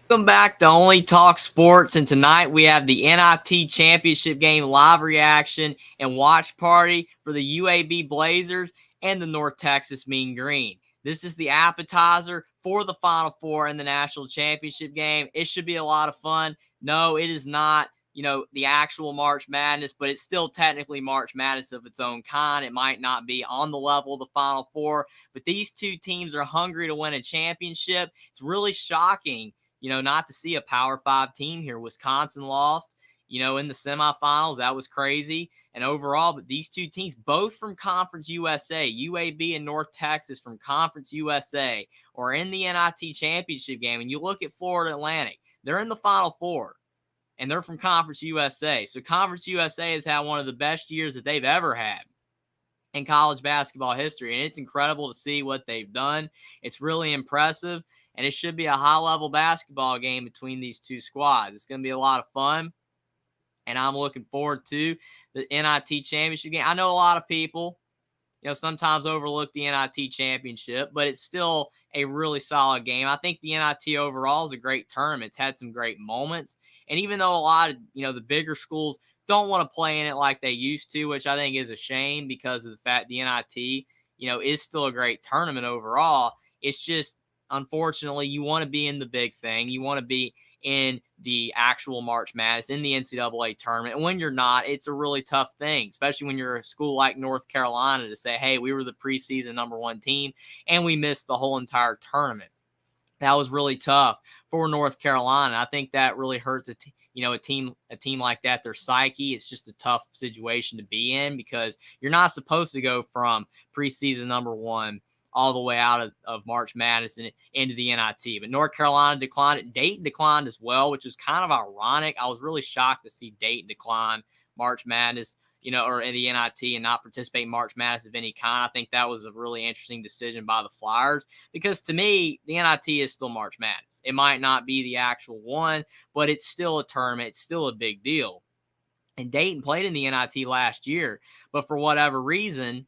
Welcome back to Only Talk Sports, and tonight we have the NIT Championship game live reaction and watch party for the UAB Blazers and the North Texas Mean Green. This is the appetizer for the Final Four in the National Championship game. It should be a lot of fun. No, it is not, the actual March Madness, but it's still technically March Madness of its own kind. It might not be on the level of the Final Four, but these two teams are hungry to win a championship. It's really shocking not to see a Power 5 team here. Wisconsin lost, in the semifinals. That was crazy. And overall, but these two teams, both from Conference USA, UAB and North Texas from Conference USA, are in the NIT championship game. And you look at Florida Atlantic, they're in the Final Four, and they're from Conference USA. So Conference USA has had one of the best years that they've ever had in college basketball history. And it's incredible to see what they've done. It's really impressive. And it should be a high-level basketball game between these two squads. It's going to be a lot of fun, and I'm looking forward to the NIT championship game. I know a lot of people, sometimes overlook the NIT championship, but it's still a really solid game. I think the NIT overall is a great tournament. It's had some great moments. And even though a lot of, the bigger schools don't want to play in it like they used to, which I think is a shame because of the fact the NIT, is still a great tournament overall. It's just, unfortunately, you want to be in the big thing. You want to be in the actual March Madness, in the NCAA tournament. And when you're not, it's a really tough thing, especially when you're a school like North Carolina, to say, hey, we were the preseason #1 team and we missed the whole entire tournament. That was really tough for North Carolina. I think that really hurts a team like that, their psyche. It's just a tough situation to be in because you're not supposed to go from preseason #1 all the way out of March Madness and into the NIT. But North Carolina declined it. Dayton declined as well, which was kind of ironic. I was really shocked to see Dayton decline March Madness, or in the NIT and not participate in March Madness of any kind. I think that was a really interesting decision by the Flyers because to me, the NIT is still March Madness. It might not be the actual one, but it's still a tournament. It's still a big deal. And Dayton played in the NIT last year, but for whatever reason,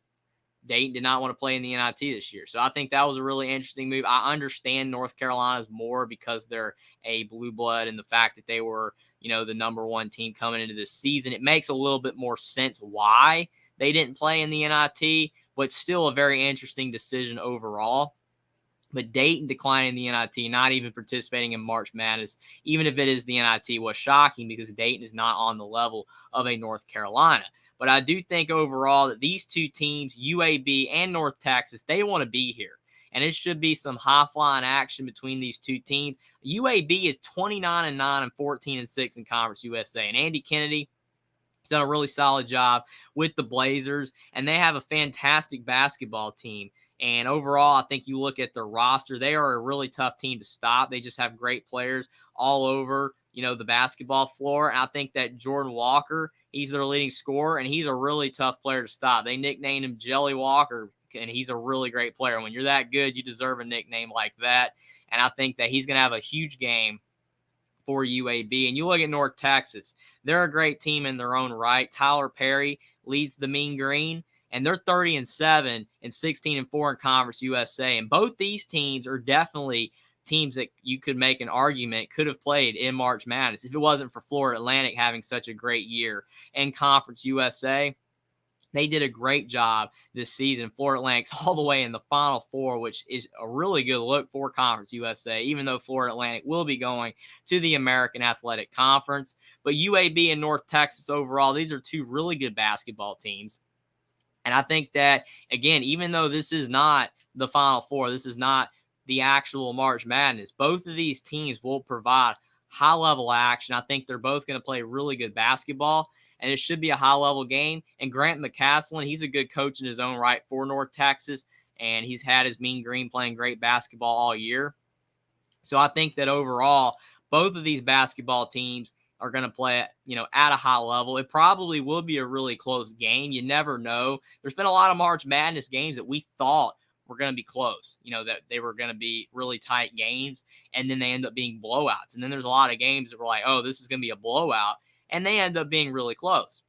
Dayton did not want to play in the NIT this year. So I think that was a really interesting move. I understand North Carolina's more because they're a blue blood and the fact that they were, the #1 team coming into this season. It makes a little bit more sense why they didn't play in the NIT, but still a very interesting decision overall. But Dayton declining the NIT, not even participating in March Madness, even if it is the NIT, was shocking because Dayton is not on the level of a North Carolina. But I do think overall that these two teams, UAB and North Texas, they want to be here. And it should be some high-flying action between these two teams. UAB is 29-9 and 14-6 in Conference USA. And Andy Kennedy has done a really solid job with the Blazers. And they have a fantastic basketball team. And overall, I think you look at their roster, they are a really tough team to stop. They just have great players all over, the basketball floor. And I think that Jordan Walker, he's their leading scorer, and he's a really tough player to stop. They nicknamed him Jelly Walker, and he's a really great player. When you're that good, you deserve a nickname like that. And I think that he's going to have a huge game for UAB. And you look at North Texas, they're a great team in their own right. Tyler Perry leads the Mean Green, and they're 30-7 and 16-4 in Conference USA. And both these teams are definitely teams that you could make an argument could have played in March Madness if it wasn't for Florida Atlantic having such a great year in Conference USA. They did a great job this season. Florida Atlantic's all the way in the Final Four, which is a really good look for Conference USA, even though Florida Atlantic will be going to the American Athletic Conference. But UAB and North Texas overall, these are two really good basketball teams. And I think that, again, even though this is not the Final Four, this is not the actual March Madness, both of these teams will provide high-level action. I think they're both going to play really good basketball, and it should be a high-level game. And Grant McCaslin, he's a good coach in his own right for North Texas, and he's had his Mean Green playing great basketball all year. So I think that overall, both of these basketball teams are going to play at a high level. It probably will be a really close game. You never know. There's been a lot of March Madness games that we thought were going to be close, that they were going to be really tight games, and then they end up being blowouts. And then there's a lot of games that were like, oh, this is going to be a blowout, and they end up being really close.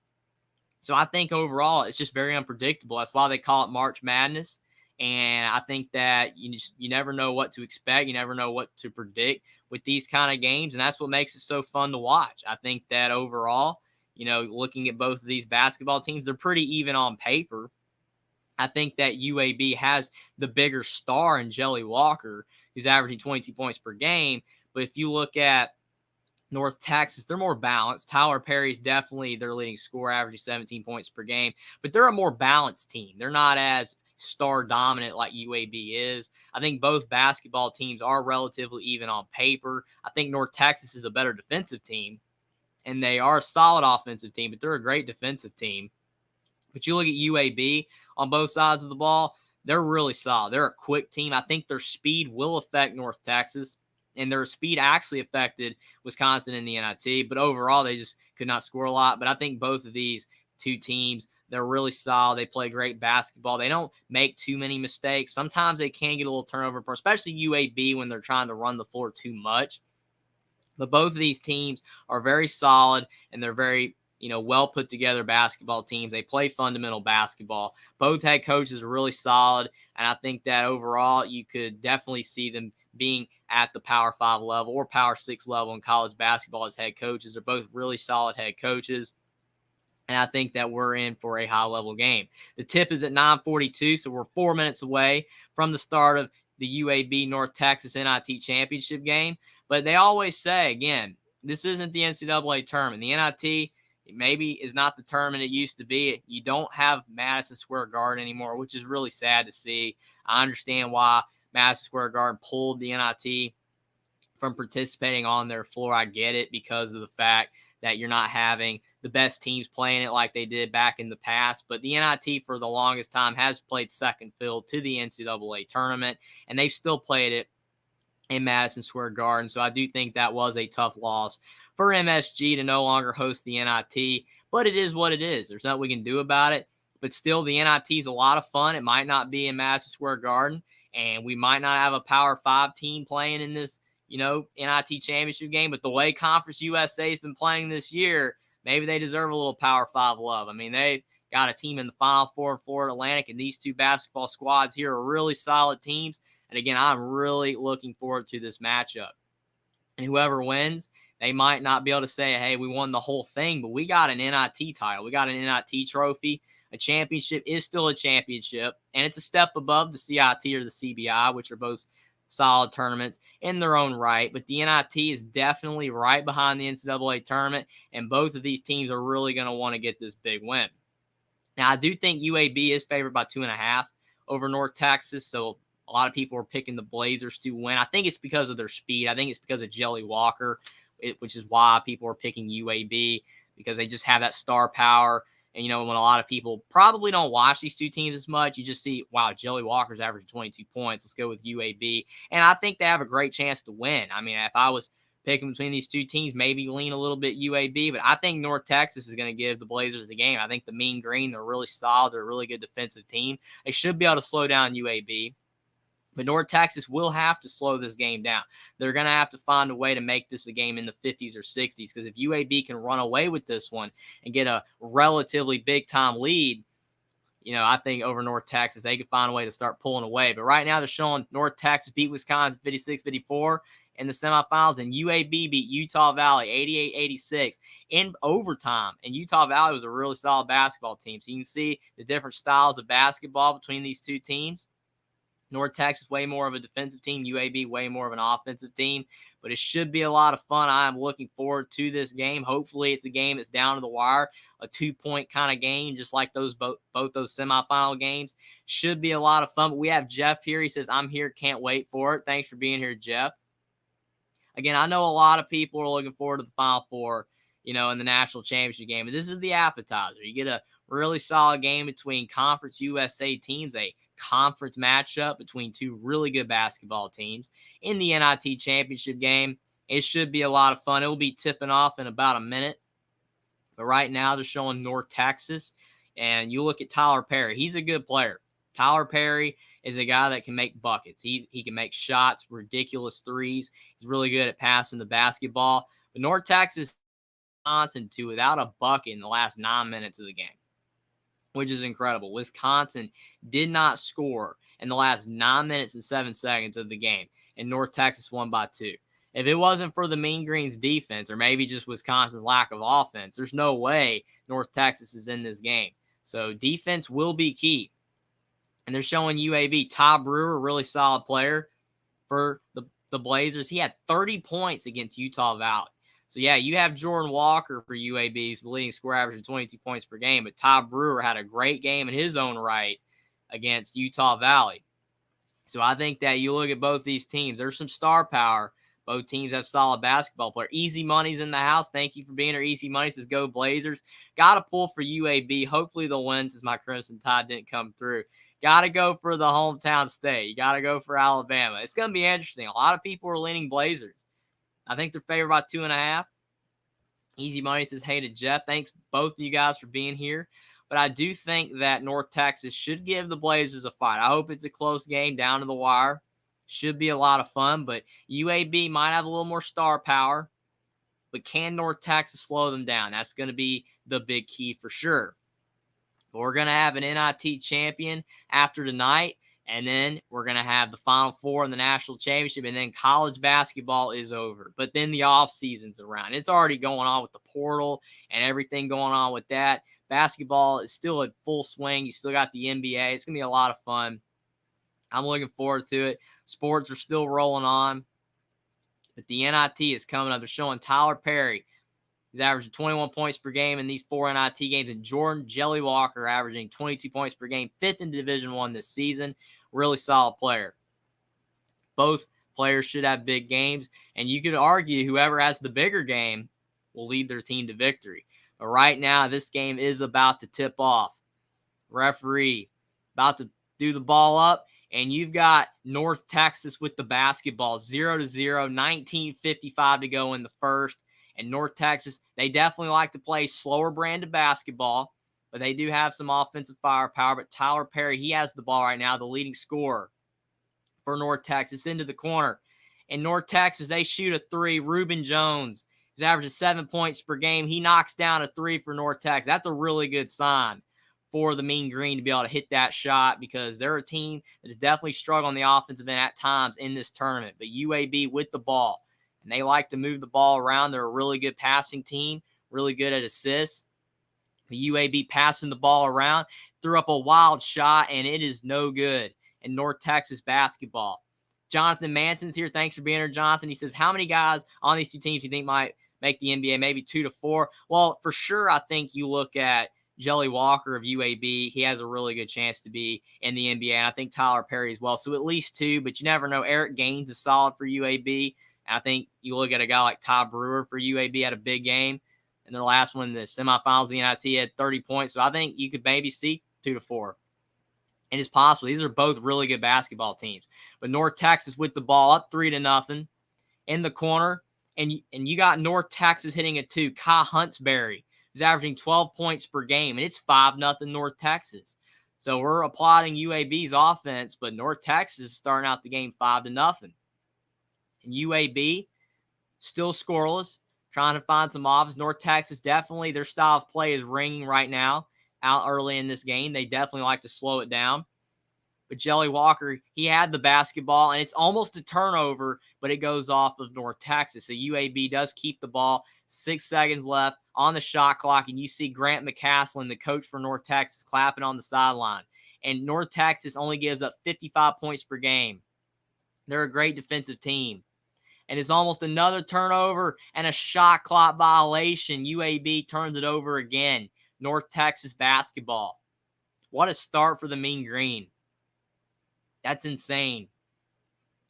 So I think overall it's just very unpredictable. That's why they call it March Madness. And I think that you never know what to expect. You never know what to predict with these kind of games. And that's what makes it so fun to watch. I think that overall, looking at both of these basketball teams, they're pretty even on paper. I think that UAB has the bigger star in Jelly Walker, who's averaging 22 points per game. But if you look at North Texas, they're more balanced. Tyler Perry's definitely their leading scorer, averaging 17 points per game. But they're a more balanced team. They're not as star dominant like UAB is. I think both basketball teams are relatively even on paper. I think North Texas is a better defensive team, and they are a solid offensive team, but they're a great defensive team. But you look at UAB on both sides of the ball, they're really solid. They're a quick team. I think their speed will affect North Texas, and their speed actually affected Wisconsin in the NIT. But overall, they just could not score a lot. But I think both of these two teams, they're really solid. They play great basketball. They don't make too many mistakes. Sometimes they can get a little turnover, especially UAB when they're trying to run the floor too much. But both of these teams are very solid, and they're very well put together basketball teams. They play fundamental basketball. Both head coaches are really solid, and I think that overall you could definitely see them being at the Power 5 level or Power 6 level in college basketball as head coaches. They're both really solid head coaches, and I think that we're in for a high-level game. The tip is at 9:42, so we're 4 minutes away from the start of the UAB North Texas NIT championship game. But they always say, again, this isn't the NCAA tournament. The NIT maybe is not the tournament it used to be. You don't have Madison Square Garden anymore, which is really sad to see. I understand why Madison Square Garden pulled the NIT from participating on their floor. I get it because of the fact that you're not having the best teams playing it like they did back in the past. But the NIT for the longest time has played second fiddle to the NCAA tournament, and they've still played it in Madison Square Garden. So I do think that was a tough loss for MSG to no longer host the NIT, but it is what it is. There's nothing we can do about it. But still, the NIT is a lot of fun. It might not be in Madison Square Garden, and we might not have a Power 5 team playing in this, NIT championship game. But the way Conference USA has been playing this year, maybe they deserve a little Power 5 love. I mean, they got a team in the Final Four in Florida Atlantic, and these two basketball squads here are really solid teams. And again, I'm really looking forward to this matchup. And whoever wins, they might not be able to say, hey, we won the whole thing, but we got an NIT title. We got an NIT trophy. A championship is still a championship, and it's a step above the CIT or the CBI, which are both solid tournaments in their own right. But the NIT is definitely right behind the NCAA tournament, and both of these teams are really going to want to get this big win. Now, I do think UAB is favored by 2.5 over North Texas, so a lot of people are picking the Blazers to win. I think it's because of their speed. I think it's because of Jelly Walker, which is why people are picking UAB, because they just have that star power. And, when a lot of people probably don't watch these two teams as much, you just see, wow, Jelly Walker's averaging 22 points. Let's go with UAB. And I think they have a great chance to win. I mean, if I was picking between these two teams, maybe lean a little bit UAB, but I think North Texas is going to give the Blazers a game. I think the Mean Green, they're really solid. They're a really good defensive team. They should be able to slow down UAB. But North Texas will have to slow this game down. They're going to have to find a way to make this a game in the 50s or 60s, because if UAB can run away with this one and get a relatively big-time lead, I think over North Texas, they can find a way to start pulling away. But right now they're showing North Texas beat Wisconsin 56-54 in the semifinals, and UAB beat Utah Valley 88-86 in overtime. And Utah Valley was a really solid basketball team. So you can see the different styles of basketball between these two teams. North Texas, way more of a defensive team. UAB, way more of an offensive team. But it should be a lot of fun. I am looking forward to this game. Hopefully, it's a game that's down to the wire, a 2-point kind of game, just like both those semifinal games. Should be a lot of fun. But we have Jeff here. He says, I'm here. Can't wait for it. Thanks for being here, Jeff. Again, I know a lot of people are looking forward to the Final Four, in the national championship game. But this is the appetizer. You get a really solid game between Conference USA teams, a conference matchup between two really good basketball teams in the NIT championship game. It should be a lot of fun. It will be tipping off in about a minute. But right now they're showing North Texas. And you look at Tyler Perry. He's a good player. Tyler Perry is a guy that can make buckets. He can make shots, ridiculous threes. He's really good at passing the basketball. But North Texas Wisconsin to without a bucket in the last 9 minutes of the game, which is incredible. Wisconsin did not score in the last 9 minutes and 7 seconds of the game, and North Texas won by 2. If it wasn't for the Mean Green's defense, or maybe just Wisconsin's lack of offense, there's no way North Texas is in this game. So defense will be key. And they're showing UAB. Ty Brewer, a really solid player for the Blazers. He had 30 points against Utah Valley. So, yeah, you have Jordan Walker for UAB, who's the leading scorer, averaging 22 points per game. But Ty Brewer had a great game in his own right against Utah Valley. So I think that you look at both these teams, there's some star power. Both teams have solid basketball players. Easy Money's in the house. Thank you for being here. Easy Money says, go Blazers. Got to pull for UAB. Hopefully they'll win since my Crimson Tide didn't come through. Got to go for the hometown state. You got to go for Alabama. It's going to be interesting. A lot of people are leaning Blazers. I think they're favored by 2.5. Easy Money says, hey to Jeff. Thanks both of you guys for being here. But I do think that North Texas should give the Blazers a fight. I hope it's a close game down to the wire. Should be a lot of fun, but UAB might have a little more star power. But can North Texas slow them down? That's going to be the big key for sure. But we're going to have an NIT champion after tonight, and then we're going to have the Final Four in the national championship, and then college basketball is over. But then the off season's around. It's already going on with the portal and everything going on with that. Basketball is still in full swing. You still got the NBA. It's going to be a lot of fun. I'm looking forward to it. Sports are still rolling on. But the NIT is coming up. They're showing Tyler Perry. He's averaging 21 points per game in these 4 NIT games. And Jordan Jelly Walker averaging 22 points per game, 5th in Division I this season. Really solid player. Both players should have big games. And you could argue whoever has the bigger game will lead their team to victory. But right now, this game is about to tip off. Referee about to do the ball up. And you've got North Texas with the basketball, 0-0, 19:55 to go in the first. And North Texas, they definitely like to play slower brand of basketball, but they do have some offensive firepower. But Tyler Perry, he has the ball right now, the leading scorer for North Texas, into the corner. And North Texas, they shoot a 3. Reuben Jones, who's averaging 7 points per game, he knocks down a 3 for North Texas. That's a really good sign for the Mean Green to be able to hit that shot, because they're a team that is definitely struggling on the offensive end at times in this tournament. But UAB with the ball, and they like to move the ball around. They're a really good passing team, really good at assists. UAB passing the ball around, threw up a wild shot, and it is no good in North Texas basketball. Jonathan Manson's here. Thanks for being here, Jonathan. He says, how many guys on these two teams do you think might make the NBA? Maybe 2 to 4. Well, for sure, I think you look at Jelly Walker of UAB. He has a really good chance to be in the NBA, and I think Tyler Perry as well. So at least 2, but you never know. Eric Gaines is solid for UAB. And I think you look at a guy like Ty Brewer for UAB, had a big game. And the last one in the semifinals of the NIT had 30 points. So I think you could maybe see 2 to 4. And it's possible. These are both really good basketball teams. But North Texas with the ball up 3-0 in the corner. And you got North Texas hitting a 2. Kai Huntsberry, who's averaging 12 points per game. And it's 5-0 North Texas. So we're applauding UAB's offense, but North Texas is starting out the game 5-0. And UAB still scoreless, trying to find some offense. North Texas, definitely their style of play is ringing right now out early in this game. They definitely like to slow it down. But Jelly Walker, he had the basketball, and it's almost a turnover, but it goes off of North Texas. So UAB does keep the ball. 6 seconds left on the shot clock, and you see Grant McCaslin, the coach for North Texas, clapping on the sideline. And North Texas only gives up 55 points per game. They're a great defensive team. And it's almost another turnover and a shot clock violation. UAB turns it over again. North Texas basketball. What a start for the Mean Green. That's insane.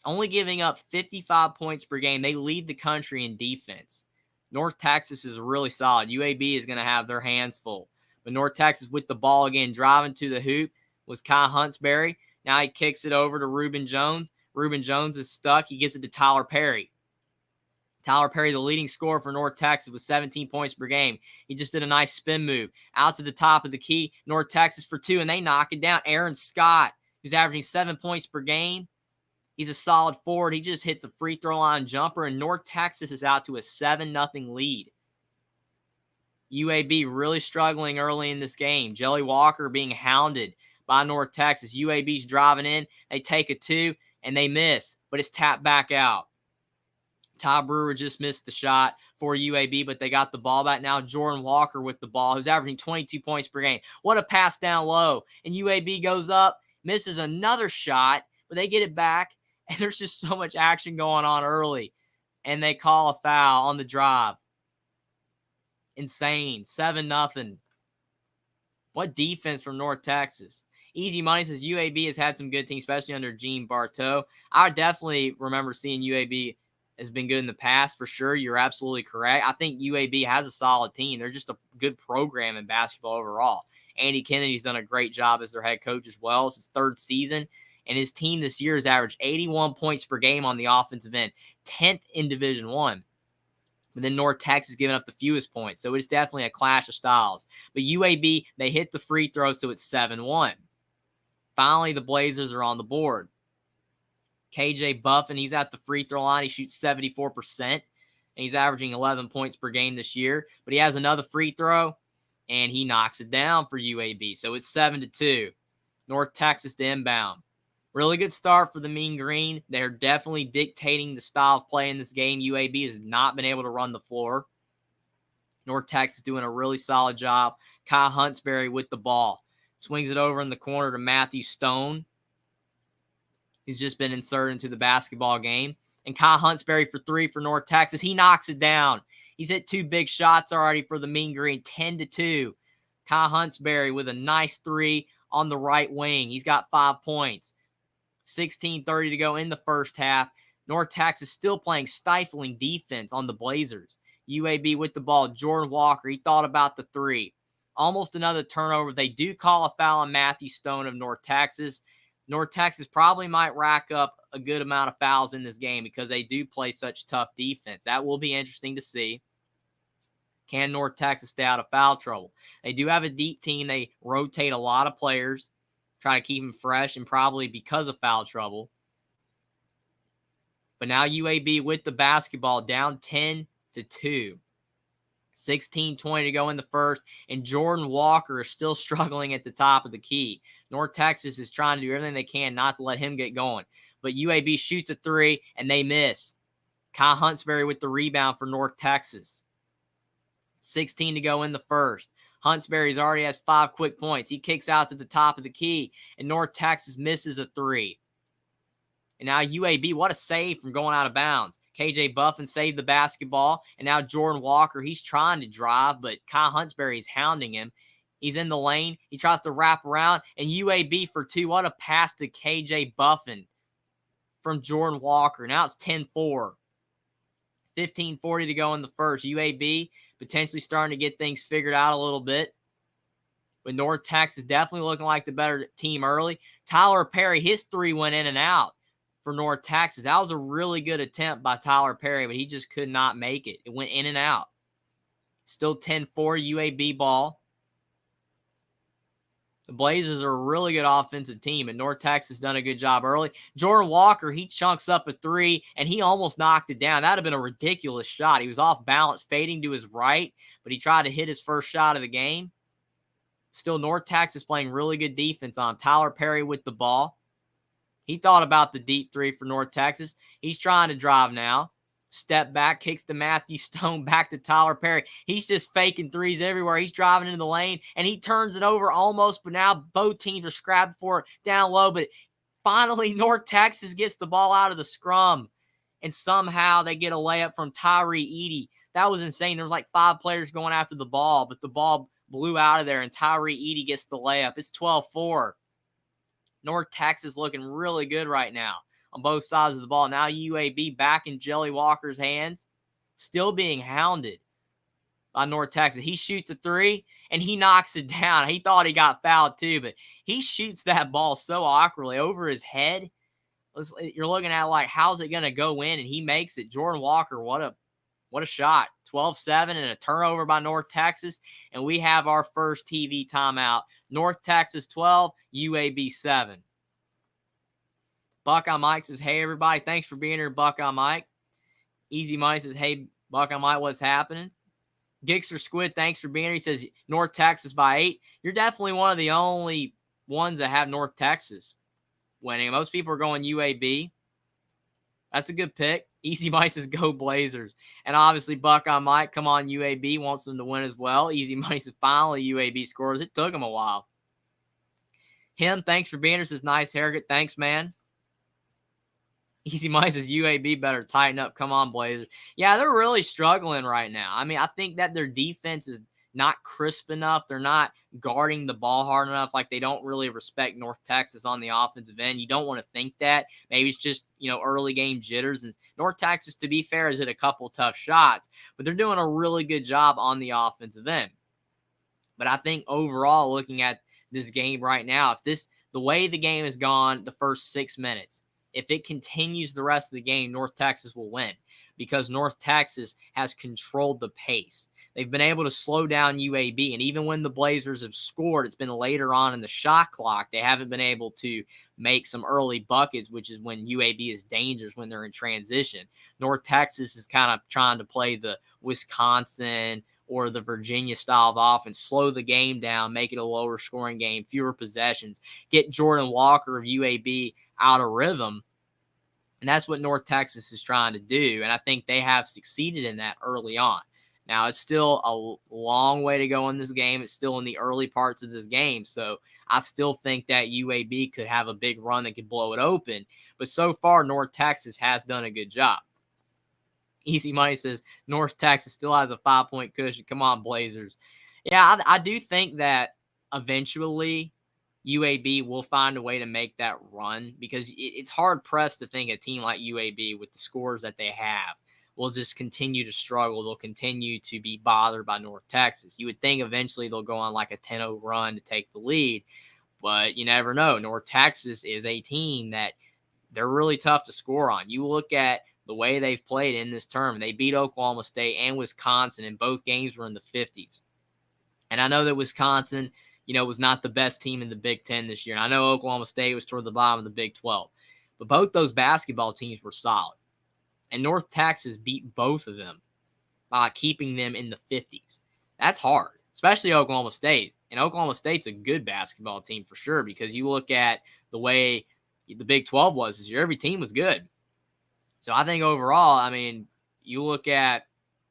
Only giving up 55 points per game. They lead the country in defense. North Texas is really solid. UAB is going to have their hands full. But North Texas with the ball again, driving to the hoop, was Kai Huntsberry. Now he kicks it over to Reuben Jones. Reuben Jones is stuck. He gives it to Tyler Perry. Tyler Perry, the leading scorer for North Texas, with 17 points per game. He just did a nice spin move. Out to the top of the key, North Texas for 2, and they knock it down. Aaron Scott, who's averaging 7 points per game. He's a solid forward. He just hits a free throw line jumper, and North Texas is out to a 7-0 lead. UAB really struggling early in this game. Jelly Walker being hounded by North Texas. UAB's driving in. They take a 2, and they miss, but it's tapped back out. Ty Brewer just missed the shot for UAB, but they got the ball back. Now Jordan Walker with the ball, who's averaging 22 points per game. What a pass down low. And UAB goes up, misses another shot, but they get it back. And there's just so much action going on early. And they call a foul on the drive. Insane. 7-0. What defense from North Texas. Easy Money says UAB has had some good teams, especially under Gene Bartow. I definitely remember seeing UAB has been good in the past, for sure. You're absolutely correct. I think UAB has a solid team. They're just a good program in basketball overall. Andy Kennedy's done a great job as their head coach as well. It's his 3rd season, and his team this year has averaged 81 points per game on the offensive end, 10th in Division I. But then North Texas giving up the fewest points, so it's definitely a clash of styles. But UAB, they hit the free throw, so it's 7-1. Finally, the Blazers are on the board. KJ Buffin, he's at the free throw line. He shoots 74%, and he's averaging 11 points per game this year. But he has another free throw, and he knocks it down for UAB. So it's 7-2. North Texas to inbound. Really good start for the Mean Green. They're definitely dictating the style of play in this game. UAB has not been able to run the floor. North Texas doing a really solid job. Kyle Huntsberry with the ball. Swings it over in the corner to Matthew Stone. He's just been inserted into the basketball game. And Kyle Huntsberry for 3 for North Texas. He knocks it down. He's hit 2 big shots already for the Mean Green, 10-2. Kyle Huntsberry with a nice 3 on the right wing. He's got 5 points. 16:30 to go in the first half. North Texas still playing stifling defense on the Blazers. UAB with the ball. Jordan Walker, he thought about the 3. Almost another turnover. They do call a foul on Matthew Stone of North Texas. North Texas probably might rack up a good amount of fouls in this game because they do play such tough defense. That will be interesting to see. Can North Texas stay out of foul trouble? They do have a deep team. They rotate a lot of players, try to keep them fresh, and probably because of foul trouble. But now UAB with the basketball down 10-2. 16:20 to go in the first, and Jordan Walker is still struggling at the top of the key. North Texas is trying to do everything they can not to let him get going. But UAB shoots a 3, and they miss. Kyle Huntsberry with the rebound for North Texas. 16 to go in the first. Huntsberry's already has 5 quick points. He kicks out to the top of the key, and North Texas misses a 3. And now UAB, what a save from going out of bounds. KJ Buffin saved the basketball. And now Jordan Walker, he's trying to drive, but Kyle Huntsberry is hounding him. He's in the lane. He tries to wrap around. And UAB for 2. What a pass to KJ Buffin from Jordan Walker. Now it's 10-4. 15:40 to go in the first. UAB potentially starting to get things figured out a little bit. But North Texas definitely looking like the better team early. Tyler Perry, his 3 went in and out for North Texas. That was a really good attempt by Tyler Perry, but he just could not make it. It went in and out. Still 10-4 UAB ball. The Blazers are a really good offensive team, and North Texas done a good job early. Jordan Walker, he chunks up a 3, and he almost knocked it down. That would have been a ridiculous shot. He was off balance, fading to his right, but he tried to hit his first shot of the game. Still, North Texas playing really good defense on him. Tyler Perry with the ball. He thought about the deep 3 for North Texas. He's trying to drive now. Step back, kicks to Matthew Stone, back to Tyler Perry. He's just faking 3s everywhere. He's driving into the lane, and he turns it over almost, but now both teams are scrapping for it down low. But finally, North Texas gets the ball out of the scrum, and somehow they get a layup from Tyree Edey. That was insane. There was like 5 players going after the ball, but the ball blew out of there, and Tyree Edey gets the layup. It's 12-4. North Texas looking really good right now on both sides of the ball. Now UAB back in Jelly Walker's hands, still being hounded by North Texas. He shoots a 3, and he knocks it down. He thought he got fouled too, but he shoots that ball so awkwardly over his head. You're looking at like, how's it going to go in? And he makes it. Jordan Walker, what a shot. 12-7 and a turnover by North Texas. And we have our first TV timeout. North Texas 12, UAB 7. Buckeye Mike says, hey, everybody. Thanks for being here, Buckeye Mike. Easy Money says, hey, Buckeye Mike, what's happening? Gixer Squid, thanks for being here. He says, North Texas by 8. You're definitely one of the only ones that have North Texas winning. Most people are going UAB. That's a good pick. Easy Money says go Blazers. And obviously Buckeye Mike, come on UAB, wants them to win as well. Easy Money says finally UAB scores. It took them a while. Him, thanks for being here. Says nice haircut. Thanks, man. Easy Money says UAB better tighten up. Come on, Blazers. Yeah, they're really struggling right now. I mean, I think that their defense is not crisp enough. They're not guarding the ball hard enough. Like, they don't really respect North Texas on the offensive end. You don't want to think that. Maybe it's just, early game jitters. And North Texas, to be fair, has hit a couple tough shots, but they're doing a really good job on the offensive end. But I think overall, looking at this game right now, the way the game has gone the first 6 minutes, if it continues the rest of the game, North Texas will win because North Texas has controlled the pace. They've been able to slow down UAB, and even when the Blazers have scored, it's been later on in the shot clock. They haven't been able to make some early buckets, which is when UAB is dangerous when they're in transition. North Texas is kind of trying to play the Wisconsin or the Virginia style of offense, slow the game down, make it a lower scoring game, fewer possessions, get Jordan Walker of UAB out of rhythm. And that's what North Texas is trying to do. And I think they have succeeded in that early on. Now, it's still a long way to go in this game. It's still in the early parts of this game. So I still think that UAB could have a big run that could blow it open. But so far, North Texas has done a good job. Easy Money says North Texas still has a 5-point cushion. Come on, Blazers. Yeah, I do think that eventually UAB will find a way to make that run because it's hard-pressed to think a team like UAB with the scores that they have will just continue to struggle. They'll continue to be bothered by North Texas. You would think eventually they'll go on like a 10-0 run to take the lead, but you never know. North Texas is a team that they're really tough to score on. You look at the way they've played in this term. They beat Oklahoma State and Wisconsin, and both games were in the 50s. And I know that Wisconsin, was not the best team in the Big Ten this year. And I know Oklahoma State was toward the bottom of the Big 12. But both those basketball teams were solid. And North Texas beat both of them by keeping them in the 50s. That's hard, especially Oklahoma State. And Oklahoma State's a good basketball team for sure because you look at the way the Big 12 was this year, every team was good. So I think overall, I mean, you look at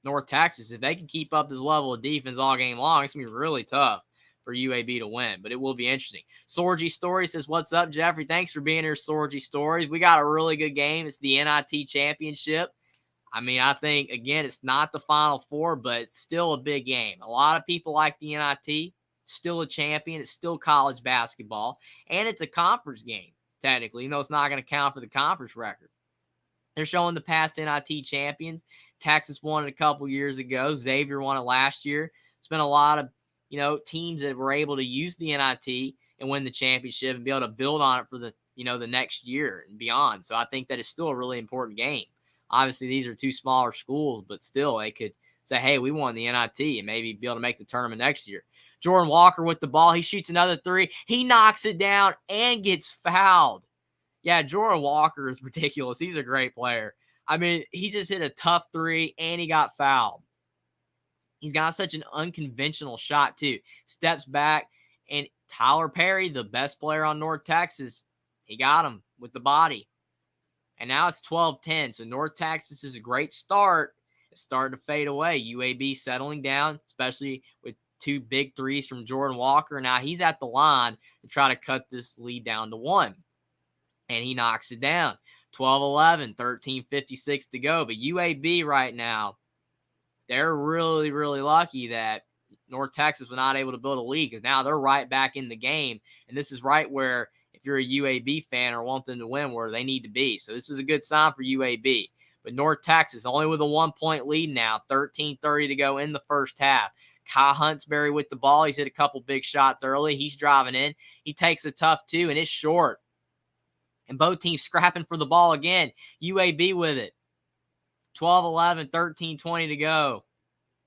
North Texas, if they can keep up this level of defense all game long, it's going to be really tough for UAB to win, but it will be interesting. Sorgy Story says, what's up, Jeffrey? Thanks for being here, Sorgy Stories. We got a really good game. It's the NIT championship. I mean, I think, again, it's not the Final Four, but it's still a big game. A lot of people like the NIT. Still a champion. It's still college basketball, and it's a conference game, technically, even though it's not going to count for the conference record. They're showing the past NIT champions. Texas won it a couple years ago. Xavier won it last year. It's been a lot of, teams that were able to use the NIT and win the championship and be able to build on it for the, the next year and beyond. So I think that is still a really important game. Obviously, these are two smaller schools, but still they could say, hey, we won the NIT and maybe be able to make the tournament next year. Jordan Walker with the ball. He shoots another three. He knocks it down and gets fouled. Yeah, Jordan Walker is ridiculous. He's a great player. I mean, he just hit a tough three, and he got fouled. He's got such an unconventional shot, too. Steps back, and Tyler Perry, the best player on North Texas, he got him with the body. And now it's 12-10, so North Texas is a great start. It's starting to fade away. UAB settling down, especially with two big threes from Jordan Walker. Now he's at the line to try to cut this lead down to one. And he knocks it down. 12-11, 13:56 to go. But UAB right now, they're really, really lucky that North Texas was not able to build a lead because now they're right back in the game. And this is right where, if you're a UAB fan or want them to win, where they need to be. So this is a good sign for UAB. But North Texas, only with a 1-point lead now, 13:30 to go in the first half. Kyle Huntsberry with the ball. He's hit a couple big shots early. He's driving in. He takes a tough two, and it's short. And both teams scrapping for the ball again. UAB with it. 12-11, 13:20 to go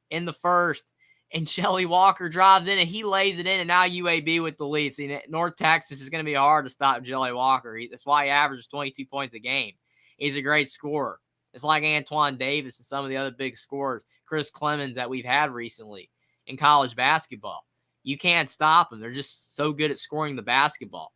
in the first. And Shelly Walker drives in, and he lays it in, and now UAB with the lead. See, North Texas is going to be hard to stop Shelly Walker. That's why he averages 22 points a game. He's a great scorer. It's like Antoine Davis and some of the other big scorers, Chris Clemens, that we've had recently in college basketball. You can't stop them. They're just so good at scoring the basketball.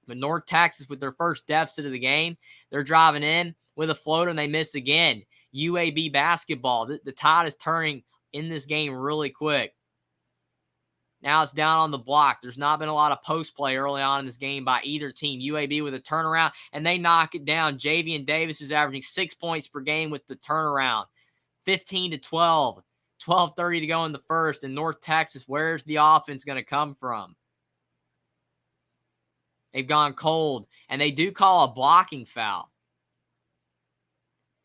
But North Texas, with their first deficit of the game, they're driving in with a floater and they miss again. UAB basketball. The tide is turning in this game really quick. Now it's down on the block. There's not been a lot of post play early on in this game by either team. UAB with a turnaround, and they knock it down. Javian Davis is averaging 6 points per game with the turnaround. 15-12. 12:30 to go in the first. And North Texas, where's the offense going to come from? They've gone cold, and they do call a blocking foul.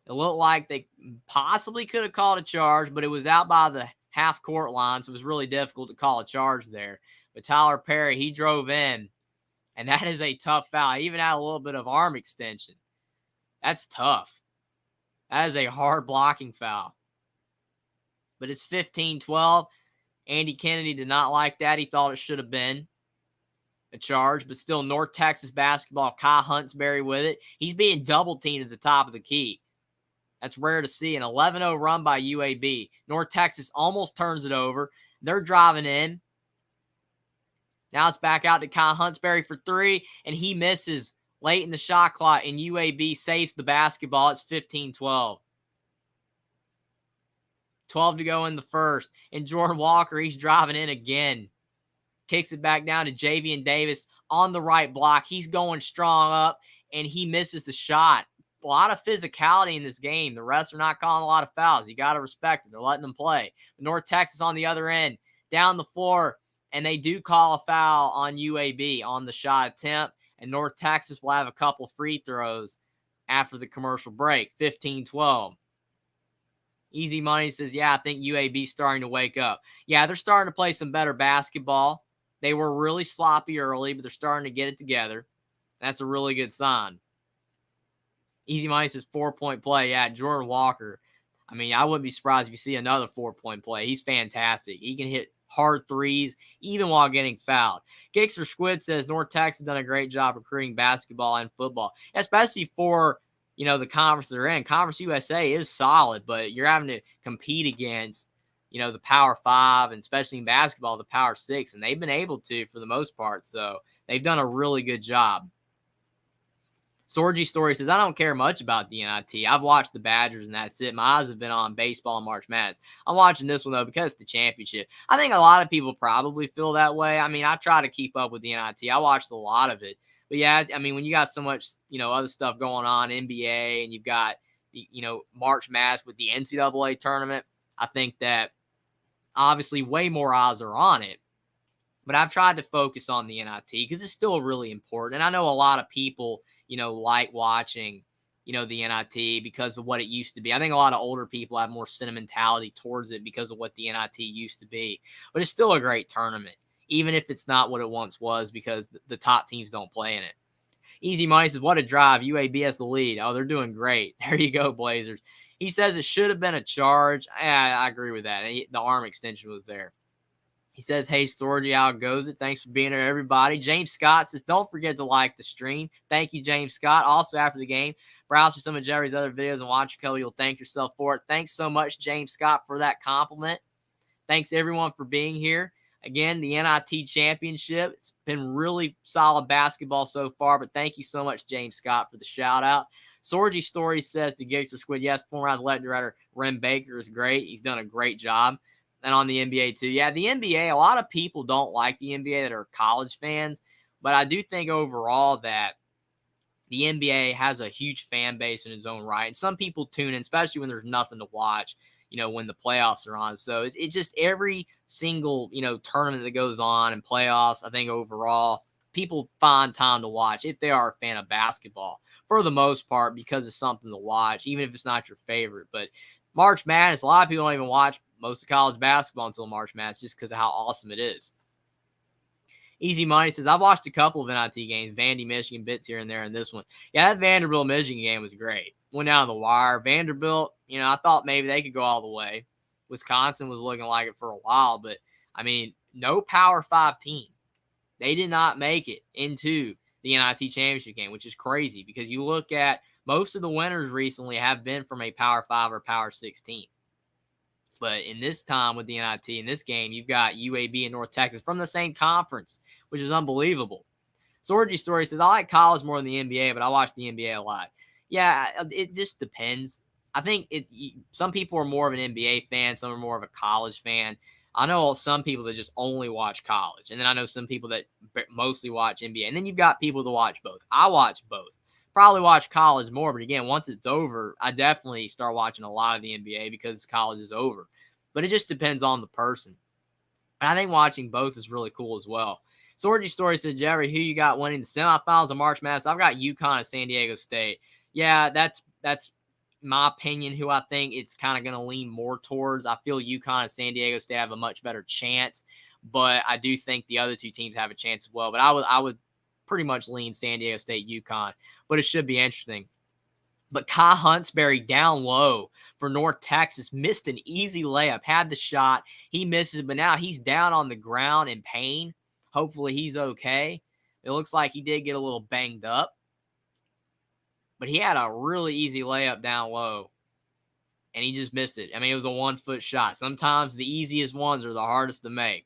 It looked like they possibly could have called a charge, but it was out by the half-court line, so it was really difficult to call a charge there. But Tyler Perry, he drove in, and that is a tough foul. He even had a little bit of arm extension. That's tough. That is a hard blocking foul. But it's 15-12. Andy Kennedy did not like that. He thought it should have been a charge, but still North Texas basketball. Kai Huntsberry with it. He's being double-teamed at the top of the key. That's rare to see. An 11-0 run by UAB. North Texas almost turns it over. They're driving in. Now it's back out to Kai Huntsberry for three, and he misses late in the shot clock, and UAB saves the basketball. It's 15-12. 12 to go in the first. And Jordan Walker, he's driving in again. Kicks it back down to Javian Davis on the right block. He's going strong up, and he misses the shot. A lot of physicality in this game. The refs are not calling a lot of fouls. You got to respect it. They're letting them play. North Texas on the other end, down the floor, and they do call a foul on UAB on the shot attempt, and North Texas will have a couple free throws after the commercial break. 15-12. Easy Money says, yeah, I think UAB's starting to wake up. Yeah, they're starting to play some better basketball. They were really sloppy early, but they're starting to get it together. That's a really good sign. Easy Money says 4-point play. Yeah, Jordan Walker. I mean, I wouldn't be surprised if you see another 4-point play. He's fantastic. He can hit hard threes even while getting fouled. Gixer Squid says North Texas has done a great job recruiting basketball and football, especially for, the conference they're in. Conference USA is solid, but you're having to compete against, the Power 5, and especially in basketball, the Power 6, and they've been able to for the most part. So they've done a really good job. Sorgy Story says, I don't care much about the NIT. I've watched the Badgers, and that's it. My eyes have been on baseball and March Madness. I'm watching this one, though, because it's the championship. I think a lot of people probably feel that way. I mean, I try to keep up with the NIT. I watched a lot of it. But, yeah, I mean, when you got so much, other stuff going on, NBA, and you've got, March Madness with the NCAA tournament, I think that obviously way more eyes are on it. But I've tried to focus on the NIT because it's still really important. And I know a lot of people, like watching, the NIT because of what it used to be. I think a lot of older people have more sentimentality towards it because of what the NIT used to be. But it's still a great tournament, even if it's not what it once was because the top teams don't play in it. Easy Money says, what a drive. UAB has the lead. Oh, they're doing great. There you go, Blazers. He says it should have been a charge. I agree with that. The arm extension was there. He says, hey, Sorgy, how goes it? Thanks for being here, everybody. James Scott says, don't forget to like the stream. Thank you, James Scott. Also, after the game, browse through some of Jerry's other videos and watch your color. You'll thank yourself for it. Thanks so much, James Scott, for that compliment. Thanks, everyone, for being here. Again, the NIT championship. It's been really solid basketball so far, but thank you so much, James Scott, for the shout-out. Sorgy Story says to Gixer Squid, yes, former athletic director Ren Baker is great. He's done a great job. And on the NBA, too. Yeah, the NBA, a lot of people don't like the NBA that are college fans, but I do think overall that the NBA has a huge fan base in its own right. And some people tune in, especially when there's nothing to watch, when the playoffs are on. So it's just every single, tournament that goes on and playoffs, I think overall, people find time to watch if they are a fan of basketball for the most part because it's something to watch, even if it's not your favorite. But March Madness, a lot of people don't even watch most of college basketball until March Madness just because of how awesome it is. Easy Money says, I've watched a couple of NIT games, Vandy, Michigan, bits here and there in this one. Yeah, that Vanderbilt-Michigan game was great. Went down the wire. Vanderbilt, I thought maybe they could go all the way. Wisconsin was looking like it for a while, but, I mean, no Power 5 team. They did not make it into the NIT championship game, which is crazy because you look at most of the winners recently have been from a Power 5 or Power 6 team. But in this time with the NIT, in this game, you've got UAB and North Texas from the same conference, which is unbelievable. Sorgy Story says, I like college more than the NBA, but I watch the NBA a lot. Yeah, it just depends. I think some people are more of an NBA fan, some are more of a college fan. I know some people that just only watch college, and then I know some people that mostly watch NBA, and then you've got people that watch both. I watch both. Probably watch college more, but again, once it's over, I definitely start watching a lot of the NBA because college is over. But it just depends on the person. And I think watching both is really cool as well. Sorgy Story said, Jerry, who you got winning the semifinals of March Madness? I've got UConn and San Diego State. Yeah, that's my opinion, who I think it's kind of going to lean more towards. I feel UConn and San Diego State have a much better chance, but I do think the other two teams have a chance as well. But I would pretty much lean San Diego State, UConn, but it should be interesting. But Kai Huntsberry down low for North Texas missed an easy layup, had the shot. He misses, but now he's down on the ground in pain. Hopefully he's okay. It looks like he did get a little banged up. But he had a really easy layup down low, and he just missed it. I mean, it was a 1-foot shot. Sometimes the easiest ones are the hardest to make.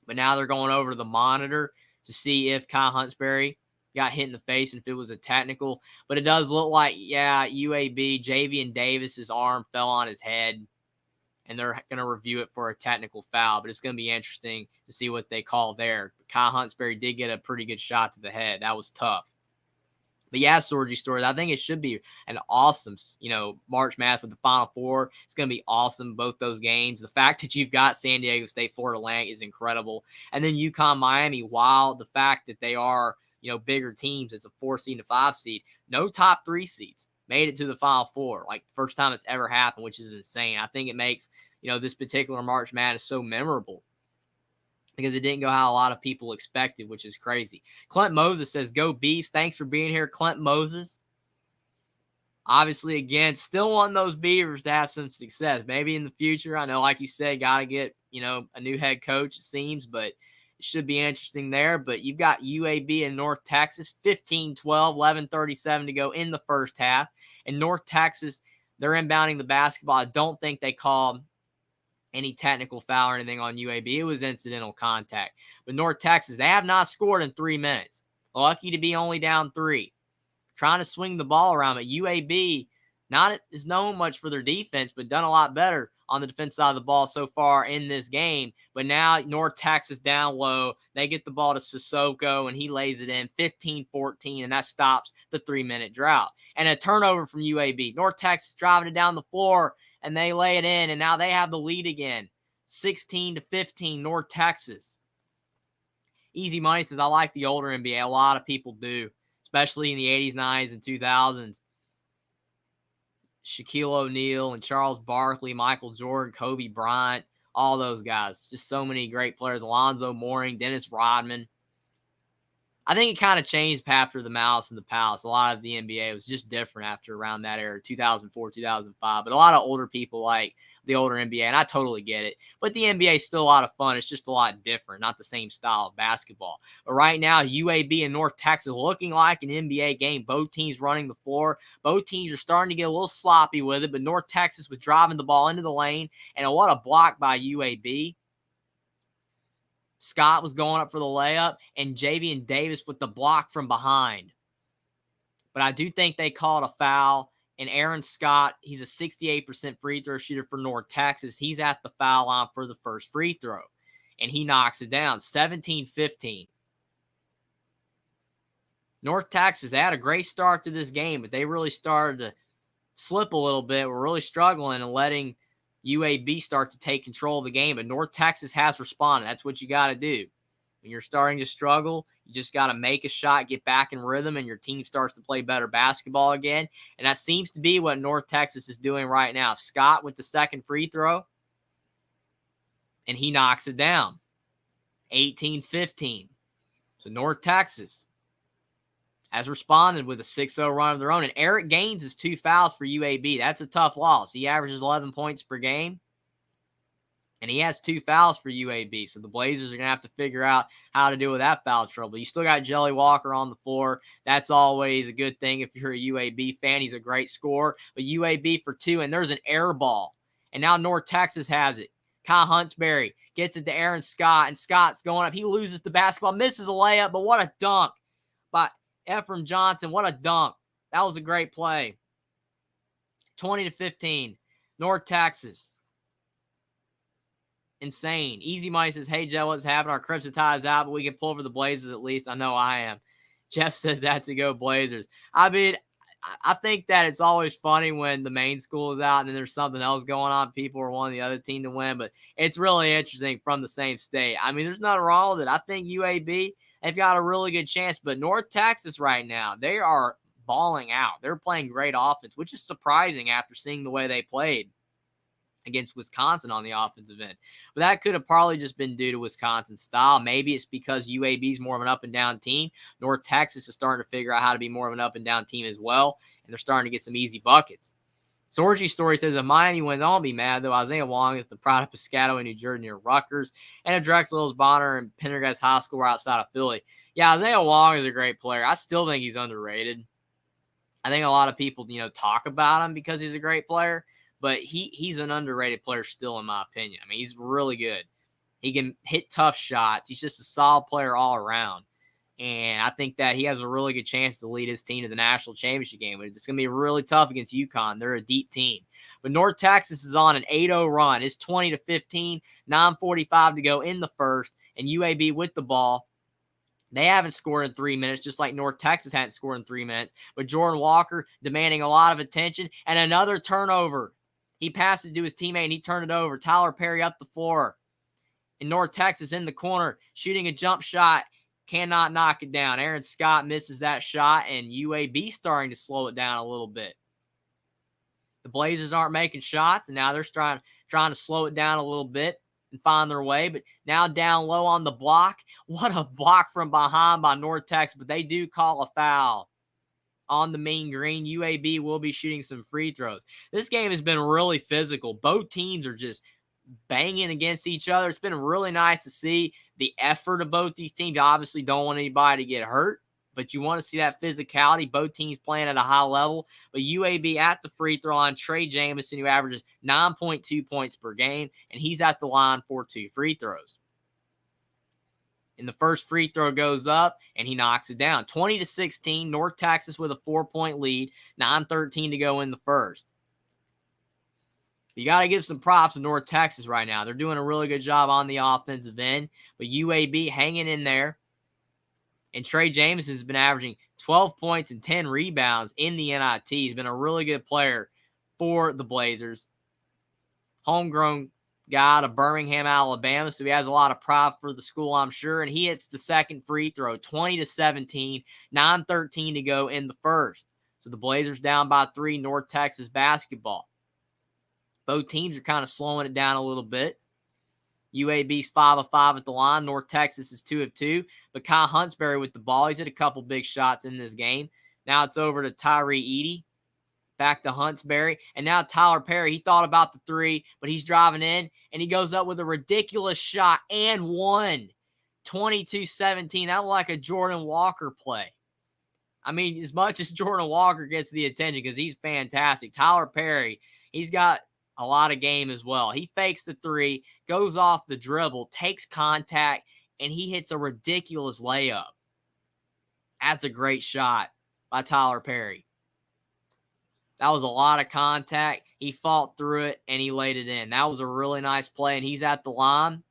But now they're going over to the monitor to see if Kai Huntsberry got hit in the face and if it was a technical. But it does look like, yeah, UAB, Javian Davis's arm fell on his head, and they're going to review it for a technical foul. But it's going to be interesting to see what they call there. Kai Huntsberry did get a pretty good shot to the head. That was tough. But yeah, Sorgy Stories, I think it should be an awesome, March Madness with the Final Four. It's going to be awesome, both those games. The fact that you've got San Diego State, Florida Atlantic is incredible. And then UConn, Miami, while the fact that they are, bigger teams, it's a 4 seed and a 5 seed, no top 3 seeds made it to the Final Four. Like, first time it's ever happened, which is insane. I think it makes, this particular March Madness so memorable, because it didn't go how a lot of people expected, which is crazy. Clint Moses says, go Beefs. Thanks for being here, Clint Moses. Obviously, again, still want those Beavers to have some success. Maybe in the future. I know, like you said, got to get, a new head coach, it seems, but it should be interesting there. But you've got UAB in North Texas, 15-12, 11:37 to go in the first half. And North Texas, they're inbounding the basketball. I don't think they called any technical foul or anything on UAB. It was incidental contact. But North Texas, they have not scored in 3 minutes. Lucky to be only down 3. Trying to swing the ball around. But UAB not is known much for their defense, but done a lot better on the defense side of the ball so far in this game. But now North Texas down low. They get the ball to Sissoko, and he lays it in 15-14, and that stops the 3-minute drought. And a turnover from UAB. North Texas driving it down the floor, and they lay it in, and now they have the lead again. 16-15, North Texas. Easy Money says, I like the older NBA. A lot of people do, especially in the 80s, 90s, and 2000s. Shaquille O'Neal and Charles Barkley, Michael Jordan, Kobe Bryant, all those guys. Just so many great players. Alonzo Mourning, Dennis Rodman. I think it kind of changed after the Malice and the Palace. A lot of the NBA was just different after around that era, 2004, 2005. But a lot of older people like the older NBA, and I totally get it. But the NBA is still a lot of fun. It's just a lot different, not the same style of basketball. But right now, UAB and North Texas looking like an NBA game. Both teams running the floor. Both teams are starting to get a little sloppy with it, but North Texas was driving the ball into the lane. And what a block by UAB. Scott was going up for the layup, and Javian Davis with the block from behind. But I do think they called a foul, and Aaron Scott, he's a 68% free throw shooter for North Texas. He's at the foul line for the first free throw, and he knocks it down, 17-15. North Texas, they had a great start to this game, but they really started to slip a little bit. We're really struggling and letting UAB start to take control of the game, but North Texas has responded. That's what you got to do. When you're starting to struggle, you just got to make a shot, get back in rhythm, and your team starts to play better basketball again. And that seems to be what North Texas is doing right now. Scott with the second free throw, and he knocks it down. 18-15. So North Texas has responded with a 6-0 run of their own. And Eric Gaines is 2 fouls for UAB. That's a tough loss. He averages 11 points per game, and he has 2 fouls for UAB. So the Blazers are going to have to figure out how to deal with that foul trouble. You still got Jelly Walker on the floor. That's always a good thing if you're a UAB fan. He's a great scorer. But UAB for 2, and there's an air ball. And now North Texas has it. Kyle Huntsberry gets it to Aaron Scott, and Scott's going up. He loses the basketball, misses a layup, but what a dunk by Ephraim Johnson. What a dunk. That was a great play. 20-15. North Texas. Insane. Easy Money says, hey, Joe, what's happening? Our Crimson Tide is out, but we can pull for the Blazers at least. I know I am. Jeff says that's to go Blazers. I mean, I think that it's always funny when the main school is out and then there's something else going on. People are wanting the other team to win, but it's really interesting from the same state. I mean, there's nothing wrong with it. I think UAB, they've got a really good chance, but North Texas right now, they are balling out. They're playing great offense, which is surprising after seeing the way they played against Wisconsin on the offensive end. But that could have probably just been due to Wisconsin's style. Maybe it's because UAB is more of an up-and-down team. North Texas is starting to figure out how to be more of an up-and-down team as well, and they're starting to get some easy buckets. Sorgy Story says, if Miami wins, I won't be mad, though. Isaiah Wong is the pride of Piscataway, New Jersey, near Rutgers, and if Drexel, Bonner, and Pendergast High School were outside of Philly. Yeah, Isaiah Wong is a great player. I still think he's underrated. I think a lot of people, talk about him because he's a great player, but he's an underrated player still, in my opinion. I mean, he's really good. He can hit tough shots. He's just a solid player all around. And I think that he has a really good chance to lead his team to the national championship game. It's going to be really tough against UConn. They're a deep team. But North Texas is on an 8-0 run. It's 20-15, 9:45 to go in the first, and UAB with the ball. They haven't scored in 3 minutes, just like North Texas hadn't scored in 3 minutes. But Jordan Walker demanding a lot of attention, and another turnover. He passed it to his teammate, and he turned it over. Tyler Perry up the floor. And North Texas in the corner, shooting a jump shot, cannot knock it down. Aaron Scott misses that shot, and UAB starting to slow it down a little bit. The Blazers aren't making shots, and now they're trying to slow it down a little bit and find their way. But now down low on the block. What a block from behind by North Texas, but they do call a foul on the mean green. UAB will be shooting some free throws. This game has been really physical. Both teams are just banging against each other. It's been really nice to see the effort of both these teams. You obviously don't want anybody to get hurt, but you want to see that physicality. Both teams playing at a high level. But UAB at the free throw line, Trey Jamison, who averages 9.2 points per game, and he's at the line for 2 free throws. And the first free throw goes up, and he knocks it down. 20-16, North Texas with a 4-point lead, 9:13 to go in the first. You got to give some props to North Texas right now. They're doing a really good job on the offensive end, but UAB hanging in there. And Trey Jamison has been averaging 12 points and 10 rebounds in the NIT. He's been a really good player for the Blazers. Homegrown guy out of Birmingham, Alabama, so he has a lot of pride for the school, I'm sure. And he hits the second free throw, 20-17, 9:13 to go in the first. So the Blazers down by 3, North Texas basketball. Both teams are kind of slowing it down a little bit. UAB's 5 of 5 at the line. North Texas is 2 of 2. But Kyle Huntsberry with the ball. He's hit a couple big shots in this game. Now it's over to Tyree Edey. Back to Huntsberry. And now Tyler Perry. He thought about the 3, but he's driving in. And he goes up with a ridiculous shot and one. 22-17. That looked like a Jordan Walker play. I mean, as much as Jordan Walker gets the attention because he's fantastic, Tyler Perry, he's got a lot of game as well. He fakes the 3, goes off the dribble, takes contact, and he hits a ridiculous layup. That's a great shot by Tyler Perry. That was a lot of contact. He fought through it, and he laid it in. That was a really nice play, and he's at the line,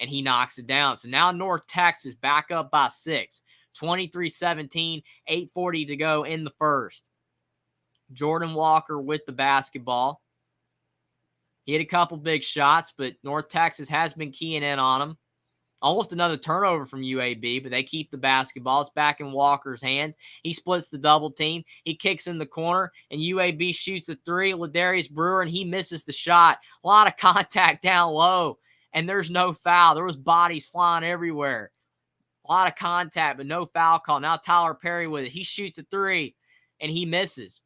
and he knocks it down. So now North Texas back up by 6. 23-17, 8:40 to go in the first. Jordan Walker with the basketball. He hit a couple big shots, but North Texas has been keying in on him. Almost another turnover from UAB, but they keep the basketball. It's back in Walker's hands. He splits the double team. He kicks in the corner, and UAB shoots a 3. Ladarius Brewer, and he misses the shot. A lot of contact down low, and there's no foul. There was bodies flying everywhere. A lot of contact, but no foul call. Now Tyler Perry with it. He shoots a 3, and he misses.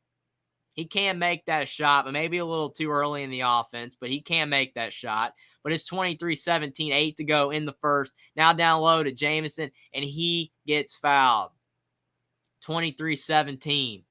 He can make that shot, but maybe a little too early in the offense, but he can make that shot. But it's 23-17, 8 to go in the first. Now down low to Jamison, and he gets fouled. 23-17.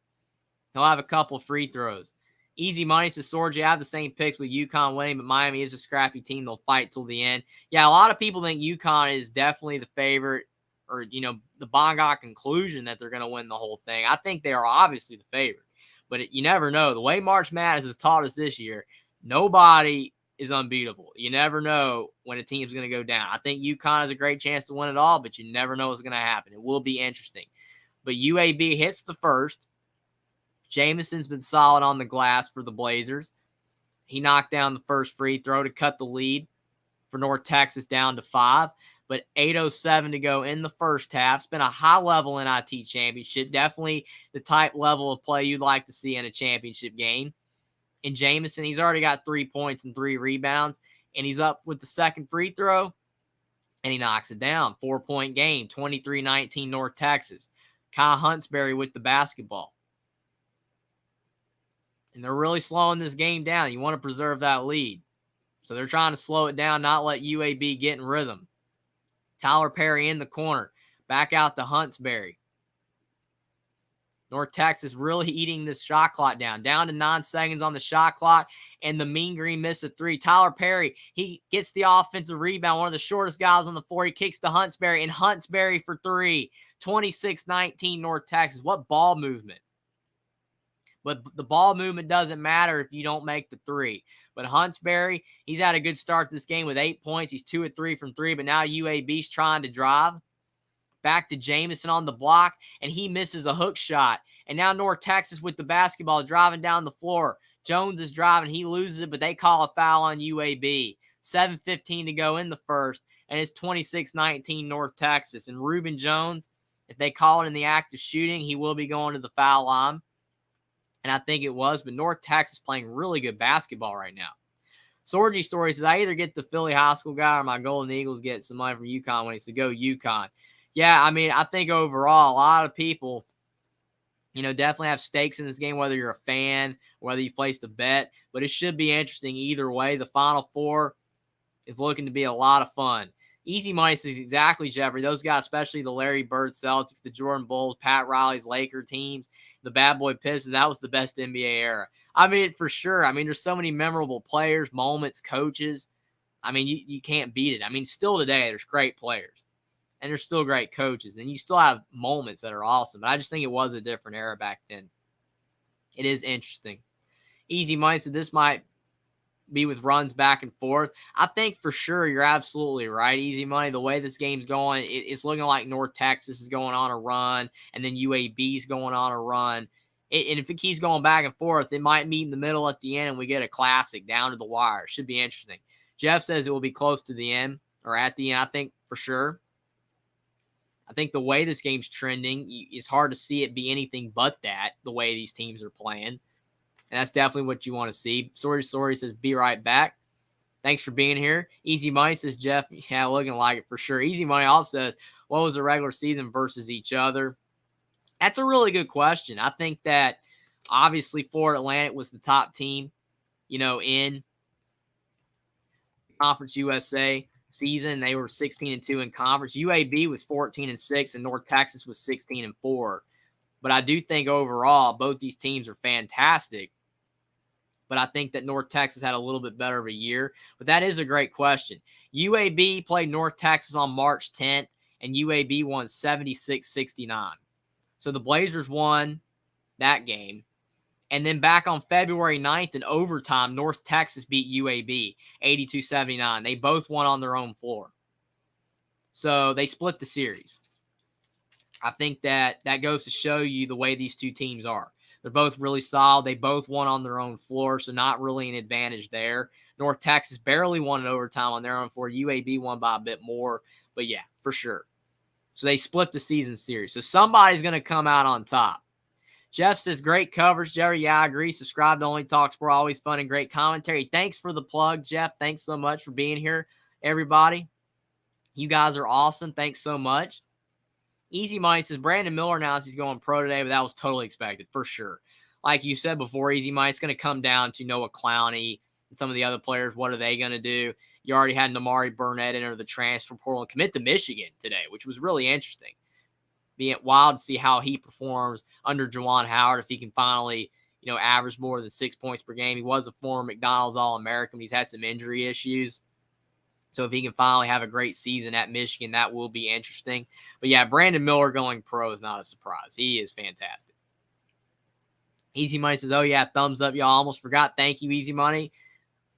He'll have a couple free throws. Easy money says, Sorge, I have the same picks with UConn winning, but Miami is a scrappy team. They'll fight till the end. Yeah, a lot of people think UConn is definitely the favorite, or, the Bonga conclusion that they're going to win the whole thing. I think they are obviously the favorite, but you never know. The way March Madness has taught us this year, nobody is unbeatable. You never know when a team's going to go down. I think UConn has a great chance to win it all, but you never know what's going to happen. It will be interesting. But UAB hits the first. Jamison's been solid on the glass for the Blazers. He knocked down the first free throw to cut the lead for North Texas down to 5. But 8:07 to go in the first half. It's been a high-level NIT championship. Definitely the type level of play you'd like to see in a championship game. And Jamison, he's already got 3 points and 3 rebounds. And he's up with the second free throw. And he knocks it down. 4-point game, 23-19 North Texas. Kyle Huntsberry with the basketball. And they're really slowing this game down. You want to preserve that lead. So they're trying to slow it down, not let UAB get in rhythm. Tyler Perry in the corner. Back out to Huntsberry. North Texas really eating this shot clock down. Down to 9 seconds on the shot clock. And the Mean Green missed a 3. Tyler Perry, he gets the offensive rebound. One of the shortest guys on the floor. He kicks to Huntsberry. And Huntsberry for 3. 26-19 North Texas. What ball movement. But the ball movement doesn't matter if you don't make the 3. But Huntsberry, he's had a good start to this game with 8 points. He's 2 of 3 from 3, but now UAB's trying to drive. Back to Jamison on the block, and he misses a hook shot. And now North Texas with the basketball driving down the floor. Jones is driving. He loses it, but they call a foul on UAB. 7:15 to go in the first, and it's 26-19 North Texas. And Reuben Jones, if they call it in the act of shooting, he will be going to the foul line. And I think it was, but North Texas playing really good basketball right now. Sorgy Story says, I either get the Philly high school guy or my Golden Eagles get some money from UConn when he said go UConn. Yeah, I mean, I think overall, a lot of people, definitely have stakes in this game, whether you're a fan, whether you've placed a bet. But it should be interesting either way. The Final Four is looking to be a lot of fun. Easy money says exactly, Jeffrey. Those guys, especially the Larry Bird Celtics, the Jordan Bulls, Pat Riley's Laker teams, the Bad Boy Pistons, that was the best NBA era. I mean, for sure. I mean, there's so many memorable players, moments, coaches. I mean, you can't beat it. I mean, still today, there's great players. And there's still great coaches. And you still have moments that are awesome. But I just think it was a different era back then. It is interesting. Easy money said this might be with runs back and forth. I think for sure you're absolutely right, Easy Money. The way this game's going, it's looking like North Texas is going on a run, and then UAB's going on a run. And if it keeps going back and forth, it might meet in the middle at the end, and we get a classic down to the wire. Should be interesting. Jeff says it will be close to the end, or at the end, I think for sure. I think the way this game's trending, it's hard to see it be anything but that, the way these teams are playing. And that's definitely what you want to see. Sorry says, be right back. Thanks for being here. Easy Money says, Jeff, yeah, looking like it for sure. Easy Money also says, what was the regular season versus each other? That's a really good question. I think that obviously Florida Atlantic was the top team, in Conference USA season. They were 16-2 in conference. UAB was 14-6, and North Texas was 16-4. But I do think overall, both these teams are fantastic. But I think that North Texas had a little bit better of a year. But that is a great question. UAB played North Texas on March 10th, and UAB won 76-69. So the Blazers won that game. And then back on February 9th in overtime, North Texas beat UAB 82-79. They both won on their own floor. So they split the series. I think that goes to show you the way these two teams are. They're both really solid. They both won on their own floor, so not really an advantage there. North Texas barely won in overtime on their own floor. UAB won by a bit more, but yeah, for sure. So they split the season series. So somebody's going to come out on top. Jeff says, great coverage, Jerry. Yeah, I agree. Subscribe to Only Talk Sport. Always fun and great commentary. Thanks for the plug, Jeff. Thanks so much for being here, everybody. You guys are awesome. Thanks so much. Easy Money says, Brandon Miller announced he's going pro today, but that was totally expected, for sure. Like you said before, Easy Money, it's going to come down to Noah Clowney and some of the other players. What are they going to do? You already had Namari Burnett enter the transfer portal and commit to Michigan today, which was really interesting. Being wild to see how he performs under Juwan Howard, if he can finally, average more than 6 points per game. He was a former McDonald's All-American, but he's had some injury issues. So if he can finally have a great season at Michigan, that will be interesting. But yeah, Brandon Miller going pro is not a surprise. He is fantastic. Easy Money says, oh yeah, thumbs up. Y'all almost forgot. Thank you, Easy Money.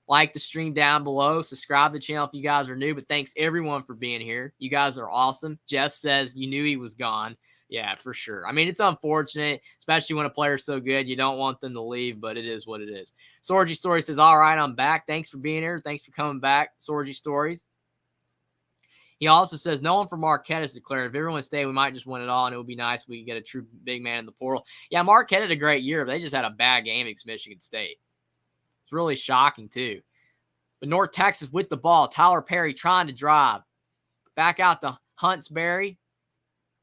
Like the stream down below. Subscribe to the channel if you guys are new. But thanks everyone for being here. You guys are awesome. Jeff says you knew he was gone. Yeah, for sure. I mean, it's unfortunate, especially when a player's so good. You don't want them to leave, but it is what it is. Sorgy Story says, all right, I'm back. Thanks for being here. Thanks for coming back, Sorgy Stories. He also says, no one from Marquette has declared. If everyone stayed, we might just win it all, and it would be nice if we could get a true big man in the portal. Yeah, Marquette had a great year, but they just had a bad game against Michigan State. It's really shocking, too. But North Texas with the ball. Tyler Perry trying to drive. Back out to Huntsberry.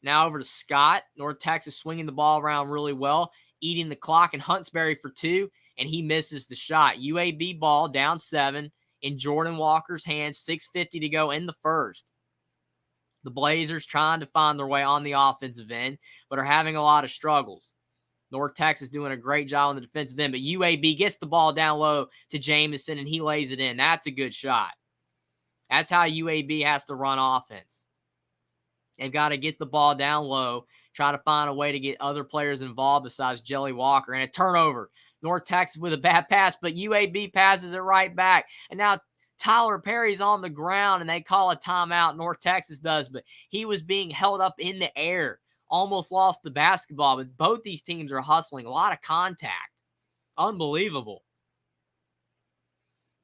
Now over to Scott. North Texas swinging the ball around really well. Eating the clock. And Huntsberry for 2. And he misses the shot. UAB ball down 7 in Jordan Walker's hands. 6:50 to go in the first. The Blazers trying to find their way on the offensive end, but are having a lot of struggles. North Texas doing a great job on the defensive end, but UAB gets the ball down low to Jamison, and he lays it in. That's a good shot. That's how UAB has to run offense. They've got to get the ball down low, try to find a way to get other players involved besides Jelly Walker, and a turnover. North Texas with a bad pass, but UAB passes it right back. And now Tyler Perry's on the ground, and they call a timeout. North Texas does, but he was being held up in the air. Almost lost the basketball, but both these teams are hustling. A lot of contact. Unbelievable.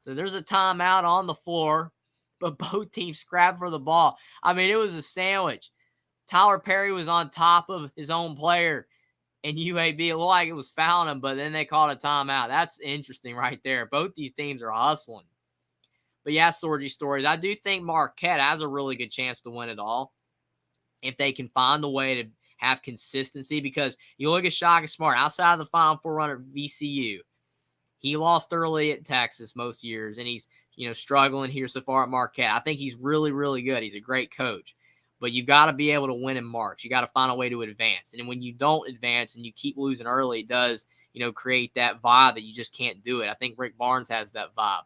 So there's a timeout on the floor, but both teams scrap for the ball. I mean, it was a sandwich. Tyler Perry was on top of his own player, and UAB, it looked like it was fouling him, but then they called a timeout. That's interesting right there. Both these teams are hustling. But yeah, Sorgy Stories, I do think Marquette has a really good chance to win it all if they can find a way to have consistency, because you look at Shaka Smart, outside of the Final Four run at VCU, he lost early at Texas most years, and he's struggling here so far at Marquette. I think he's really, really good. He's a great coach. But you've got to be able to win in March. You got to find a way to advance. And when you don't advance and you keep losing early, it does, create that vibe that you just can't do it. I think Rick Barnes has that vibe.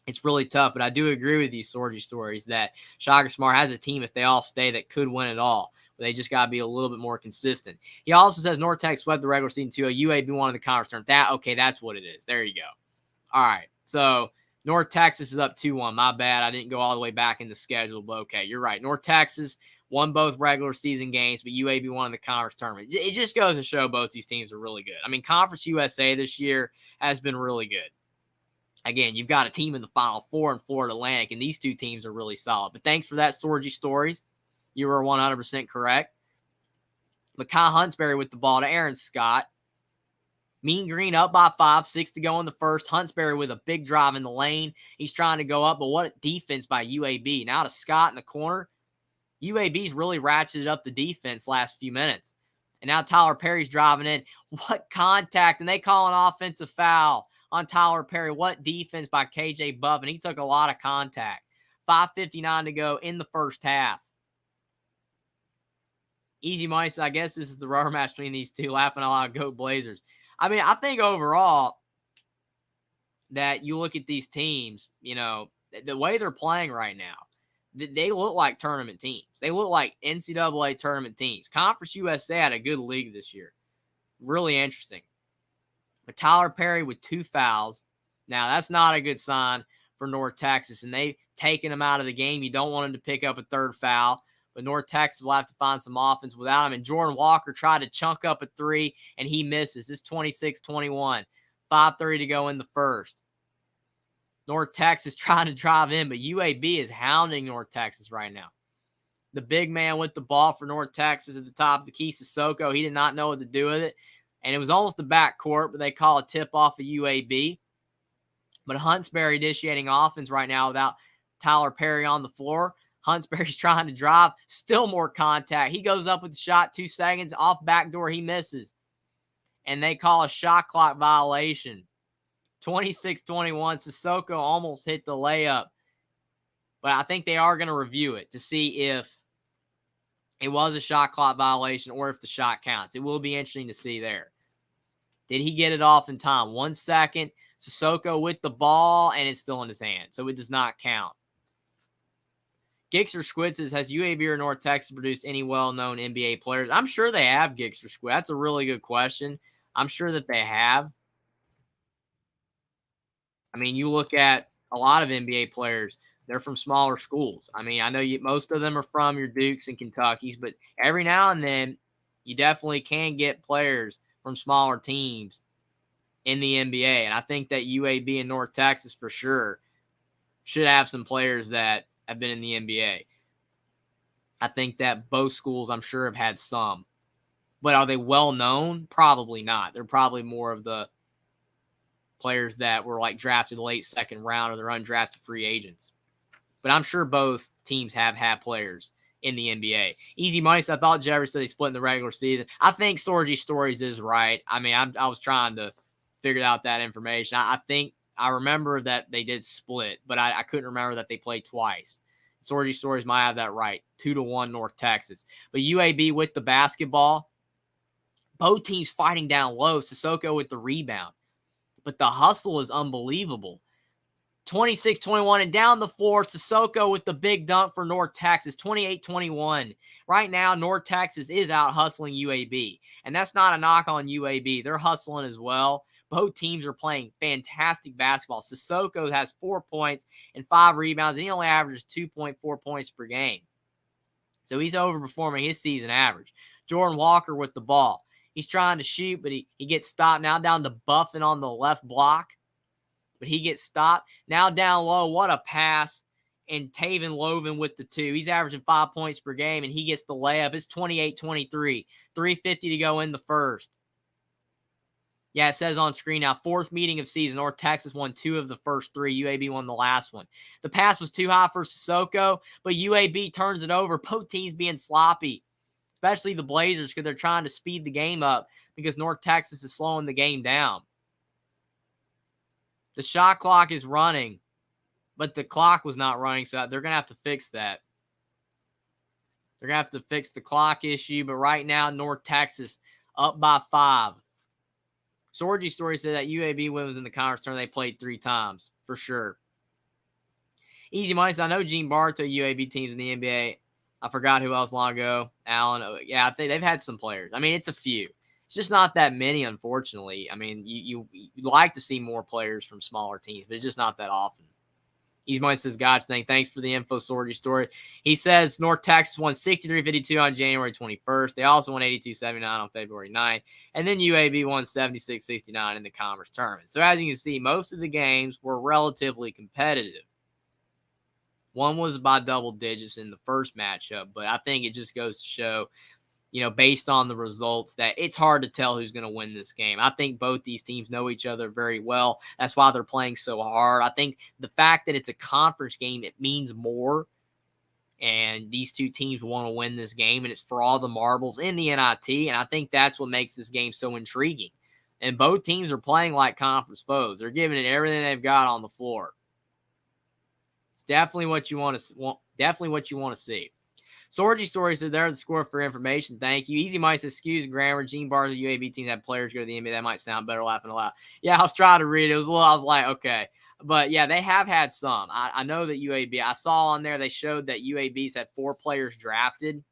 It's really tough, but I do agree with these Sorgy Stories that Shaka Smart has a team, if they all stay, that could win it all. But they just got to be a little bit more consistent. He also says North Tech swept the regular season 2-0. UAB won in the conference tournament. Okay, that's what it is. There you go. All right, so North Texas is up 2-1. My bad. I didn't go all the way back in the schedule, but okay, you're right. North Texas won both regular season games, but UAB won in the conference tournament. It just goes to show both these teams are really good. I mean, Conference USA this year has been really good. Again, you've got a team in the Final Four in Florida Atlantic, and these two teams are really solid. But thanks for that, Sorgy Stories. You were 100% correct. Mekhi Huntsberry with the ball to Aaron Scott. Mean Green up by 5, 6 to go in the first. Huntsberry with a big drive in the lane. He's trying to go up, but what a defense by UAB. Now to Scott in the corner. UAB's really ratcheted up the defense last few minutes. And now Tyler Perry's driving in. What contact, and they call an offensive foul on Tyler Perry. What defense by KJ Buff, and he took a lot of contact. 5:59 to go in the first half. Easy Money says, I guess this is the rubber match between these two. Laughing out loud, go Blazers. I mean, I think overall that you look at these teams, the way they're playing right now, they look like tournament teams. They look like NCAA tournament teams. Conference USA had a good league this year. Really interesting. But Tyler Perry with 2 fouls. Now, that's not a good sign for North Texas, and they've taken him out of the game. You don't want him to pick up a 3rd foul, but North Texas will have to find some offense without him. And Jordan Walker tried to chunk up a 3, and he misses. It's 26-21. 5:30 to go in the first. North Texas trying to drive in, but UAB is hounding North Texas right now. The big man with the ball for North Texas at the top of the key, Sissoko, he did not know what to do with it. And it was almost a backcourt, but they call a tip off of UAB. But Huntsberry initiating offense right now without Tyler Perry on the floor. Huntsberry's trying to drive. Still more contact. He goes up with the shot, 2 seconds. Off backdoor, he misses. And they call a shot clock violation. 26-21. Sissoko almost hit the layup. But I think they are going to review it to see if it was a shot clock violation or if the shot counts. It will be interesting to see there. Did he get it off in time? 1 second. Sissoko with the ball, and it's still in his hand, so it does not count. Gixer Squid says, has UAB or North Texas produced any well-known NBA players? I'm sure they have, Gixer Squid. That's a really good question. I'm sure that they have. I mean, you look at a lot of NBA players, they're from smaller schools. I mean, I know most of them are from your Dukes and Kentuckys, but every now and then you definitely can get players from smaller teams in the NBA. And I think that UAB and North Texas for sure should have some players that have been in the NBA. I think that both schools, I'm sure, have had some. But are they well known? Probably not. They're probably more of the players that were like drafted late second round or they're undrafted free agents. But I'm sure both teams have had players in the NBA. Easy Money said, I thought Jeffrey said they split in the regular season. I think Sorgy Stories is right. I mean, I was trying to figure out that information. I think I remember that they did split, but I couldn't remember that they played twice. Sorgy Stories might have that right. 2-1 North Texas. But UAB with the basketball, both teams fighting down low. Sissoko with the rebound. But the hustle is unbelievable. 26-21 and down the floor, Sissoko with the big dunk for North Texas, 28-21. Right now, North Texas is out hustling UAB, and that's not a knock on UAB. They're hustling as well. Both teams are playing fantastic basketball. Sissoko has 4 points and 5 rebounds, and he only averages 2.4 points per game. So he's overperforming his season average. Jordan Walker with the ball. He's trying to shoot, but he gets stopped. Now down to Buffin on the left block. But he gets stopped. Now down low, what a pass. And Taven Loven with the 2. He's averaging 5 points per game, and he gets the layup. It's 28-23. 3:50 to go in the first. Yeah, it says on screen now, 4th meeting of season. North Texas won 2 of the first 3. UAB won the last one. The pass was too high for Sissoko, but UAB turns it over. Both teams being sloppy, especially the Blazers, because they're trying to speed the game up because North Texas is slowing the game down. The shot clock is running, but the clock was not running, so they're going to have to fix that. They're going to have to fix the clock issue, but right now, North Texas up by 5. Sorgy Story said that UAB was in the conference tournament. They played 3 times, for sure. Easy Money said, I know Gene Bartow, UAB teams in the NBA. I forgot who else long ago. Allen. Yeah, I think they've had some players. I mean, it's a few. It's just not that many, unfortunately. I mean, you'd like to see more players from smaller teams, but it's just not that often. Easy Money says, Gotcha, thanks for the info, Sorgy Story. He says North Texas won 63-52 on January 21st. They also won 82-79 on February 9th. And then UAB won 76-69 in the conference tournament. So as you can see, most of the games were relatively competitive. One was by double digits in the first matchup, but I think it just goes to show, based on the results, that it's hard to tell who's going to win this game. I think both these teams know each other very well. That's why they're playing so hard. I think the fact that it's a conference game, it means more. And these two teams want to win this game, and it's for all the marbles in the NIT. And I think that's what makes this game so intriguing. And both teams are playing like conference foes. They're giving it everything they've got on the floor. It's definitely what you want to see. Sorgy Story said there's the score for information. Thank you. Easy Money says, excuse grammar. Gene Barnes, the UAB teams have players go to the NBA. That might sound better laughing aloud. Yeah, I was trying to read it. I was like, okay. But yeah, they have had some. I know that UAB, I saw on there, they showed that UAB's had 4 players drafted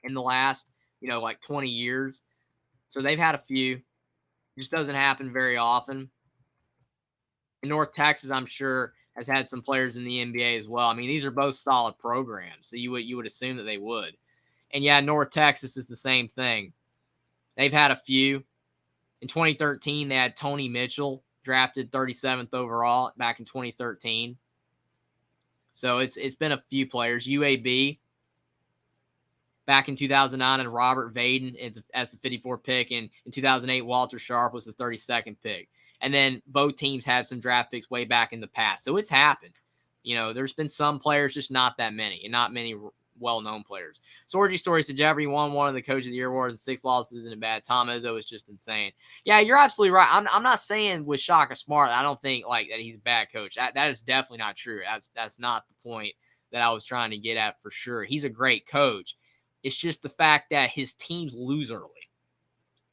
in the last, 20 years. So they've had a few. It just doesn't happen very often. In North Texas, I'm sure, has had some players in the NBA as well. I mean, these are both solid programs, so you would assume that they would. And yeah, North Texas is the same thing. They've had a few. In 2013, they had Tony Mitchell, drafted 37th overall back in 2013. So it's been a few players. UAB back in 2009, and Robert Vaden as the 54th pick, and in 2008, Walter Sharp was the 32nd pick. And then both teams had some draft picks way back in the past. So it's happened. There's been some players, just not that many, and not many well-known players. Sorgy Story said Jeffrey won one of the Coach of the Year awards and 6 losses isn't bad. Tom Izzo is just insane. Yeah, you're absolutely right. I'm not saying with Shaka Smart, I don't think like that he's a bad coach. That is definitely not true. That's not the point that I was trying to get at for sure. He's a great coach. It's just the fact that his teams lose early.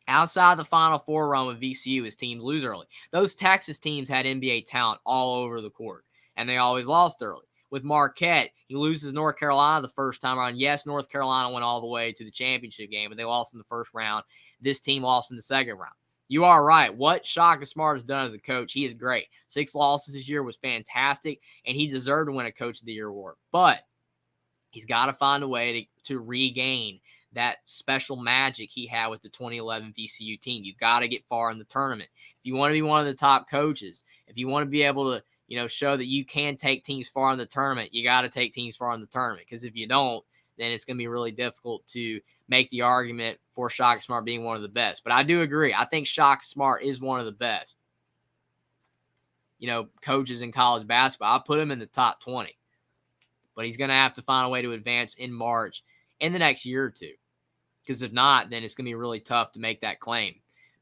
Outside the Final Four run with VCU, his teams lose early. Those Texas teams had NBA talent all over the court, and they always lost early. With Marquette, he loses North Carolina the first time around. Yes, North Carolina went all the way to the championship game, but they lost in the first round. This team lost in the second round. You are right. What Shaka Smart has done as a coach, he is great. 6 losses this year was fantastic, and he deserved to win a Coach of the Year award. But he's got to find a way to regain that special magic he had with the 2011 VCU team. You got to get far in the tournament. If you want to be one of the top coaches, if you want to be able to, show that you can take teams far in the tournament, you got to take teams far in the tournament. Because if you don't, then it's going to be really difficult to make the argument for Shaka Smart being one of the best. But I do agree. I think Shaka Smart is one of the best, coaches in college basketball. I put him in the top 20. But he's going to have to find a way to advance in March in the next year or two. Because if not, then it's going to be really tough to make that claim.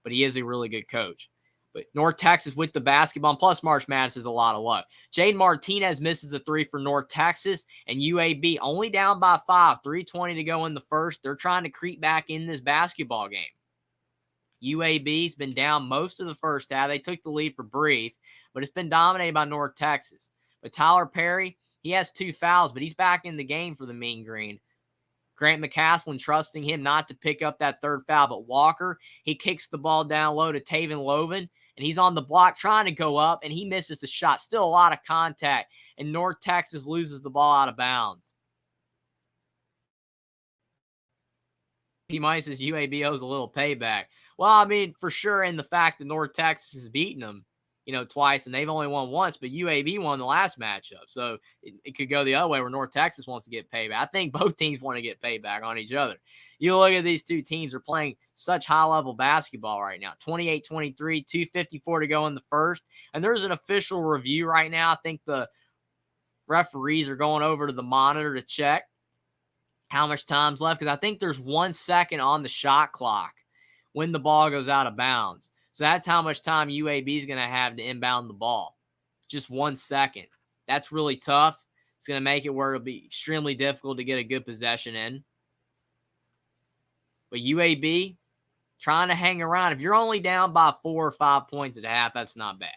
But he is a really good coach. But North Texas with the basketball, and plus March Madness is a lot of luck. Jaden Martinez misses a 3 for North Texas, and UAB only down by 5, 3:20 to go in the first. They're trying to creep back in this basketball game. UAB's been down most of the first half. They took the lead for brief, but it's been dominated by North Texas. But Tyler Perry, he has 2 fouls, but he's back in the game for the Mean Green. Grant McCaslin trusting him not to pick up that third foul, but Walker, he kicks the ball down low to Taven Loven, and he's on the block trying to go up, and he misses the shot. Still a lot of contact, and North Texas loses the ball out of bounds. He might says UAB owes a little payback. Well, I mean, for sure, in the fact that North Texas has beaten them, twice, and they've only won once, but UAB won the last matchup. So it could go the other way where North Texas wants to get payback. I think both teams want to get payback on each other. You look at these two teams are playing such high-level basketball right now. 28-23, 2:54 to go in the first. And there's an official review right now. I think the referees are going over to the monitor to check how much time's left, because I think there's 1 second on the shot clock when the ball goes out of bounds. So that's how much time UAB is going to have to inbound the ball. Just 1 second. That's really tough. It's going to make it where it'll be extremely difficult to get a good possession in. But UAB, trying to hang around. If you're only down by 4 or 5 points at half, that's not bad,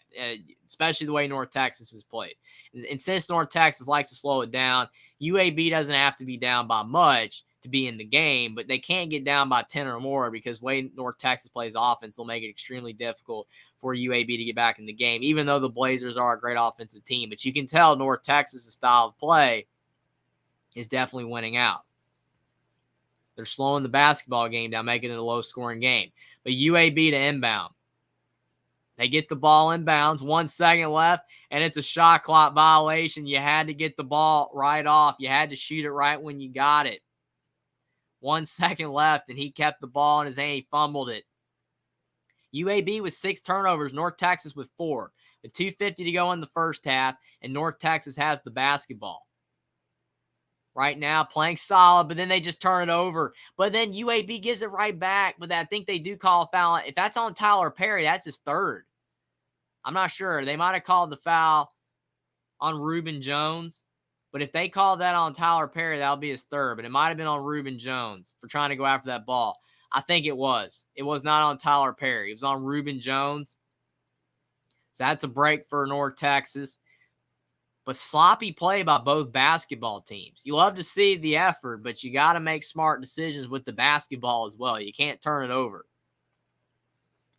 especially the way North Texas has played. And since North Texas likes to slow it down, UAB doesn't have to be down by much to be in the game, but they can't get down by 10 or more, because the way North Texas plays offense will make it extremely difficult for UAB to get back in the game, even though the Blazers are a great offensive team. But you can tell North Texas' style of play is definitely winning out. They're slowing the basketball game down, making it a low-scoring game. But UAB to inbound. They get the ball inbounds, 1 second left, and it's a shot clock violation. You had to get the ball right off. You had to shoot it right when you got it. 1 second left, and he kept the ball in his hand. He fumbled it. UAB with 6 turnovers, North Texas with 4. With 2:50 to go in the first half, and North Texas has the basketball. Right now, playing solid, but then they just turn it over. But then UAB gives it right back, but I think they do call a foul. If that's on Tyler Perry, that's his third. I'm not sure. They might have called the foul on Reuben Jones. But if they called that on Tyler Perry, that'll be his third. But it might have been on Reuben Jones for trying to go after that ball. I think it was. It was not on Tyler Perry. It was on Reuben Jones. So that's a break for North Texas. But sloppy play by both basketball teams. You love to see the effort, but you got to make smart decisions with the basketball as well. You can't turn it over.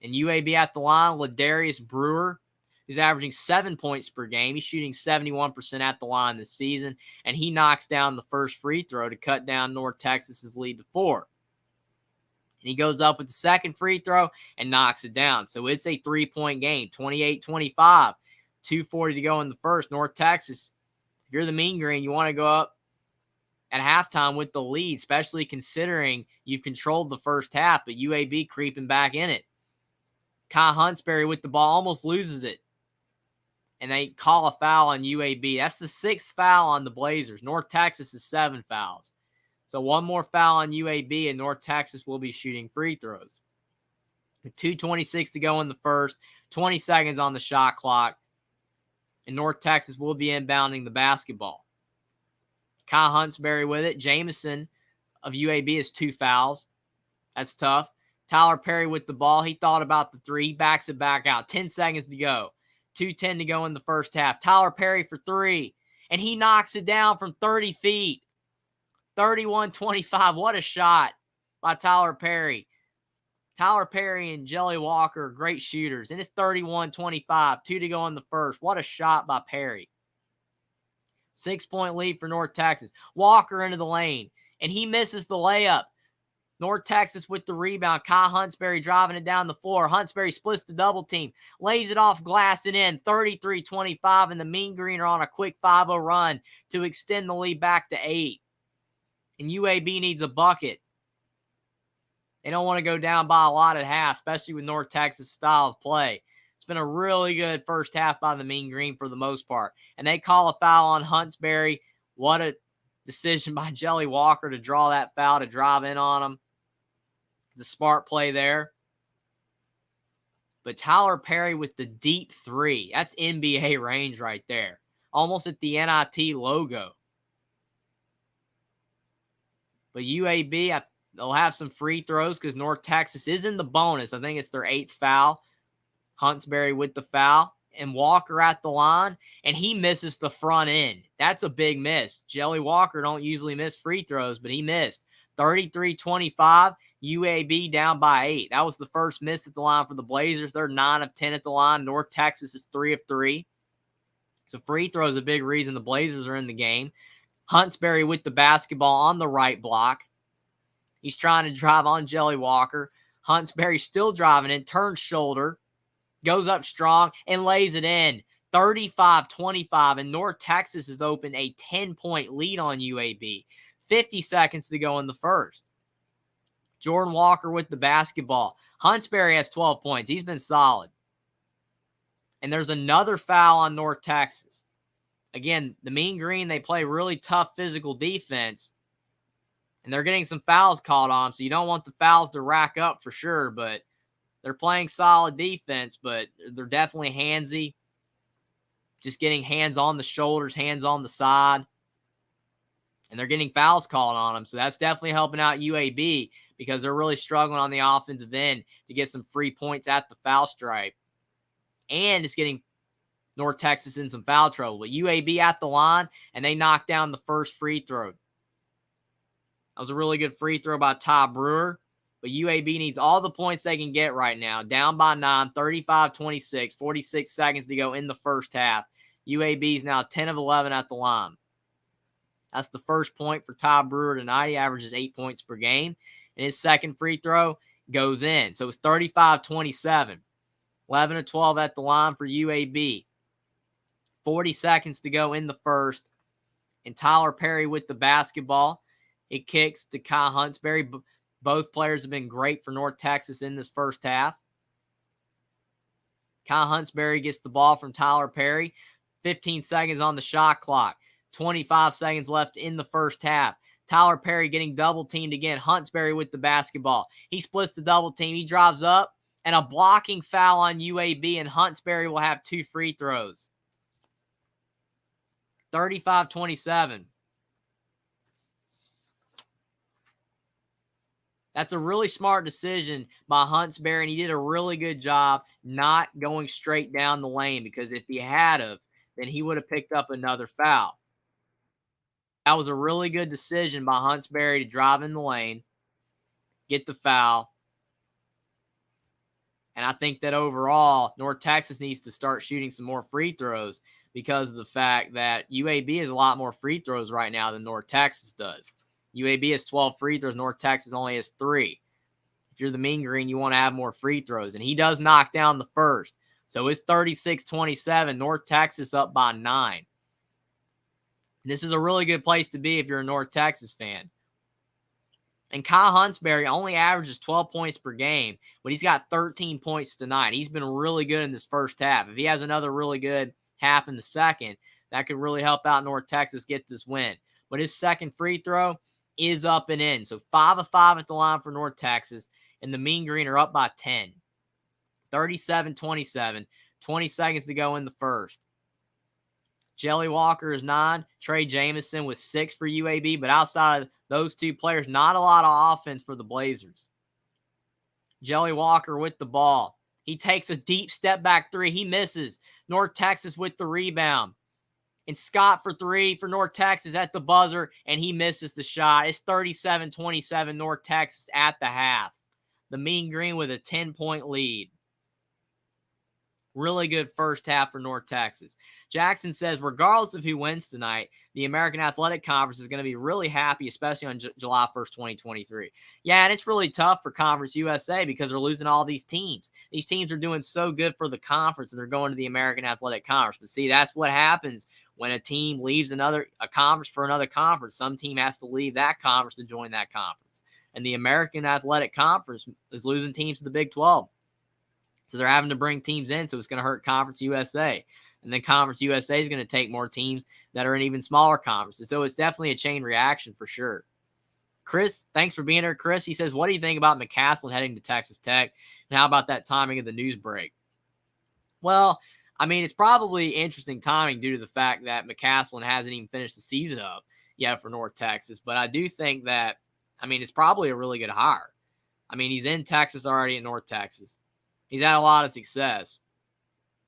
And UAB at the line with Darius Brewer, who's averaging 7 points per game. He's shooting 71% at the line this season, and he knocks down the first free throw to cut down North Texas's lead to 4. And he goes up with the second free throw and knocks it down. So it's a 3-point game, 28-25, 2:40 to go in the first. North Texas, if you're the Mean Green, you want to go up at halftime with the lead, especially considering you've controlled the first half, but UAB creeping back in it. Kai Huntsberry with the ball almost loses it. And they call a foul on UAB. That's the 6th foul on the Blazers. North Texas is 7 fouls. So one more foul on UAB, and North Texas will be shooting free throws. 2:26 to go in the first, 20 seconds on the shot clock, and North Texas will be inbounding the basketball. Kai Huntsberry with it. Jamison of UAB has 2 fouls. That's tough. Tyler Perry with the ball. He thought about the three. He backs it back out. 10 seconds to go. 2:10 to go in the first half. Tyler Perry for three. And he knocks it down from 30 feet. 31-25. What a shot by Tyler Perry. Tyler Perry and Jelly Walker are great shooters. And it's 31-25. 2 to go in the first. What a shot by Perry. 6-point lead for North Texas. Walker into the lane. And he misses the layup. North Texas with the rebound. Kai Huntsberry driving it down the floor. Huntsberry splits the double team. Lays it off glass and in. 33-25. And the Mean Green are on a quick 5-0 run to extend the lead back to 8. And UAB needs a bucket. They don't want to go down by a lot at half, especially with North Texas' style of play. It's been a really good first half by the Mean Green for the most part. And they call a foul on Huntsberry. What a decision by Jelly Walker to draw that foul, to drive in on him. The smart play there. But Tyler Perry with the deep three. That's NBA range right there. Almost at the NIT logo. But UAB, they'll have some free throws because North Texas is in the bonus. I think it's their 8th foul. Huntsberry with the foul. And Walker at the line. And he misses the front end. That's a big miss. Jelly Walker don't usually miss free throws, but he missed. 33-25. UAB down by 8. That was the first miss at the line for the Blazers. They're 9 of 10 at the line. North Texas is 3 of 3. So free throw is a big reason the Blazers are in the game. Huntsberry with the basketball on the right block. He's trying to drive on Jelly Walker. Huntsberry still driving in, turns shoulder, goes up strong, and lays it in. 35-25, and North Texas has opened a 10-point lead on UAB. 50 seconds to go in the first. Jordan Walker with the basketball. Huntsberry has 12 points. He's been solid. And there's another foul on North Texas. Again, the Mean Green, they play really tough physical defense. And they're getting some fouls called on, so you don't want the fouls to rack up for sure. But they're playing solid defense, but they're definitely handsy. Just getting hands on the shoulders, hands on the side. And they're getting fouls called on them. So that's definitely helping out UAB because they're really struggling on the offensive end to get some free points at the foul stripe. And it's getting North Texas in some foul trouble. But UAB at the line, and they knocked down the first free throw. That was a really good free throw by Ty Brewer. But UAB needs all the points they can get right now. Down by 9, 35-26, 46 seconds to go in the first half. UAB is now 10 of 11 at the line. That's the first point for Ty Brewer tonight. He averages 8 points per game. And his second free throw goes in. So it's 35-27. 11 of 12 at the line for UAB. 40 seconds to go in the first. And Tyler Perry with the basketball. It kicks to Kai Huntsberry. Both players have been great for North Texas in this first half. Kai Huntsberry gets the ball from Tyler Perry. 15 seconds on the shot clock. 25 seconds left in the first half. Tyler Perry getting double teamed again. Huntsberry with the basketball. He splits the double team. He drives up. And a blocking foul on UAB. And Huntsberry will have 2 free throws. 35-27. That's a really smart decision by Huntsberry, and he did a really good job not going straight down the lane because if he had of, then he would have picked up another foul. That was a really good decision by Huntsberry to drive in the lane, get the foul. And I think that overall, North Texas needs to start shooting some more free throws because of the fact that UAB has a lot more free throws right now than North Texas does. UAB has 12 free throws. North Texas only has 3. If you're the Mean Green, you want to have more free throws. And he does knock down the first. So it's 36-27. North Texas up by 9. This is a really good place to be if you're a North Texas fan. And Kai Huntsberry only averages 12 points per game, but he's got 13 points tonight. He's been really good in this first half. If he has another really good half in the second, that could really help out North Texas get this win. But his second free throw is up and in. So 5 of 5 at the line for North Texas, and the Mean Green are up by 10. 37-27. 20 seconds to go in the first. Jelly Walker is 9. Trey Jamison was 6 for UAB, but outside of those two players, not a lot of offense for the Blazers. Jelly Walker with the ball. He takes a deep step back three. He misses. North Texas with the rebound. And Scott for three for North Texas at the buzzer, and he misses the shot. It's 37-27 North Texas at the half. The Mean Green with a 10-point lead. Really good first half for North Texas. Jackson says, regardless of who wins tonight, the American Athletic Conference is going to be really happy, especially on July 1st, 2023. Yeah, and it's really tough for Conference USA because they're losing all these teams. These teams are doing so good for the conference, and they're going to the American Athletic Conference. But see, that's what happens when a team leaves a conference for another conference. Some team has to leave that conference to join that conference. And the American Athletic Conference is losing teams to the Big 12. So they're having to bring teams in, so it's going to hurt Conference USA. And then Conference USA is going to take more teams that are in even smaller conferences. So it's definitely a chain reaction for sure. Chris, thanks for being here, Chris. He says, what do you think about McCaslin heading to Texas Tech? And how about that timing of the news break? Well, I mean, it's probably interesting timing due to the fact that McCaslin hasn't even finished the season up yet for North Texas. But I do think that, I mean, it's probably a really good hire. I mean, he's in Texas already at North Texas. He's had a lot of success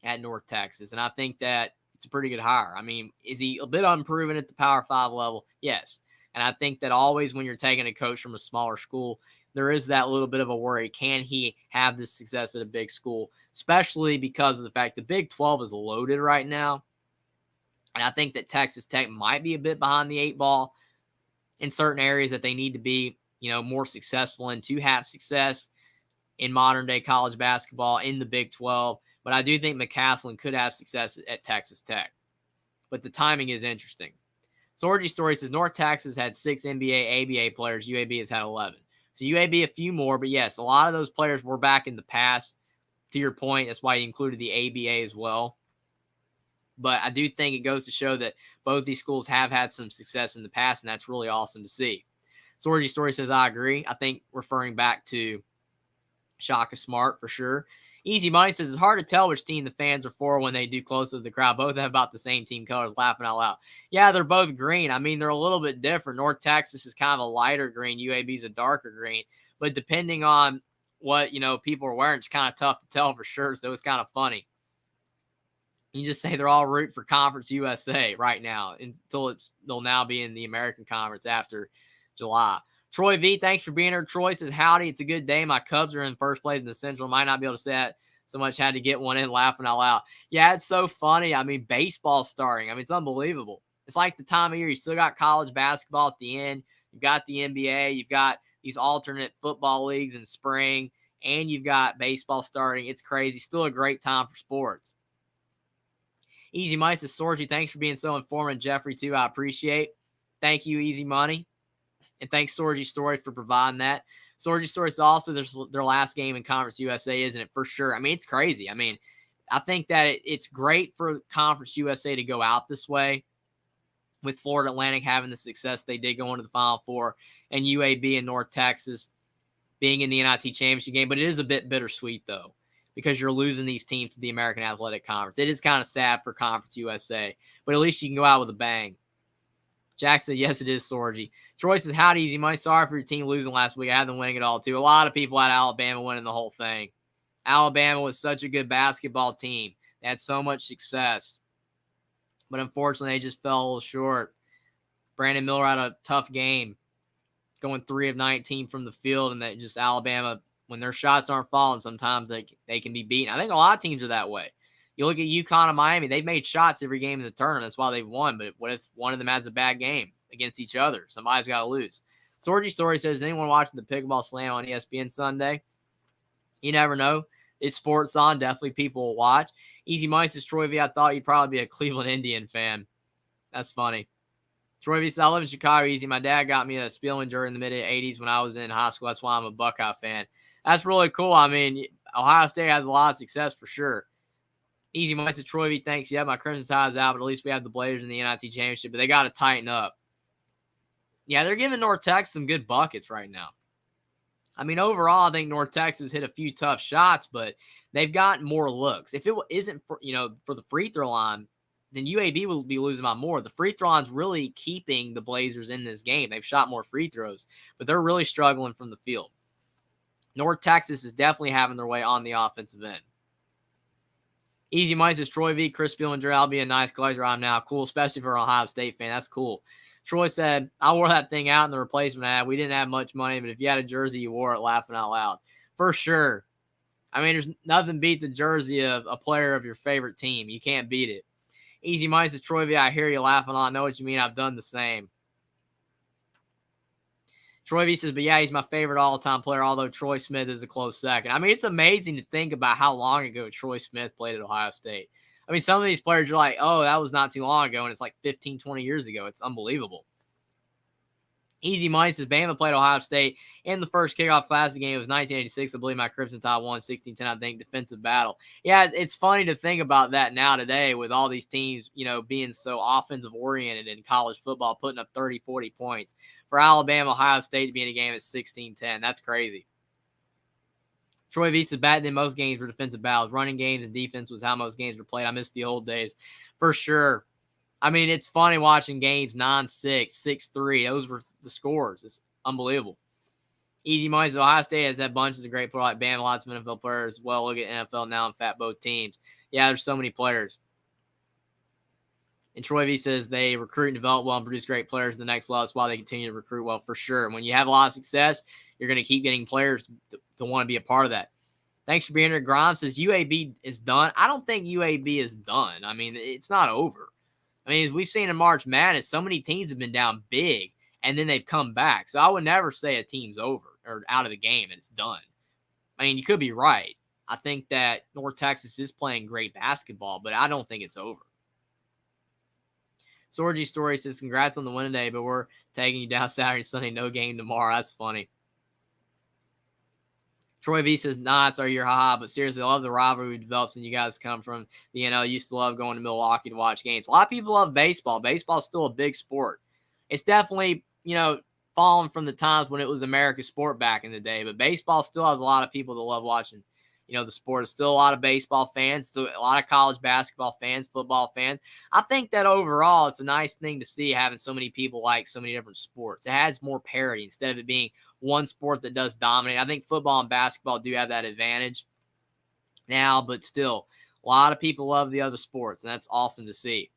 at North Texas, and I think that it's a pretty good hire. I mean, is he a bit unproven at the Power 5 level? Yes. And I think that always when you're taking a coach from a smaller school, there is that little bit of a worry. Can he have this success at a big school, especially because of the fact the Big 12 is loaded right now? And I think that Texas Tech might be a bit behind the eight ball in certain areas that they need to be, more successful in to have success in modern day college basketball in the Big 12. But I do think McCaslin could have success at Texas Tech. But the timing is interesting. Sorgy Story says North Texas had 6 NBA, ABA players. UAB has had 11. So UAB a few more, but yes, a lot of those players were back in the past. To your point, that's why you included the ABA as well. But I do think it goes to show that both these schools have had some success in the past, and that's really awesome to see. Sorgy Story says, I agree. I think referring back to Shaka Smart for sure. Easy Money says it's hard to tell which team the fans are for when they do close to the crowd. Both have about the same team colors. Laughing out loud. Yeah, they're both green. I mean, they're a little bit different. North Texas is kind of a lighter green. UAB is a darker green. But depending on what people are wearing, it's kind of tough to tell for sure. So it's kind of funny. You just say they're all root for Conference USA right now until they'll now be in the American Conference after July. Troy V, thanks for being here. Troy says, howdy, it's a good day. My Cubs are in first place in the Central. Might not be able to say that so much. Had to get one in, laughing out loud. Yeah, it's so funny. I mean, baseball's starting. I mean, it's unbelievable. It's like the time of year. You still got college basketball at the end. You've got the NBA. You've got these alternate football leagues in spring. And you've got baseball starting. It's crazy. Still a great time for sports. Easy Money says, Sorgy, thanks for being so informative. Jeffrey, too, I appreciate. Thank you, Easy Money. And thanks, Sorgy Story, for providing that. Sorgy Story is also their last game in Conference USA, isn't it? For sure. I mean, it's crazy. I mean, I think that it's great for Conference USA to go out this way with Florida Atlantic having the success they did going to the Final Four and UAB and North Texas being in the NIT championship game. But it is a bit bittersweet, though, because you're losing these teams to the American Athletic Conference. It is kind of sad for Conference USA, but at least you can go out with a bang. Jack said, yes, it is, Sorgy. Troy says, howdy, Easy Money. Sorry for your team losing last week. I had them winning it all, too. A lot of people had Alabama winning the whole thing. Alabama was such a good basketball team. They had so much success. But unfortunately, they just fell a little short. Brandon Miller had a tough game, going 3 of 19 from the field, and that just Alabama, when their shots aren't falling, sometimes they can be beaten. I think a lot of teams are that way. You look at UConn and Miami, they've made shots every game in the tournament. That's why they've won. But what if one of them has a bad game against each other? Somebody's got to lose. Sorgy Story says, is anyone watching the Pickleball Slam on ESPN Sunday? You never know. It's sports on. Definitely people will watch. Easy Money says, Troy V, I thought you'd probably be a Cleveland Indian fan. That's funny. Troy V says, I live in Chicago, Easy. My dad got me a Spielman jersey in the mid-'80s when I was in high school. That's why I'm a Buckeye fan. That's really cool. I mean, Ohio State has a lot of success for sure. Easy Money said, Troy V, thanks. Yeah, my Crimson Tide's out, but at least we have the Blazers in the NIT championship. But they got to tighten up. Yeah, they're giving North Texas some good buckets right now. I mean, overall, I think North Texas hit a few tough shots, but they've got more looks. If it isn't for the free throw line, then UAB will be losing by more. The free throw line's really keeping the Blazers in this game. They've shot more free throws, but they're really struggling from the field. North Texas is definitely having their way on the offensive end. Easy Money says Troy V, Chris Beal, and Drew. I'll be a nice collector I'm now. Cool, especially for an Ohio State fan. That's cool. Troy said, I wore that thing out in the replacement ad. We didn't have much money, but if you had a jersey, you wore it, laughing out loud. For sure. I mean, there's nothing beats a jersey of a player of your favorite team. You can't beat it. Easy Money says, Troy V, I hear you laughing. I know what you mean. I've done the same. Troy V says, but yeah, he's my favorite all-time player, although Troy Smith is a close second. I mean, it's amazing to think about how long ago Troy Smith played at Ohio State. I mean, some of these players are like, oh, that was not too long ago, and it's like 15, 20 years ago. It's unbelievable. Easy Money says, Bama played Ohio State in the first kickoff classic game. It was 1986. I believe my Crimson Tide won 16-10, I think, defensive battle. Yeah, it's funny to think about that now today with all these teams, being so offensive-oriented in college football, putting up 30, 40 points. For Alabama, Ohio State to be in a game at 16-10. That's crazy. Troy V says, back then most games were defensive battles. Running games and defense was how most games were played. I miss the old days. For sure. I mean, it's funny watching games 9-6, 6-3. Those were the scores. It's unbelievable. Easy Money says, Ohio State has had bunches of great players like Bama, lots of NFL players as well. Look at NFL now and fat both teams. Yeah, there's so many players. And Troy V says they recruit and develop well and produce great players to the next level. That's why they continue to recruit well, for sure. When you have a lot of success, you're going to keep getting players to want to be a part of that. Thanks for being here. Grimes says UAB is done. I don't think UAB is done. I mean, it's not over. I mean, as we've seen in March Madness, so many teams have been down big, and then they've come back. So I would never say a team's over or out of the game and it's done. I mean, you could be right. I think that North Texas is playing great basketball, but I don't think it's over. Sorgy Story says, congrats on the win today, but we're taking you down Saturday, Sunday, no game tomorrow. That's funny. Troy V says, nah, it's our year, haha. But seriously, I love the rivalry we developed since you guys come from the NL. Used to love going to Milwaukee to watch games. A lot of people love baseball. Baseball is still a big sport. It's definitely, fallen from the times when it was America's sport back in the day. But baseball still has a lot of people that love watching, the sport. There's still a lot of baseball fans, still a lot of college basketball fans, football fans. I think that overall, it's a nice thing to see having so many people like so many different sports. It has more parity instead of it being one sport that does dominate. I think football and basketball do have that advantage now, but still, a lot of people love the other sports, and that's awesome to see.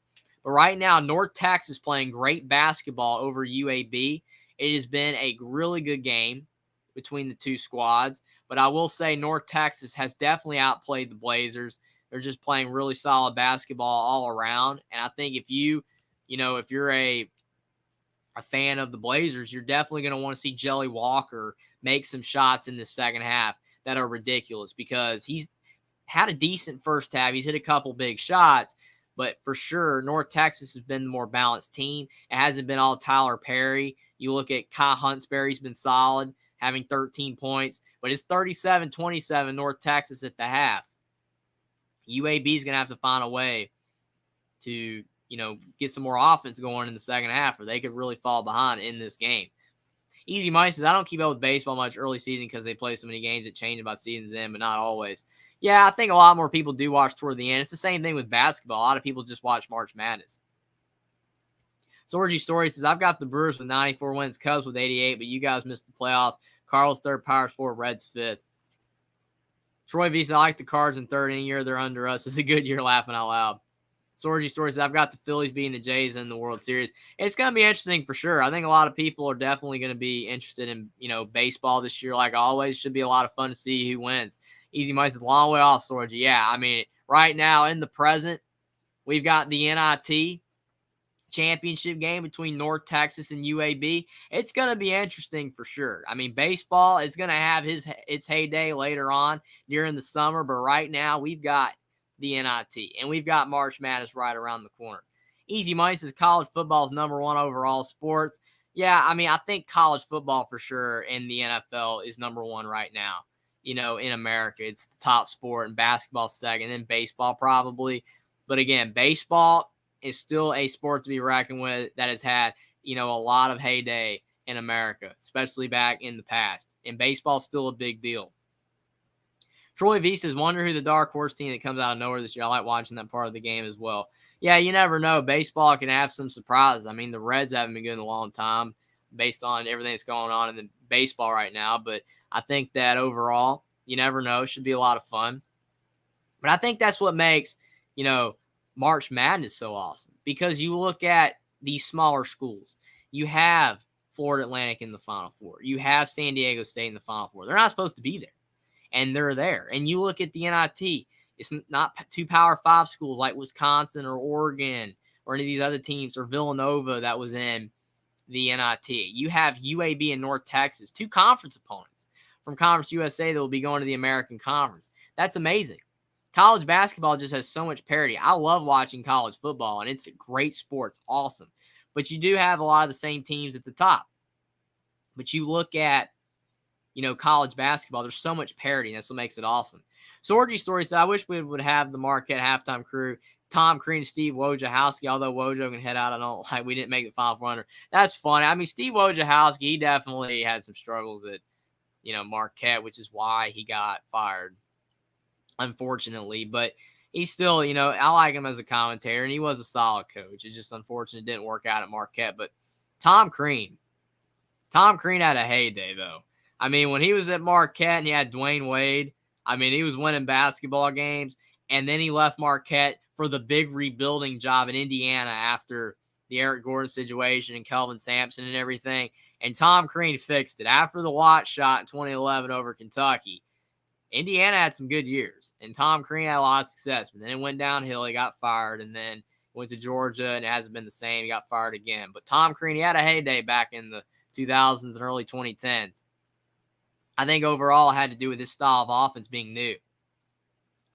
But right now, North Texas playing great basketball over UAB. It has been a really good game between the two squads, but I will say North Texas has definitely outplayed the Blazers. They're just playing really solid basketball all around, and I think if you're a fan of the Blazers, you're definitely going to want to see Jelly Walker make some shots in the second half that are ridiculous because he's had a decent first half. He's hit a couple big shots, but for sure, North Texas has been the more balanced team. It hasn't been all Tyler Perry. You look at Kai Huntsberry's been solid, having 13 points, but it's 37-27 North Texas at the half. UAB is going to have to find a way to get some more offense going in the second half, or they could really fall behind in this game. Easy Money says, I don't keep up with baseball much early season because they play so many games that change about season's end, but not always. Yeah, I think a lot more people do watch toward the end. It's the same thing with basketball. A lot of people just watch March Madness. Sorgy Story says, I've got the Brewers with 94 wins, Cubs with 88, but you guys missed the playoffs. Cardinals third, Pirates fourth, Reds fifth. Troy V says, I like the Cards in third. Any year they're under us. It's a good year, laughing out loud. Sorgy Story says, I've got the Phillies beating the Jays in the World Series. It's going to be interesting for sure. I think a lot of people are definitely going to be interested in, baseball this year. Like always, should be a lot of fun to see who wins. Easy Money says, long way off, Sorgy. Yeah, I mean, right now in the present, we've got the NIT championship game between North Texas and UAB. It's going to be interesting for sure. I mean, baseball is going to have its heyday later on during the summer, but right now we've got the NIT, and we've got March Madness right around the corner. Easy Money says college football is number one overall sports. Yeah, I mean, I think college football for sure and the NFL is number one right now. In America, it's the top sport, and basketball second, then baseball probably. But again, baseball is still a sport to be reckoned with that has had, a lot of heyday in America, especially back in the past. And baseball is still a big deal. Troy V says, wonder who the dark horse team that comes out of nowhere this year. I like watching that part of the game as well. Yeah, you never know. Baseball can have some surprises. I mean, the Reds haven't been good in a long time. based on everything that's going on in the baseball right now. But I think that overall, you never know, it should be a lot of fun. But I think that's what makes, March Madness so awesome, because you look at these smaller schools. You have Florida Atlantic in the Final Four. You have San Diego State in the Final Four. They're not supposed to be there, and they're there. And you look at the NIT. It's not two Power 5 schools like Wisconsin or Oregon or any of these other teams, or Villanova that was in the NIT. You have UAB and North Texas, two conference opponents from Conference USA that will be going to the American Conference. That's amazing. College basketball just has so much parity. I love watching college football, and it's a great sport. It's awesome. But you do have a lot of the same teams at the top. But you look at, college basketball, there's so much parity, and that's what makes it awesome. Sorgy Story said, I wish we would have the Marquette halftime crew, Tom Crean and Steve Wojciechowski, although Wojo can head out. We didn't make the Final Four. That's funny. I mean, Steve Wojciechowski, he definitely had some struggles at, Marquette, which is why he got fired, unfortunately. But he's still, I like him as a commentator, and he was a solid coach. It's just unfortunate it didn't work out at Marquette. But Tom Crean had a heyday, though. I mean, when he was at Marquette and he had Dwayne Wade, I mean, he was winning basketball games, and then he left Marquette for the big rebuilding job in Indiana after the Eric Gordon situation and Kelvin Sampson and everything. And Tom Crean fixed it. After the Watt shot in 2011 over Kentucky, Indiana had some good years, and Tom Crean had a lot of success. But then it went downhill. He got fired, and then went to Georgia, and it hasn't been the same. He got fired again. But Tom Crean, he had a heyday back in the 2000s and early 2010s. I think overall it had to do with this style of offense being new.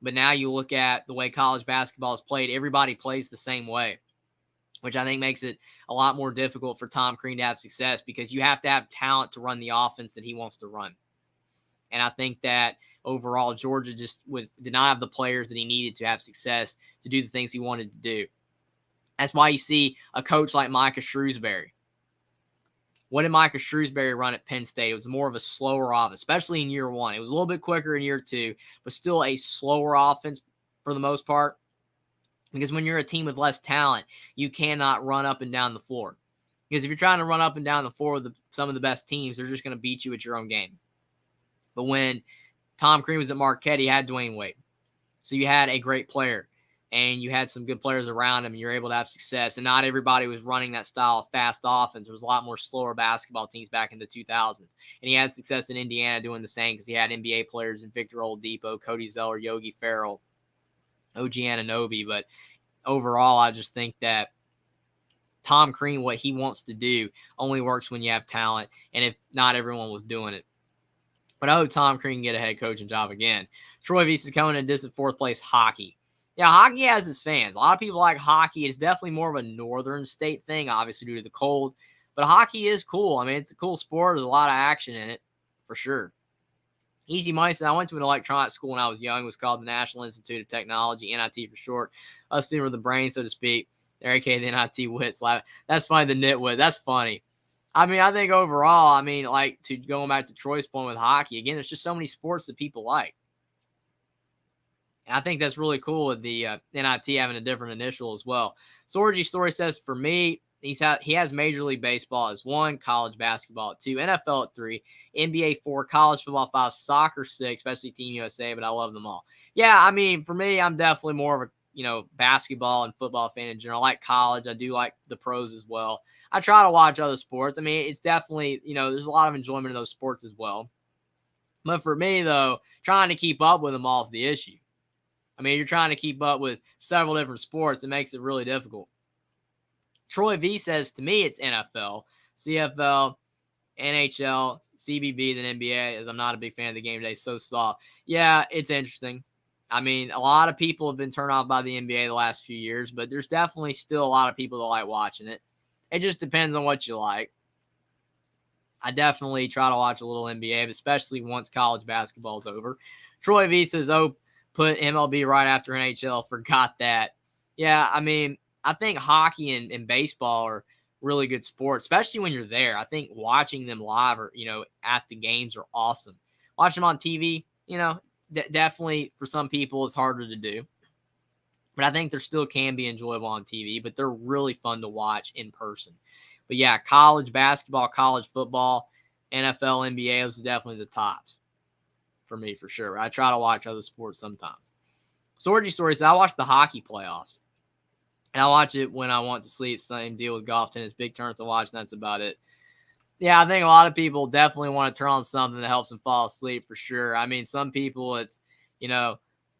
But now you look at the way college basketball is played, everybody plays the same way, which I think makes it a lot more difficult for Tom Crean to have success, because you have to have talent to run the offense that he wants to run. And I think that overall Georgia just did not have the players that he needed to have success to do the things he wanted to do. That's why you see a coach like Micah Shrewsbury. What did Micah Shrewsbury run at Penn State? It was more of a slower offense, especially in year one. It was a little bit quicker in year two, but still a slower offense for the most part. Because when you're a team with less talent, you cannot run up and down the floor. Because if you're trying to run up and down the floor with some of the best teams, they're just going to beat you at your own game. But when Tom Crean was at Marquette, he had Dwayne Wade. So you had a great player, and you had some good players around him, and you're able to have success. And not everybody was running that style of fast offense. There was a lot more slower basketball teams back in the 2000s. And he had success in Indiana doing the same, because he had NBA players in Victor Oladipo, Cody Zeller, Yogi Ferrell, OG Anunoby. But overall, I just think that Tom Crean, what he wants to do, only works when you have talent, and if not everyone was doing it. But I hope Tom Crean can get a head coaching job again. Troy Vies is coming in distant fourth place, hockey. Yeah, hockey has its fans. A lot of people like hockey. It's definitely more of a northern state thing, obviously due to the cold. But hockey is cool. I mean, it's a cool sport. There's a lot of action in it, for sure. Easy Money said, I went to an electronics school when I was young. It was called the National Institute of Technology, NIT for short. Us students were the brain, so to speak. They're aka the NIT wits. That's funny, the nitwit. That's funny. I mean, I think overall, to going back to Troy's point with hockey, again, there's just so many sports that people like. And I think that's really cool with the NIT having a different initial as well. Sorgy Story says, for me, he has Major League Baseball as 1, college basketball at 2, NFL at 3, NBA 4, college football 5, soccer 6, especially Team USA, but I love them all. Yeah, I mean, for me, I'm definitely more of a, basketball and football fan in general. I like college. I do like the pros as well. I try to watch other sports. I mean, it's definitely, there's a lot of enjoyment in those sports as well. But for me, though, trying to keep up with them all is the issue. I mean, you're trying to keep up with several different sports. It makes it really difficult. Troy V says, to me, it's NFL, CFL, NHL, CBB, then NBA, as I'm not a big fan of the game today. So soft. Yeah, it's interesting. I mean, a lot of people have been turned off by the NBA the last few years, but there's definitely still a lot of people that like watching it. It just depends on what you like. I definitely try to watch a little NBA, especially once college basketball is over. Troy V says, put MLB right after NHL. Forgot that. Yeah, I mean, I think hockey and baseball are really good sports, especially when you're there. I think watching them live or, at the games are awesome. Watching them on TV, definitely for some people it's harder to do. But I think there still can be enjoyable on TV, but they're really fun to watch in person. But yeah, college basketball, college football, NFL, NBA, those are definitely the tops for me for sure. I try to watch other sports sometimes. Sorgy story says I watch the hockey playoffs. And I watch it when I want to sleep. Same deal with golf, tennis, big tournaments to watch, and that's about it. Yeah, I think a lot of people definitely want to turn on something that helps them fall asleep for sure. I mean, some people it's,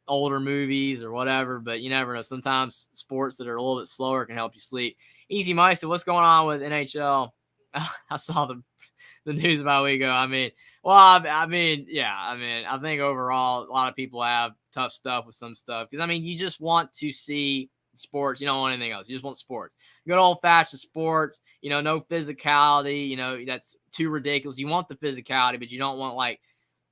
older movies or whatever, but you never know. Sometimes sports that are a little bit slower can help you sleep. Easy Meister, what's going on with NHL? I saw the news about a week ago. I mean, I think overall a lot of people have tough stuff with some stuff because, you just want to see sports. You don't want anything else. You just want sports. Good old-fashioned sports, no physicality, that's too ridiculous. You want the physicality, but you don't want,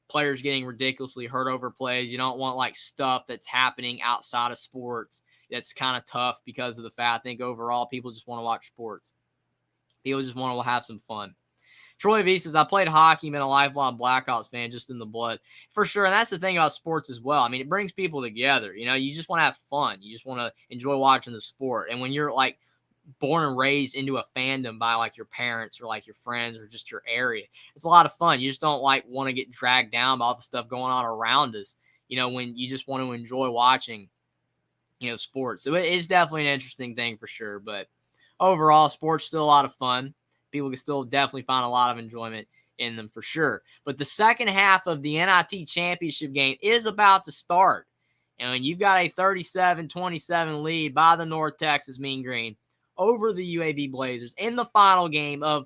players getting ridiculously hurt over plays. You don't want, stuff that's happening outside of sports that's kind of tough because of the fact I think overall people just want to watch sports. People just want to have some fun. Troy V says, I played hockey, been a lifelong Blackhawks fan, just in the blood. For sure, and that's the thing about sports as well. It brings people together. You just want to have fun. You just want to enjoy watching the sport. And when you're, born and raised into a fandom by, your parents or, your friends or just your area, it's a lot of fun. You just don't, want to get dragged down by all the stuff going on around us, when you just want to enjoy watching, sports. So it's definitely an interesting thing for sure. But overall, sports still a lot of fun. People can still definitely find a lot of enjoyment in them for sure. But the second half of the NIT championship game is about to start. And you've got a 37-27 lead by the North Texas Mean Green over the UAB Blazers in the final game of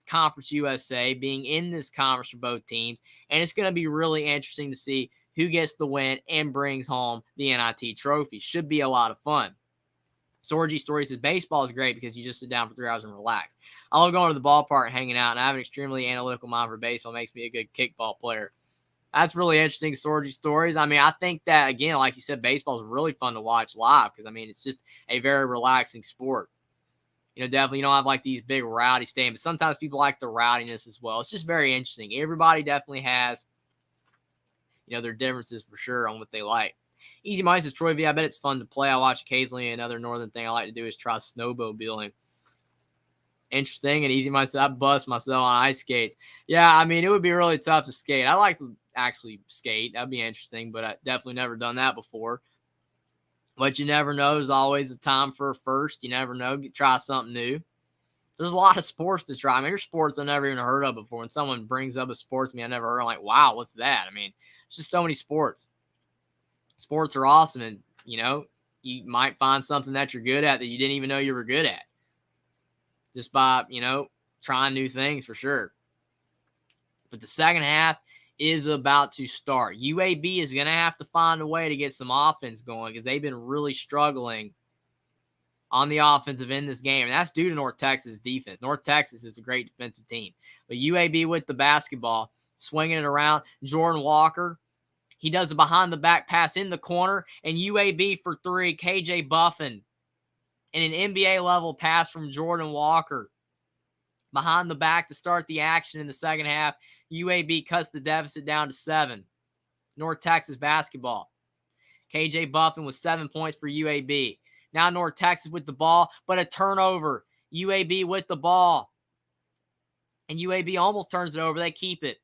Conference USA, being in this conference for both teams. And it's going to be really interesting to see who gets the win and brings home the NIT trophy. Should be a lot of fun. Sorgy Story says baseball is great because you just sit down for 3 hours and relax. I love going to the ballpark and hanging out, and I have an extremely analytical mind for baseball. It makes me a good kickball player. That's really interesting, Sorgy Stories. I think that, again, like you said, baseball is really fun to watch live because, it's just a very relaxing sport. Definitely you don't have, these big rowdy stadiums, but sometimes people like the rowdiness as well. It's just very interesting. Everybody definitely has, their differences for sure on what they like. Easy Money says, Troy V, I bet it's fun to play. I watch occasionally. Another northern thing I like to do is try snowmobiling. Interesting. And Easy Money says, I bust myself on ice skates. Yeah, it would be really tough to skate. I like to actually skate. That'd be interesting, but I definitely never done that before. But you never know. There's always a time for a first. You never know. Try something new. There's a lot of sports to try. There's sports I've never even heard of before. When someone brings up a sport to me I never heard of, I'm like, wow, what's that? It's just so many sports. Sports are awesome, and, you might find something that you're good at that you didn't even know you were good at. Just by, trying new things for sure. But the second half is about to start. UAB is going to have to find a way to get some offense going because they've been really struggling on the offensive in this game. And that's due to North Texas defense. North Texas is a great defensive team. But UAB with the basketball, swinging it around. Jordan Walker, he does a behind-the-back pass in the corner. And UAB for three, KJ Buffin. And an NBA-level pass from Jordan Walker. Behind the back to start the action in the second half. UAB cuts the deficit down to 7. North Texas basketball. KJ Buffin with 7 points for UAB. Now North Texas with the ball, but a turnover. UAB with the ball. And UAB almost turns it over. They keep it.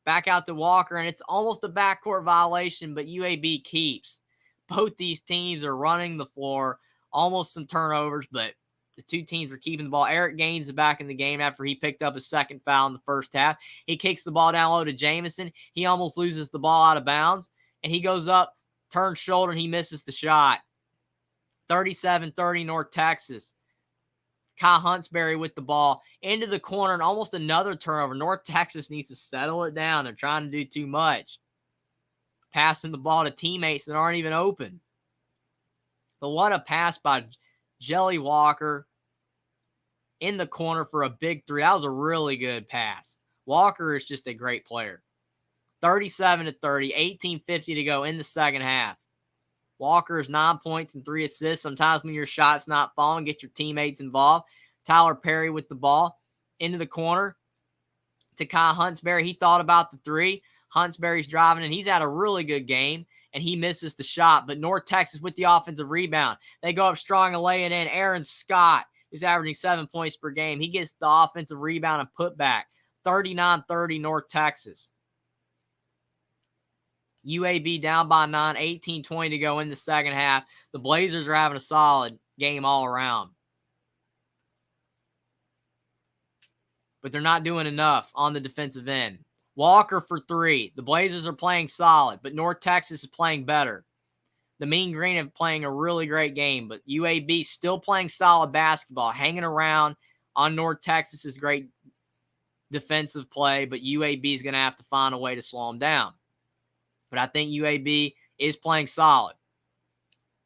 Back out to Walker, and it's almost a backcourt violation, but UAB keeps. Both these teams are running the floor. Almost some turnovers, but the two teams are keeping the ball. Eric Gaines is back in the game after he picked up his second foul in the first half. He kicks the ball down low to Jamison. He almost loses the ball out of bounds, and he goes up, turns shoulder, and he misses the shot. 37-30 North Texas. Kyle Huntsberry with the ball into the corner and almost another turnover. North Texas needs to settle it down. They're trying to do too much. Passing the ball to teammates that aren't even open. But what a pass by Jelly Walker in the corner for a big three. That was a really good pass. Walker is just a great player. 37-30, 18:50 to go in the second half. Walker is 9 points and 3 assists. Sometimes when your shot's not falling, get your teammates involved. Tyler Perry with the ball into the corner to Kyle Huntsberry. He thought about the three. Huntsberry's driving, and he's had a really good game, and he misses the shot. But North Texas with the offensive rebound. They go up strong and lay it in. Aaron Scott who's averaging 7 points per game. He gets the offensive rebound and putback. 39-30 North Texas. UAB down by 9, 18-20 to go in the second half. The Blazers are having a solid game all around. But they're not doing enough on the defensive end. Walker for 3. The Blazers are playing solid, but North Texas is playing better. The Mean Green are playing a really great game, but UAB still playing solid basketball, hanging around on North Texas's great defensive play, but UAB is going to have to find a way to slow them down. But I think UAB is playing solid.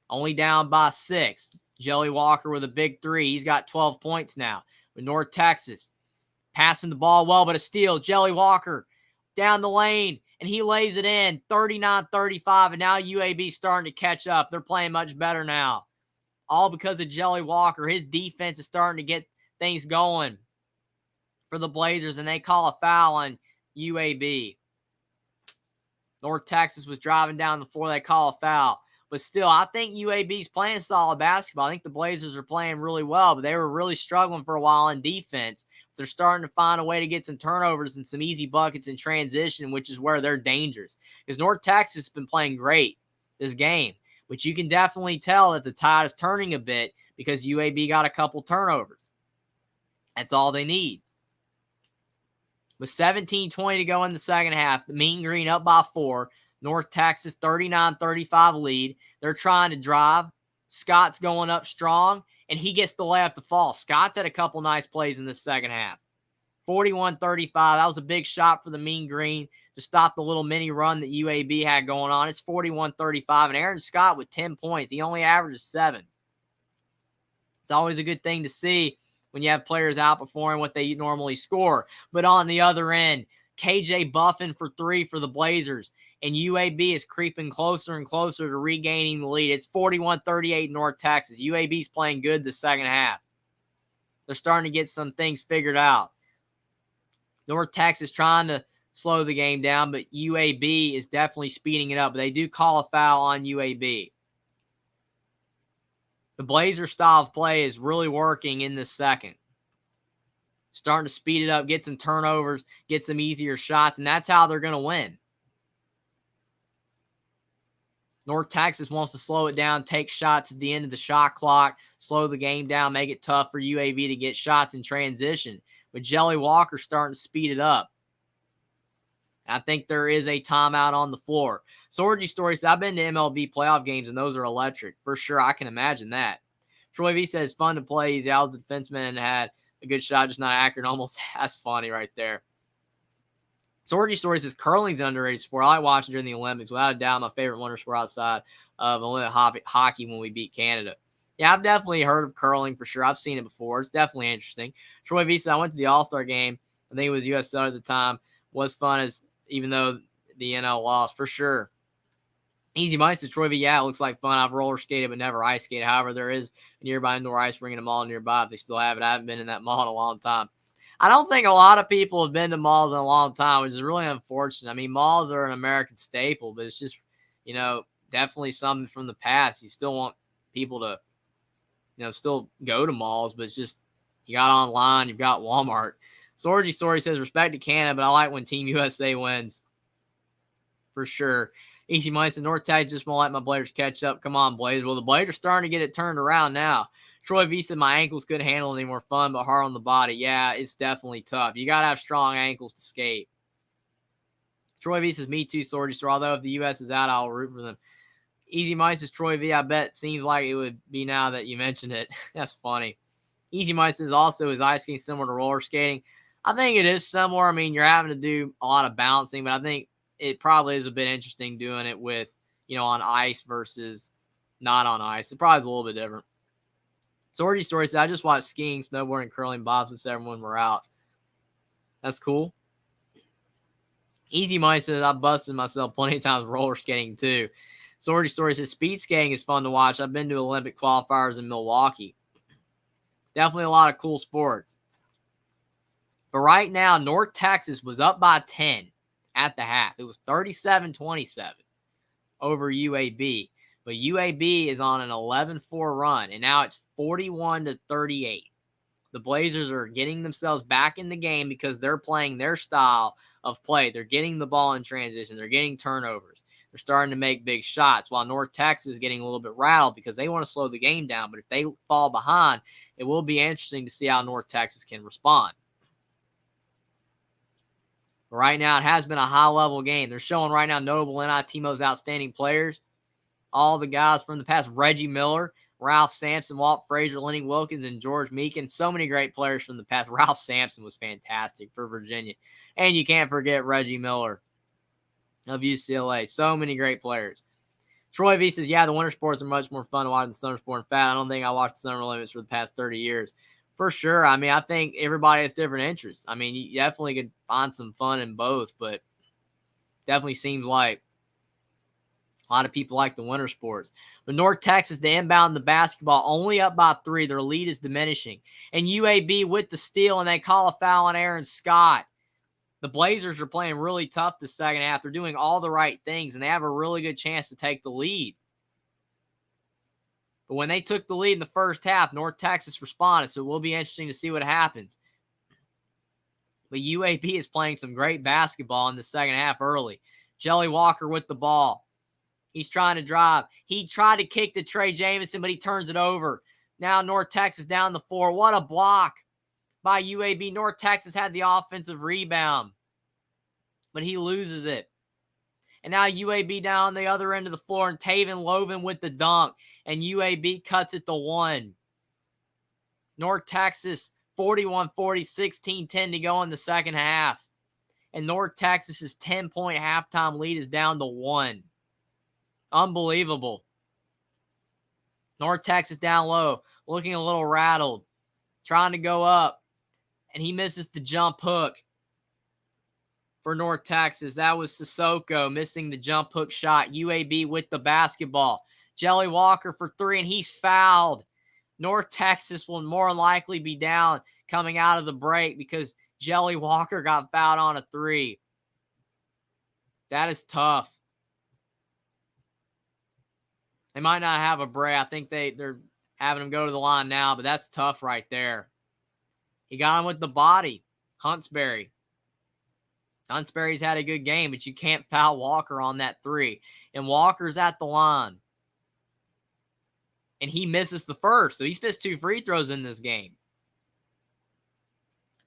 Only down by 6. Jelly Walker with a big 3. He's got 12 points now. With North Texas passing the ball well, but a steal. Jelly Walker down the lane, and he lays it in. 39-35, and now UAB starting to catch up. They're playing much better now. All because of Jelly Walker. His defense is starting to get things going for the Blazers, and they call a foul on UAB. North Texas was driving down the floor. They call a foul. But still, I think UAB's playing solid basketball. I think the Blazers are playing really well, but they were really struggling for a while in defense. They're starting to find a way to get some turnovers and some easy buckets in transition, which is where they're dangerous. Because North Texas has been playing great this game. But you can definitely tell that the tide is turning a bit because UAB got a couple turnovers. That's all they need. With 17-20 to go in the second half, the Mean Green up by 4. North Texas 39-35 lead. They're trying to drive. Scott's going up strong, and he gets the layup to fall. Scott's had a couple nice plays in the second half. 41-35. That was a big shot for the Mean Green to stop the little mini run that UAB had going on. It's 41-35, and Aaron Scott with 10 points. He only averages 7. It's always a good thing to see when you have players outperforming what they normally score. But on the other end, KJ Buffin for 3 for the Blazers, and UAB is creeping closer and closer to regaining the lead. It's 41-38 North Texas. UAB's playing good the second half. They're starting to get some things figured out. North Texas trying to slow the game down, but UAB is definitely speeding it up. But they do call a foul on UAB. The Blazer style of play is really working in this second. Starting to speed it up, get some turnovers, get some easier shots, and that's how they're going to win. North Texas wants to slow it down, take shots at the end of the shot clock, slow the game down, make it tough for UAB to get shots in transition. But Jelly Walker starting to speed it up. I think there is a timeout on the floor. Sorgy Story says, I've been to MLB playoff games, and those are electric. For sure, I can imagine that. Troy V says, fun to play. He's out as a defenseman and had a good shot, just not accurate. Almost, that's funny right there. Sorgy Story says, curling's an underrated sport. I like watching during the Olympics. Without a doubt, my favorite winter sport outside of Olympic hockey when we beat Canada. Yeah, I've definitely heard of curling for sure. I've seen it before. It's definitely interesting. Troy V said, I went to the All-Star game. I think it was USL at the time. Was fun as even though the NL lost, for sure. Easy Mice to Troy V. Yeah, it looks like fun. I've roller skated, but never ice skated. However, there is a nearby indoor ice rink in a mall nearby if they still have it. I haven't been in that mall in a long time. I don't think a lot of people have been to malls in a long time, which is really unfortunate. I mean, malls are an American staple, but it's just, definitely something from the past. You still want people to, still go to malls, but it's just, you got online, you've got Walmart. Sorgy Story says, respect to Canada, but I like when Team USA wins. For sure. Easy Mice and North Texas just won't let my Blazers catch up. Come on, Blazers. Well, the Blazers starting to get it turned around now. Troy V said, my ankles couldn't handle any more fun, but hard on the body. Yeah, it's definitely tough. You got to have strong ankles to skate. Troy V says, me too, Sorgy Story. Although if the U.S. is out, I'll root for them. Easy Mice says, Troy V, I bet seems like it would be now that you mentioned it. That's funny. Easy Mice says, also, is ice skating similar to roller skating? I think it is similar. I mean, you're having to do a lot of balancing, but I think it probably is a bit interesting doing it with, on ice versus not on ice. It probably is a little bit different. Sorgy Story says, I just watched skiing, snowboarding, curling, bobsled when we're out. That's cool. Easy Mice says, I've busted myself plenty of times roller skating too. Sorgy Story says, speed skating is fun to watch. I've been to Olympic qualifiers in Milwaukee. Definitely a lot of cool sports. But right now, North Texas was up by 10 at the half. It was 37-27 over UAB. But UAB is on an 11-4 run, and now it's 41-38. The Blazers are getting themselves back in the game because they're playing their style of play. They're getting the ball in transition. They're getting turnovers. They're starting to make big shots, while North Texas is getting a little bit rattled because they want to slow the game down. But if they fall behind, it will be interesting to see how North Texas can respond. Right now, it has been a high-level game. They're showing right now notable NIT most outstanding players. All the guys from the past: Reggie Miller, Ralph Sampson, Walt Frazier, Lenny Wilkins, and George Meekin. So many great players from the past. Ralph Sampson was fantastic for Virginia. And you can't forget Reggie Miller of UCLA. So many great players. Troy V says, yeah, the winter sports are much more fun to watch than summer sport. In fact, I don't think I watched the Summer Olympics for the past 30 years. For sure. I mean, I think everybody has different interests. I mean, you definitely could find some fun in both, but definitely seems like a lot of people like the winter sports. But North Texas, to inbound the basketball, only up by 3. Their lead is diminishing. And UAB with the steal, and they call a foul on Aaron Scott. The Blazers are playing really tough the second half. They're doing all the right things, and they have a really good chance to take the lead. But when they took the lead in the first half, North Texas responded, so it will be interesting to see what happens. But UAB is playing some great basketball in the second half early. Jelly Walker with the ball. He's trying to drive. He tried to kick to Trey Jamison, but he turns it over. Now North Texas down the floor. What a block by UAB. North Texas had the offensive rebound, but he loses it. And now UAB down the other end of the floor, and Taven Loven with the dunk, and UAB cuts it to 1. North Texas 41-40, 16-10 to go in the second half. And North Texas's 10-point halftime lead is down to 1. Unbelievable. North Texas down low, looking a little rattled, trying to go up, and he misses the jump hook for North Texas. That was Sissoko missing the jump hook shot. UAB with the basketball. Jelly Walker for 3, and he's fouled. North Texas will more than likely be down coming out of the break because Jelly Walker got fouled on a 3. That is tough. They might not have a break. I think they're having him go to the line now, but that's tough right there. He got him with the body. Huntsberry's had a good game, but you can't foul Walker on that 3. And Walker's at the line. And he misses the first. So he's missed 2 free throws in this game.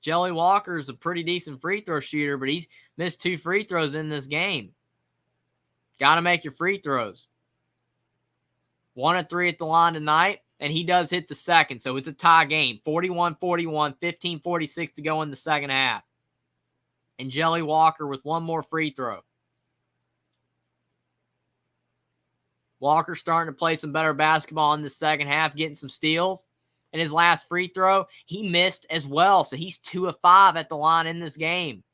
Jelly Walker is a pretty decent free throw shooter, but he's missed 2 free throws in this game. Got to make your free throws. 1 of 3 at the line tonight, and he does hit the second. So it's a tie game. 41-41, 15-46 to go in the second half. And Jelly Walker with 1 more free throw. Walker starting to play some better basketball in the second half, getting some steals. And his last free throw, he missed as well. So he's 2 of 5 at the line in this game.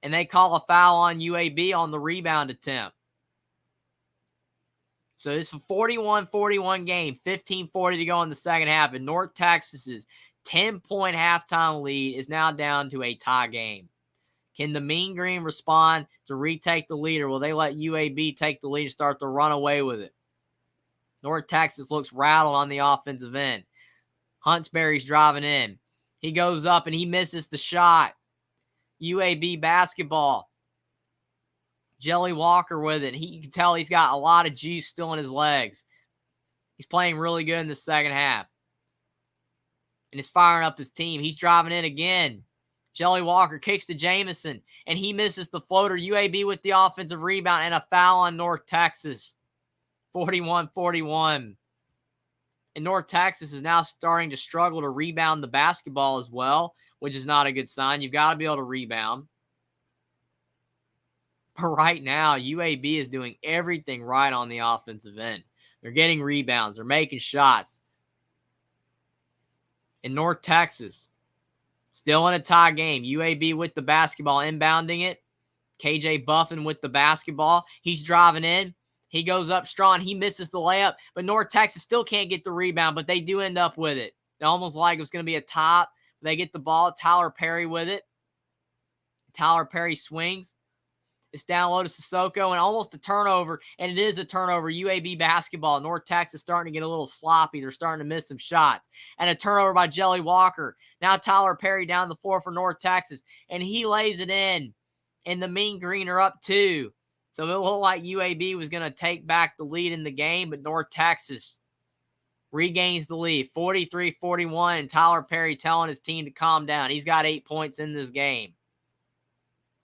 And they call a foul on UAB on the rebound attempt. So this is a 41-41 game, 15-40 to go in the second half. And North Texas's 10-point halftime lead is now down to a tie game. Can the Mean Green respond to retake the lead, or will they let UAB take the lead and start to run away with it? North Texas looks rattled on the offensive end. Huntsberry's driving in. He goes up and he misses the shot. UAB basketball. Jelly Walker with it. You can tell he's got a lot of juice still in his legs. He's playing really good in the second half. And is firing up his team. He's driving in again. Jelly Walker kicks to Jamison, and he misses the floater. UAB with the offensive rebound and a foul on North Texas. 41-41. And North Texas is now starting to struggle to rebound the basketball as well, which is not a good sign. You've got to be able to rebound. But right now, UAB is doing everything right on the offensive end. They're getting rebounds. They're making shots. In North Texas, still in a tie game. UAB with the basketball, inbounding it. KJ Buffin with the basketball. He's driving in. He goes up strong. He misses the layup. But North Texas still can't get the rebound, but they do end up with it. It almost like it was going to be a top. They get the ball. Tyler Perry with it. Tyler Perry swings. It's down low to Sissoko and almost a turnover, and it is a turnover. UAB basketball. North Texas starting to get a little sloppy. They're starting to miss some shots. And a turnover by Jelly Walker. Now Tyler Perry down the floor for North Texas, and he lays it in. And the Mean Green are up 2. So it looked like UAB was going to take back the lead in the game, but North Texas regains the lead, 43-41, and Tyler Perry telling his team to calm down. He's got 8 points in this game.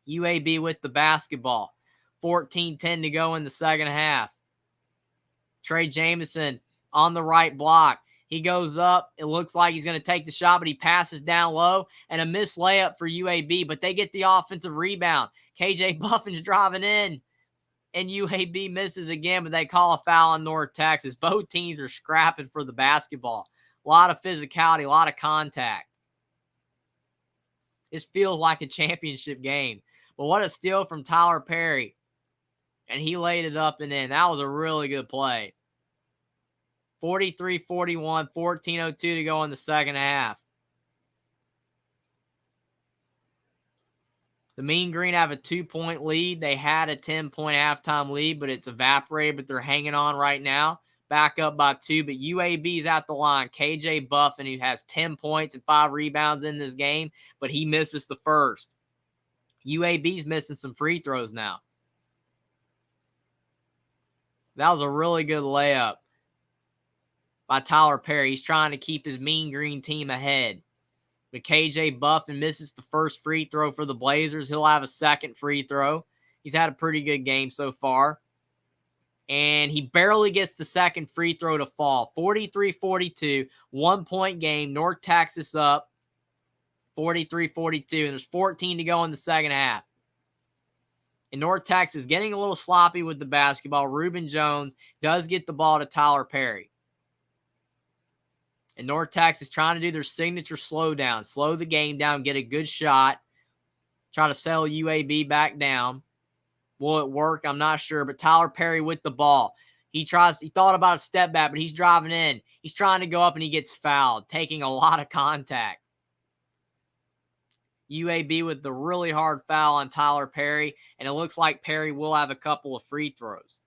UAB with the basketball. 14-10 to go in the second half. Trey Jameson on the right block. He goes up. It looks like he's going to take the shot, but he passes down low, and a missed layup for UAB, but they get the offensive rebound. KJ Buffin's driving in, and UAB misses again, but they call a foul on North Texas. Both teams are scrapping for the basketball. A lot of physicality, a lot of contact. This feels like a championship game. But what a steal from Tyler Perry. And he laid it up and in. That was a really good play. 43-41, 14:02 to go in the second half. The Mean Green have a 2-point lead. They had a 10-point halftime lead, but it's evaporated, but they're hanging on right now. Back up by 2, but UAB's at the line. KJ Buffin, who has 10 points and 5 rebounds in this game, but he misses the first. UAB's missing some free throws now. That was a really good layup by Tyler Perry. He's trying to keep his Mean Green team ahead. But KJ Buffin misses the first free throw for the Blazers. He'll have a second free throw. He's had a pretty good game so far. And he barely gets the second free throw to fall. 43-42, 1-point game. North Texas up 43-42. And there's 14 to go in the second half. And North Texas getting a little sloppy with the basketball. Reuben Jones does get the ball to Tyler Perry. And North Texas trying to do their signature slowdown. Slow the game down, get a good shot. Try to settle UAB back down. Will it work? I'm not sure. But Tyler Perry with the ball. He thought about a step back, but he's driving in. He's trying to go up, and he gets fouled, taking a lot of contact. UAB with the really hard foul on Tyler Perry, and it looks like Perry will have a couple of free throws.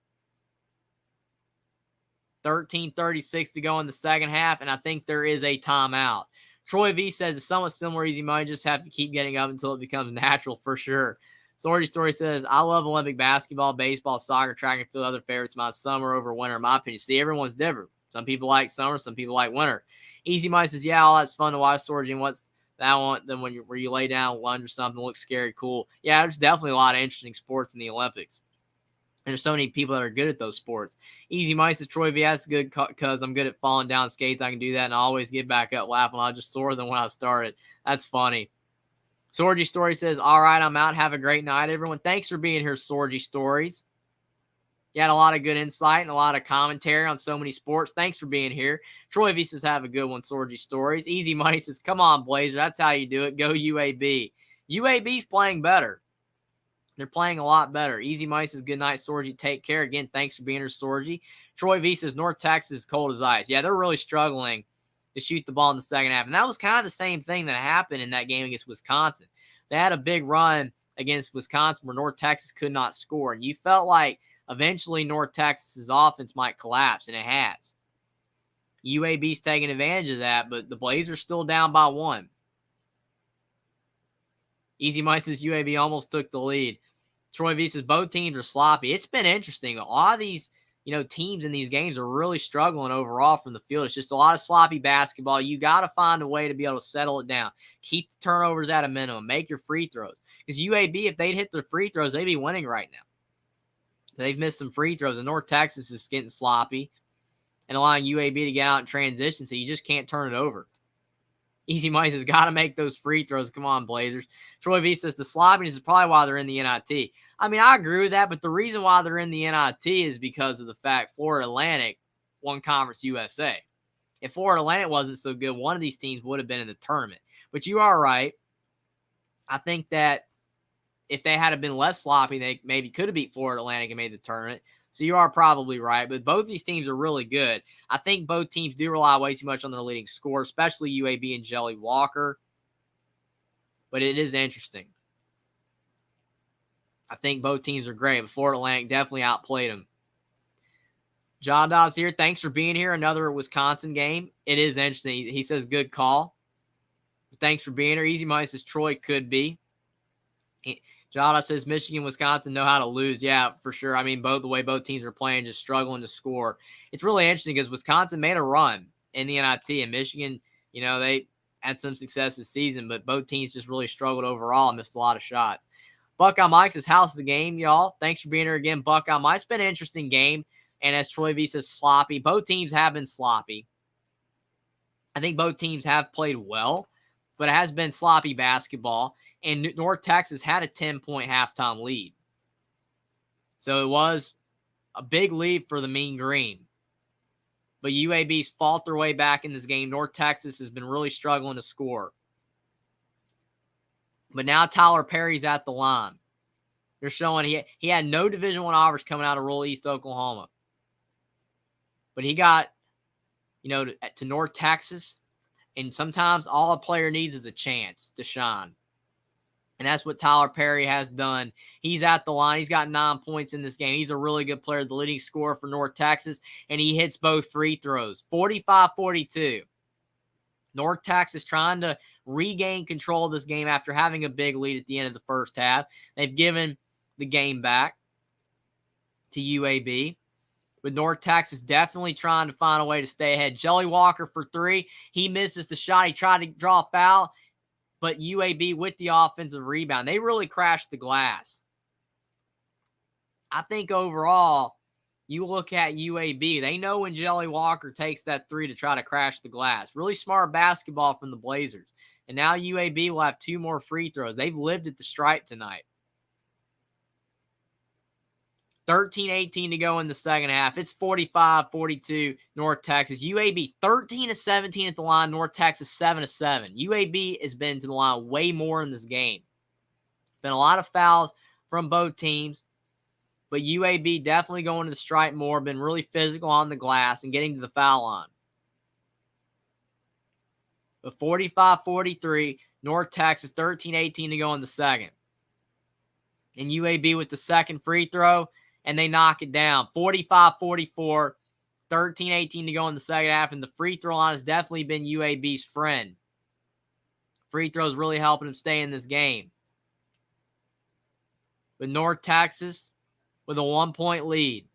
13:36 to go in the second half, and I think there is a timeout. Troy V says it's somewhat similar. Easy money, just have to keep getting up until it becomes natural for sure. Sorty Story says, I love Olympic basketball, baseball, soccer, track and field. Other favorites, my summer over winter, in my opinion. See, everyone's different. Some people like summer, some people like winter. Easy Money says, yeah, all that's fun to watch, Sorgy, and what's that one? Then where you lay down lunge or something, looks scary, cool. Yeah, there's definitely a lot of interesting sports in the Olympics. And there's so many people that are good at those sports. Easy Money says, Troy V, that's good because I'm good at falling down skates. I can do that and I always get back up laughing. I just sore than when I started. That's funny. Sorgy Story says, all right, I'm out. Have a great night, everyone. Thanks for being here, Sorgy Stories. You had a lot of good insight and a lot of commentary on so many sports. Thanks for being here. Troy V says, have a good one, Sorgy Stories. Easy Money says, come on, Blazer. That's how you do it. Go UAB. UAB's playing better. They're playing a lot better. Easy Money says, good night, Sorgy. Take care. Again, thanks for being here, Sorgy. Troy V says, North Texas is cold as ice. Yeah, they're really struggling to shoot the ball in the second half. And that was kind of the same thing that happened in that game against Wisconsin. They had a big run against Wisconsin where North Texas could not score. And you felt like eventually North Texas's offense might collapse, and it has. UAB's taking advantage of that, but the Blazers still down by 1. Easy Money says UAB almost took the lead. Troy V says both teams are sloppy. It's been interesting. A lot of these teams in these games are really struggling overall from the field. It's just a lot of sloppy basketball. You got to find a way to be able to settle it down. Keep the turnovers at a minimum. Make your free throws. Because UAB, if they'd hit their free throws, they'd be winning right now. They've missed some free throws, and North Texas is getting sloppy and allowing UAB to get out in transition, so you just can't turn it over. Easy Money says, got to make those free throws. Come on, Blazers. Troy V says, the sloppiness is probably why they're in the NIT. I mean, I agree with that, but the reason why they're in the NIT is because of the fact Florida Atlantic won Conference USA. If Florida Atlantic wasn't so good, one of these teams would have been in the tournament. But you are right. I think that if they had been less sloppy, they maybe could have beat Florida Atlantic and made the tournament. So you are probably right. But both these teams are really good. I think both teams do rely way too much on their leading scorer, especially UAB and Jelly Walker. But it is interesting. I think both teams are great, but Florida Atlantic definitely outplayed them. John Dawes here. Thanks for being here. Another Wisconsin game. It is interesting. He says good call. Thanks for being here. Easy Money says Troy could be. John Dawes says Michigan, Wisconsin know how to lose. Yeah, for sure. I mean, the way both teams are playing, just struggling to score. It's really interesting because Wisconsin made a run in the NIT, and Michigan, they had some success this season, but both teams just really struggled overall and missed a lot of shots. Buckeye Mike says, how's the game, y'all? Thanks for being here again, Buckeye Mike. It's been an interesting game. And as Troy V says, sloppy. Both teams have been sloppy. I think both teams have played well, but it has been sloppy basketball. And North Texas had a 10-point halftime lead. So it was a big lead for the Mean Green. But UAB's fought their way back in this game. North Texas has been really struggling to score. But now Tyler Perry's at the line. They're showing he had no Division I offers coming out of rural East Oklahoma. But he got, to North Texas, and sometimes all a player needs is a chance to shine. And that's what Tyler Perry has done. He's at the line. He's got 9 points in this game. He's a really good player, the leading scorer for North Texas, and he hits both free throws, 45-42. North Texas trying to regain control of this game after having a big lead at the end of the first half. They've given the game back to UAB. But North Texas definitely trying to find a way to stay ahead. Jelly Walker for three. He misses the shot. He tried to draw a foul, but UAB with the offensive rebound. They really crashed the glass. I think overall, you look at UAB, they know when Jelly Walker takes that three to try to crash the glass. Really smart basketball from the Blazers. And now UAB will have 2 more free throws. They've lived at the stripe tonight. 13-18 to go in the second half. It's 45-42 North Texas. UAB 13-17 at the line. North Texas 7-7. UAB has been to the line way more in this game. Been a lot of fouls from both teams, but UAB definitely going to the stripe more. Been really physical on the glass and getting to the foul line. But 45-43 North Texas. 13-18 to go in the second. And UAB with the second free throw. And they knock it down. 45-44, 13-18 to go in the second half. And the free throw line has definitely been UAB's friend. Free throws really helping them stay in this game. But North Texas with a 1-point lead.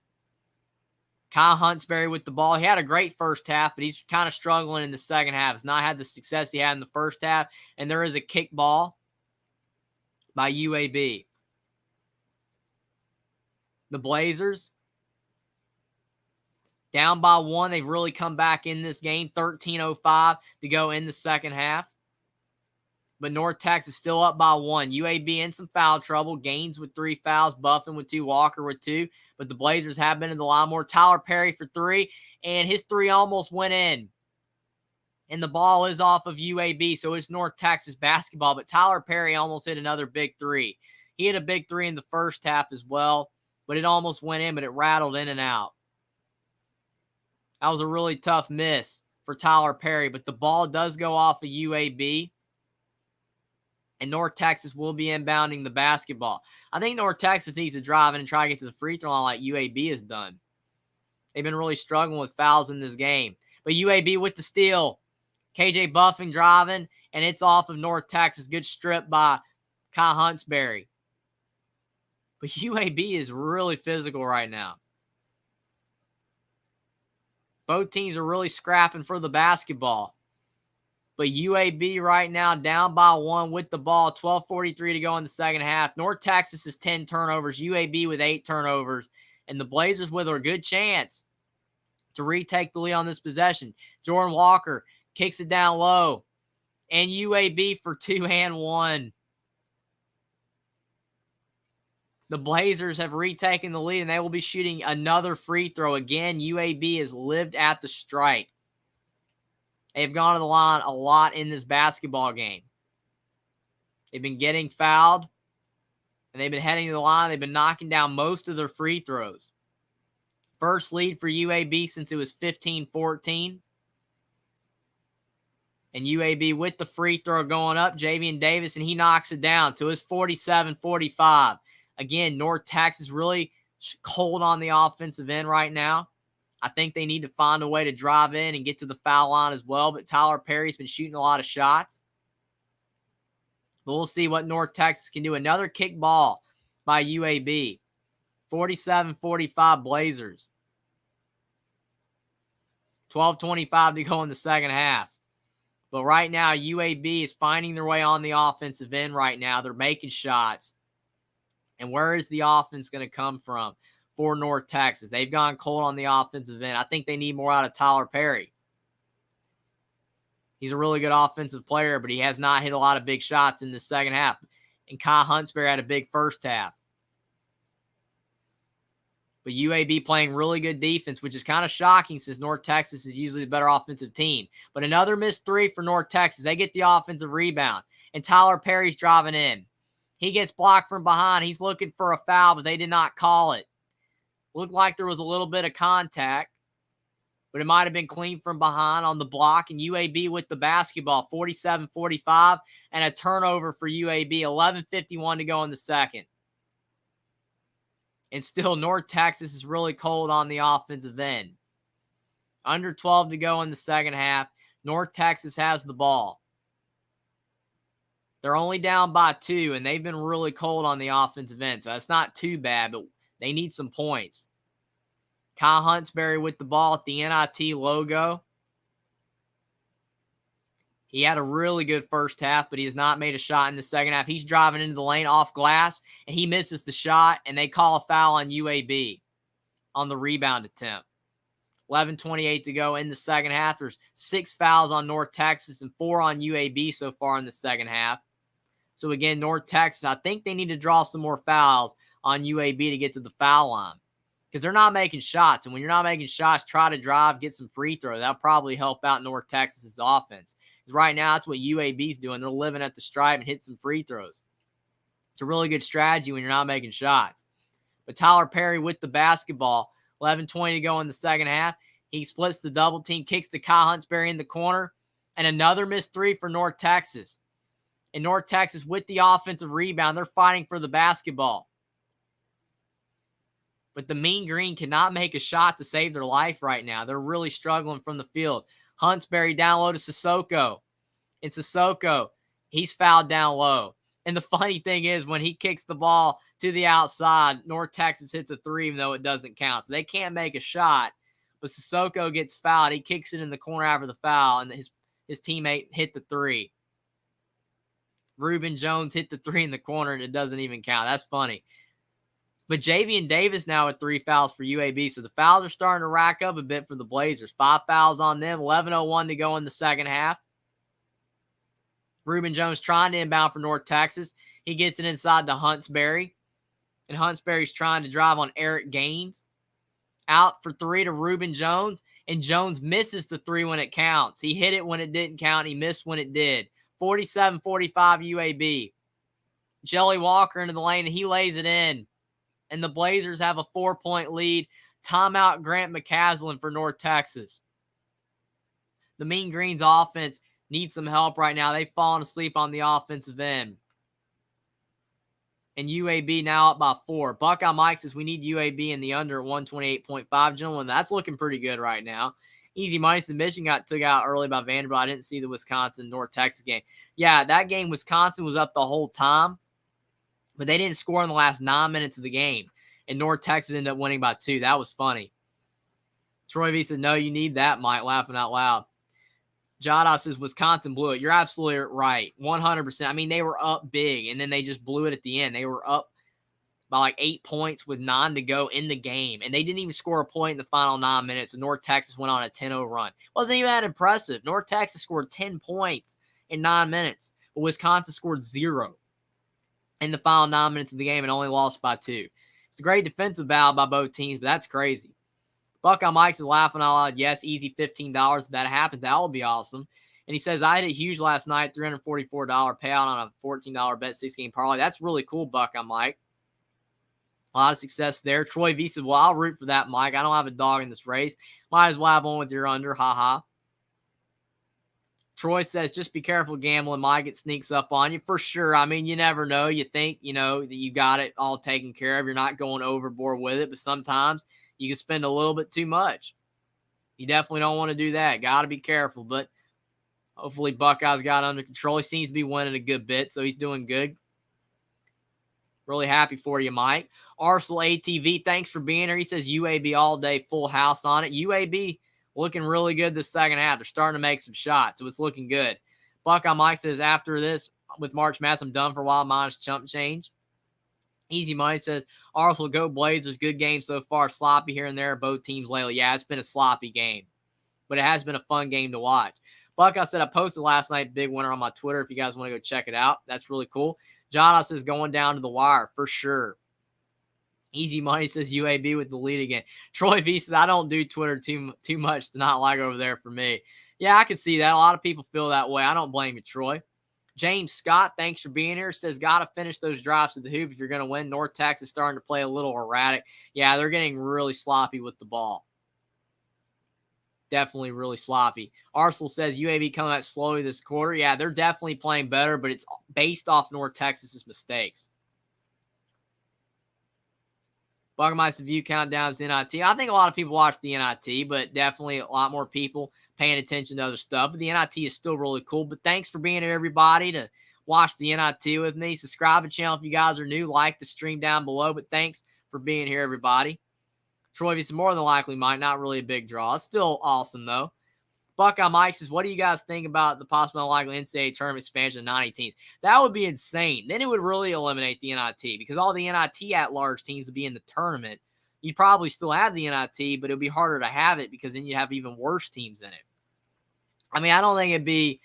Kyle Huntsberry with the ball. He had a great first half, but he's kind of struggling in the second half. He's not had the success he had in the first half. And there is a kick ball by UAB. The Blazers, down by 1. They've really come back in this game. 13:05 to go in the second half. But North Texas still up by 1. UAB in some foul trouble. Gaines with 3 fouls. Buffin with 2. Walker with 2. But the Blazers have been in the line more. Tyler Perry for 3. And his 3 almost went in. And the ball is off of UAB. So it's North Texas basketball. But Tyler Perry almost hit another big 3. He hit a big 3 in the first half as well. But it almost went in, but it rattled in and out. That was a really tough miss for Tyler Perry, but the ball does go off of UAB, and North Texas will be inbounding the basketball. I think North Texas needs to drive in and try to get to the free throw line like UAB has done. They've been really struggling with fouls in this game. But UAB with the steal. KJ Buffin driving, and it's off of North Texas. Good strip by Kyle Huntsberry. But UAB is really physical right now. Both teams are really scrapping for the basketball. But UAB right now down by 1 with the ball. 12:43 to go in the second half. North Texas is 10 turnovers. UAB with 8 turnovers. And the Blazers with a good chance to retake the lead on this possession. Jordan Walker kicks it down low. And UAB for 2 and 1. The Blazers have retaken the lead, and they will be shooting another free throw. Again, UAB has lived at the stripe. They've gone to the line a lot in this basketball game. They've been getting fouled, and they've been heading to the line. They've been knocking down most of their free throws. First lead for UAB since it was 15-14. And UAB with the free throw going up, Javian Davis, and he knocks it down. So it's 47-45. Again, North Texas really cold on the offensive end right now. I think they need to find a way to drive in and get to the foul line as well, but Tyler Perry's been shooting a lot of shots. But we'll see what North Texas can do. Another kick ball by UAB. 47-45 Blazers. 12:25 to go in the second half. But right now, UAB is finding their way on the offensive end right now. They're making shots. And where is the offense going to come from for North Texas? They've gone cold on the offensive end. I think they need more out of Tyler Perry. He's a really good offensive player, but he has not hit a lot of big shots in the second half. And Kai Huntsberry had a big first half. But UAB playing really good defense, which is kind of shocking since North Texas is usually the better offensive team. But another missed three for North Texas. They get the offensive rebound. And Tyler Perry's driving in. He gets blocked from behind. He's looking for a foul, but they did not call it. Looked like there was a little bit of contact, but it might have been clean from behind on the block. And UAB with the basketball, 47-45, and a turnover for UAB, 11:51 to go in the second. And still, North Texas is really cold on the offensive end. Under 12 to go in the second half. North Texas has the ball. They're only down by 2, and they've been really cold on the offensive end. So that's not too bad, but they need some points. Kyle Huntsberry with the ball at the NIT logo. He had a really good first half, but he has not made a shot in the second half. He's driving into the lane off glass, and he misses the shot, and they call a foul on UAB on the rebound attempt. 11:28 to go in the second half. There's 6 fouls on North Texas and 4 on UAB so far in the second half. So again, North Texas, I think they need to draw some more fouls on UAB to get to the foul line because they're not making shots. And when you're not making shots, try to drive, get some free throws. That'll probably help out North Texas's offense. Because right now, that's what UAB's doing. They're living at the stripe and hit some free throws. It's a really good strategy when you're not making shots. But Tyler Perry with the basketball, 11:20 to go in the second half. He splits the double team, kicks to Kyle Huntsberry in the corner, and another missed three for North Texas. And North Texas with the offensive rebound, they're fighting for the basketball. But the Mean Green cannot make a shot to save their life right now. They're really struggling from the field. Huntsberry down low to Sissoko. And Sissoko, he's fouled down low. And the funny thing is, when he kicks the ball to the outside, North Texas hits a three, even though it doesn't count. So they can't make a shot. But Sissoko gets fouled. He kicks it in the corner after the foul, and his teammate hit the three. Reuben Jones hit the three in the corner, and it doesn't even count. That's funny. But Javian Davis now with 3 fouls for UAB. So the fouls are starting to rack up a bit for the Blazers. 5 fouls on them. 11:01 to go in the second half. Reuben Jones trying to inbound for North Texas. He gets it inside to Huntsberry. And Huntsberry's trying to drive on Eric Gaines. Out for 3 to Reuben Jones. And Jones misses the 3 when it counts. He hit it when it didn't count. He missed when it did. 47-45 UAB. Jelly Walker into the lane, and he lays it in. And the Blazers have a 4-point lead. Timeout Grant McCaslin for North Texas. The Mean Green's offense needs some help right now. They've fallen asleep on the offensive end. And UAB now up by 4. Buckeye Mike says we need UAB in the under 128.5. Gentlemen, that's looking pretty good right now. Easy money submission got took out early by Vanderbilt. I didn't see the Wisconsin-North Texas game. Yeah, that game, Wisconsin was up the whole time, but they didn't score in the last 9 minutes of the game. And North Texas ended up winning by 2. That was funny. Troy V said, no, you need that, Mike, laughing out loud. Jada says Wisconsin blew it. You're absolutely right. 100%. I mean, they were up big, and then they just blew it at the end. They were up by like 8 points with 9 to go in the game. And they didn't even score a point in the final 9 minutes. And North Texas went on a 10-0 run. Wasn't even that impressive. North Texas scored 10 points in 9 minutes. But Wisconsin scored 0 in the final 9 minutes of the game and only lost by 2. It's a great defensive battle by both teams, but that's crazy. Buckeye Mike's laughing out loud. Yes, easy $15. If that happens, that will be awesome. And he says, I had a huge last night, $344 payout on a $14 bet 6-game parlay. That's really cool, Buckeye Mike. A lot of success there. Troy V said, well, I'll root for that, Mike. I don't have a dog in this race. Might as well have one with your under. Ha-ha. Troy says, just be careful gambling, Mike. It sneaks up on you. For sure. I mean, you never know. You think, that you got it all taken care of. You're not going overboard with it, but sometimes you can spend a little bit too much. You definitely don't want to do that. Got to be careful, but hopefully Buckeyes got under control. He seems to be winning a good bit, so he's doing good. Really happy for you, Mike. Arsenal ATV, thanks for being here. He says UAB all day, full house on it. UAB looking really good this second half. They're starting to make some shots, so it's looking good. Buckeye Mike says, after this, with March Madness, I'm done for a while, minus chump change. Easy Money says, Arsenal, go Blazers. Good game so far. Sloppy here and there, both teams lately. Yeah, it's been a sloppy game, but it has been a fun game to watch. Buckeye said, I posted last night, big winner on my Twitter if you guys want to go check it out. That's really cool. John says, going down to the wire, for sure. Easy Money says UAB with the lead again. Troy V says, I don't do Twitter too much to not like over there for me. Yeah, I can see that. A lot of people feel that way. I don't blame you, Troy. James Scott, thanks for being here, says, got to finish those drives to the hoop if you're going to win. North Texas starting to play a little erratic. Yeah, they're getting really sloppy with the ball. Definitely really sloppy. Arsenal says UAB coming out slowly this quarter. Yeah, they're definitely playing better, but it's based off North Texas's mistakes. Buckeyes View countdowns NIT. I think a lot of people watch the NIT, but definitely a lot more people paying attention to other stuff. But the NIT is still really cool. But thanks for being here, everybody, to watch the NIT with me. Subscribe to the channel if you guys are new. Like the stream down below. But thanks for being here, everybody. Troy, it's more than likely Mike. Not really a big draw. It's still awesome, though. Buckeye Mike says, what do you guys think about the possible unlikely NCAA tournament expansion of 90 teams? That would be insane. Then it would really eliminate the NIT because all the NIT at-large teams would be in the tournament. You'd probably still have the NIT, but it would be harder to have it because then you'd have even worse teams in it. I mean, I don't think it'd be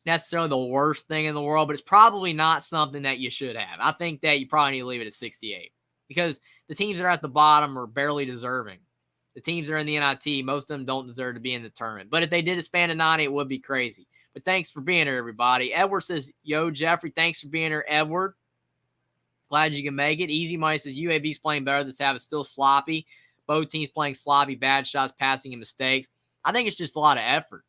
necessarily the worst thing in the world, but it's probably not something that you should have. I think that you probably need to leave it at 68 because the teams that are at the bottom are barely deserving. The teams that are in the NIT, most of them don't deserve to be in the tournament. But if they did expand to 90, it would be crazy. But thanks for being here, everybody. Edward says, yo, Jeffrey, thanks for being here, Edward. Glad you can make it. Easy Money says, UAB's playing better this half. It's still sloppy. Both teams playing sloppy, bad shots, passing, and mistakes. I think it's just a lot of effort.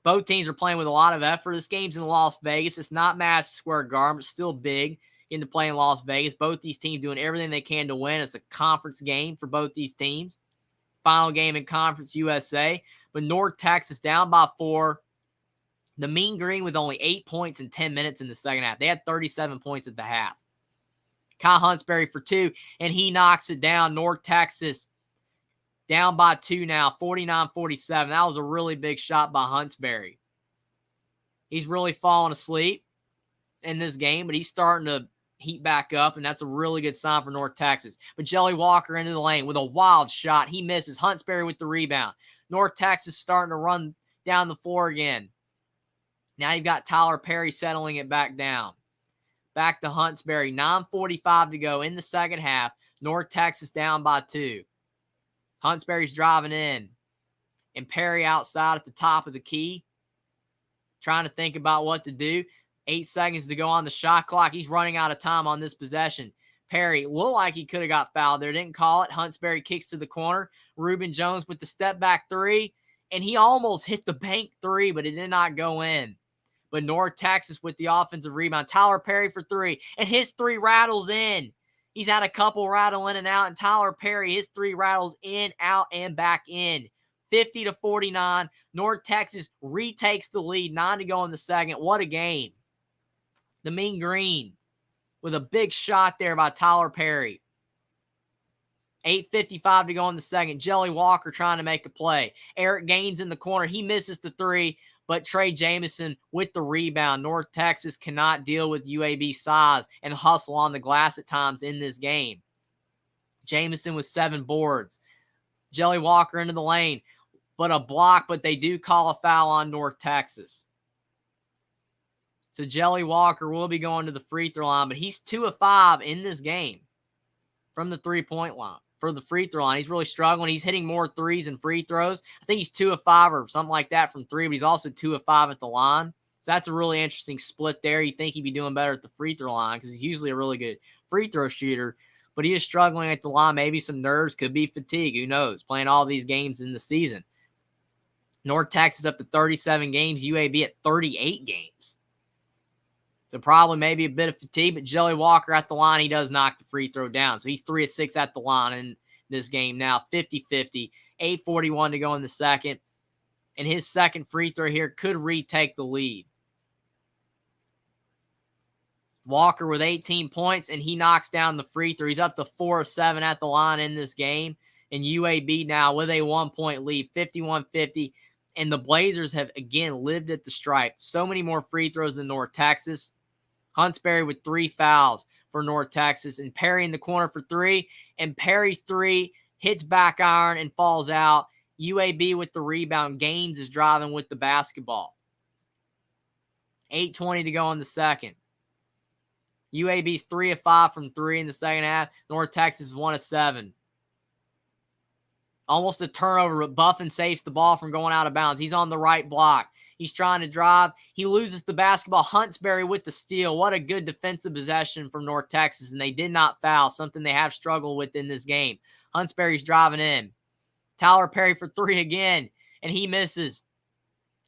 Both teams are playing with a lot of effort. This game's in Las Vegas. It's not Madison Square Garden, but still big. Into play in Las Vegas. Both these teams doing everything they can to win. It's a conference game for both these teams. Final game in Conference USA. But North Texas down by 4. The Mean Green with only 8 points in 10 minutes in the second half. They had 37 points at the half. Kyle Huntsberry for 2, and he knocks it down. North Texas down by 2 now, 49-47. That was a really big shot by Huntsberry. He's really falling asleep in this game, but he's starting to heat back up, and that's a really good sign for North Texas. But Jelly Walker into the lane with a wild shot. He misses. Huntsberry with the rebound. North Texas starting to run down the floor again. Now you've got Tyler Perry settling it back down. Back to Huntsberry. 9:45 to go in the second half. North Texas down by 2. Huntsberry's driving in. And Perry outside at the top of the key. Trying to think about what to do. 8 seconds to go on the shot clock. He's running out of time on this possession. Perry looked like he could have got fouled there. Didn't call it. Huntsberry kicks to the corner. Reuben Jones with the step back 3. And he almost hit the bank 3, but it did not go in. But North Texas with the offensive rebound. Tyler Perry for 3. And his 3 rattles in. He's had a couple rattle in and out. And Tyler Perry, his 3 rattles in, out, and back in. 50-49. North Texas retakes the lead. 9 to go in the second. What a game. The Mean Green with a big shot there by Tyler Perry. 8:55 to go in the second. Jelly Walker trying to make a play. Eric Gaines in the corner. He misses the 3, but Trey Jamison with the rebound. North Texas cannot deal with UAB size and hustle on the glass at times in this game. Jamison with 7 boards. Jelly Walker into the lane, but a block, but they do call a foul on North Texas. So Jelly Walker will be going to the free throw line, but he's 2 of 5 in this game from the 3-point line. For the free throw line, he's really struggling. He's hitting more threes and free throws. I think he's 2 of 5 or something like that from 3, but he's also 2 of 5 at the line. So that's a really interesting split there. You'd think he'd be doing better at the free throw line because he's usually a really good free throw shooter, but he is struggling at the line. Maybe some nerves, could be fatigue. Who knows? Playing all these games in the season. North Texas up to 37 games, UAB at 38 games. So probably maybe a bit of fatigue, but Jelly Walker at the line, he does knock the free throw down. So he's 3 of 6 at the line in this game now, 50-50, 8:41 to go in the second. And his second free throw here could retake the lead. Walker with 18 points, and he knocks down the free throw. He's up to 4 of 7 at the line in this game. And UAB now with a 1-point lead, 51-50. And the Blazers have, again, lived at the stripe. So many more free throws than North Texas. Huntsberry with 3 fouls for North Texas. And Perry in the corner for 3. And Perry's 3 hits back iron and falls out. UAB with the rebound. Gaines is driving with the basketball. 8:20 to go in the second. UAB's 3 of 5 from 3 in the second half. North Texas is 1 of 7. Almost a turnover, but Buffin saves the ball from going out of bounds. He's on the right block. He's trying to drive. He loses the basketball. Huntsberry with the steal. What a good defensive possession from North Texas, and they did not foul, something they have struggled with in this game. Huntsberry's driving in. Tyler Perry for 3 again, and he misses.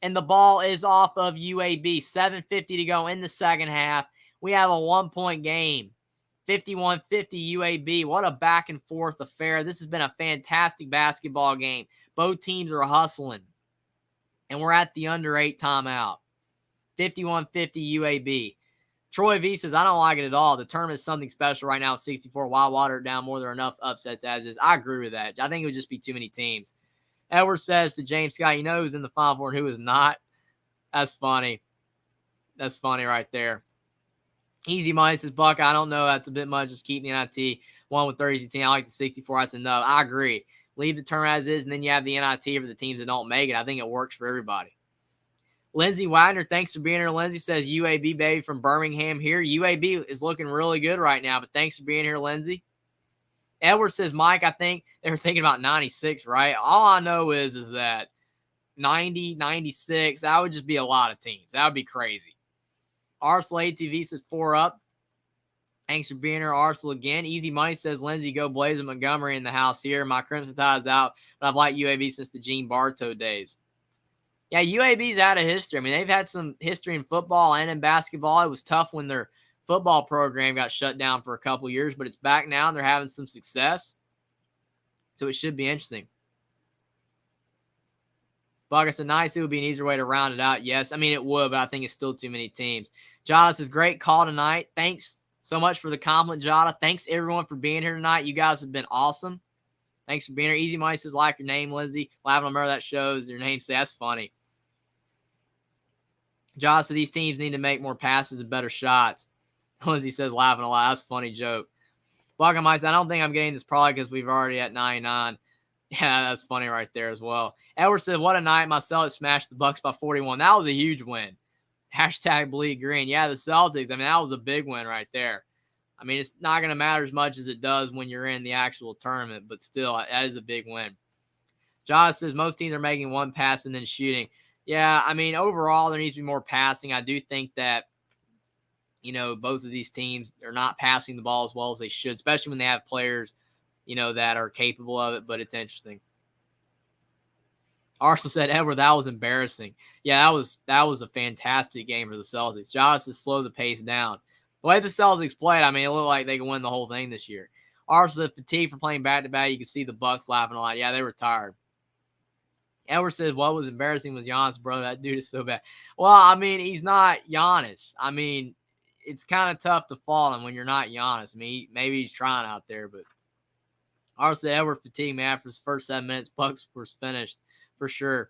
And the ball is off of UAB. 7:50 to go in the second half. We have a 1-point game. 51-50 UAB. What a back and forth affair. This has been a fantastic basketball game. Both teams are hustling. And we're at the under 8 timeout. 51-50 UAB. Troy V says, I don't like it at all. The tournament is something special right now with 64. Why water it down more? There are enough upsets as is. I agree with that. I think it would just be too many teams. Edwards says to James Scott, you know who's in the Final Four and who is not? That's funny. That's funny right there. Easy money says, Buck, I don't know. That's a bit much. Just keep the NIT. 1 with 32 team. I like the 64. That's enough. I agree. Leave the tournament as is, and then you have the NIT for the teams that don't make it. I think it works for everybody. Lindsey Wagner, thanks for being here. Lindsey says, UAB, baby, from Birmingham here. UAB is looking really good right now, but thanks for being here, Lindsey. Edwards says, Mike, I think they were thinking about 96, right? All I know is that 90, 96, that would just be a lot of teams. That would be crazy. Arsenal ATV says 4 up. Thanks for being here, Arsenal again. Easy Money says, Lindsey, go Blazer Montgomery in the house here. My Crimson Tide's out, but I've liked UAB since the Gene Bartow days. Yeah, UAB's out of history. I mean, they've had some history in football and in basketball. It was tough when their football program got shut down for a couple years, but it's back now, and they're having some success. So it should be interesting. Buck, I said, nice. It would be an easier way to round it out. Yes, I mean, it would, but I think it's still too many teams. Jada says, great call tonight. Thanks so much for the compliment, Jada. Thanks, everyone, for being here tonight. You guys have been awesome. Thanks for being here. Easy Money says, like your name, Lindsay. Laughing, remember that shows your name. Say, that's funny. Jada said, these teams need to make more passes and better shots. Lindsay says, laughing a lot. That's a funny joke. Buck, I said, I don't think I'm getting this probably because we've already at 99. Yeah, that's funny right there as well. Edward said, what a night. My Celtics smashed the Bucks by 41. That was a huge win. Hashtag bleed green. Yeah, the Celtics, I mean, that was a big win right there. I mean, it's not going to matter as much as it does when you're in the actual tournament, but still, that is a big win. Josh says, most teams are making one pass and then shooting. Yeah, I mean, overall, there needs to be more passing. I do think that, you know, both of these teams are not passing the ball as well as they should, especially when they have players, you know, that are capable of it, but it's interesting. Arsenal said, Edward, that was embarrassing. Yeah, that was a fantastic game for the Celtics. Jonas has slowed the pace down. The way the Celtics played, I mean, it looked like they could win the whole thing this year. Arsenal said, fatigue from playing back-to-back. You can see the Bucks laughing a lot. Yeah, they were tired. Edward said, what was embarrassing was Giannis, bro. That dude is so bad. Well, I mean, he's not Giannis. I mean, it's kind of tough to fault him when you're not Giannis. I mean, maybe he's trying out there, but Arsenal said, Edward fatigued, man. After his first 7 minutes, Bucks was finished. For sure.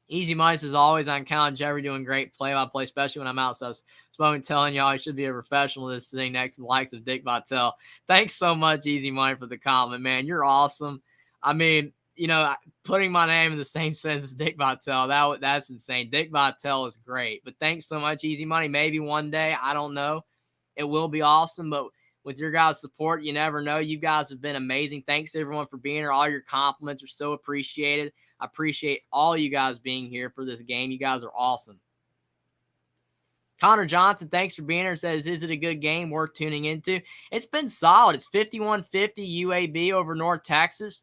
Easy Mice is always on count. Jeffrey doing great play-by-play, especially when I'm outside smoking, telling y'all I should be a professional this thing next to the likes of Dick Vitale. Thanks so much, Easy Money, for the compliment, man. You're awesome. I mean, you know, putting my name in the same sentence as Dick Vitale, that's insane. Dick Vitale is great. But thanks so much, Easy Money. Maybe one day, I don't know. It will be awesome, but with your guys' support, you never know. You guys have been amazing. Thanks, everyone, for being here. All your compliments are so appreciated. I appreciate all you guys being here for this game. You guys are awesome. Connor Johnson, thanks for being here. Says, is it a good game worth tuning into? It's been solid. It's 51-50 UAB over North Texas.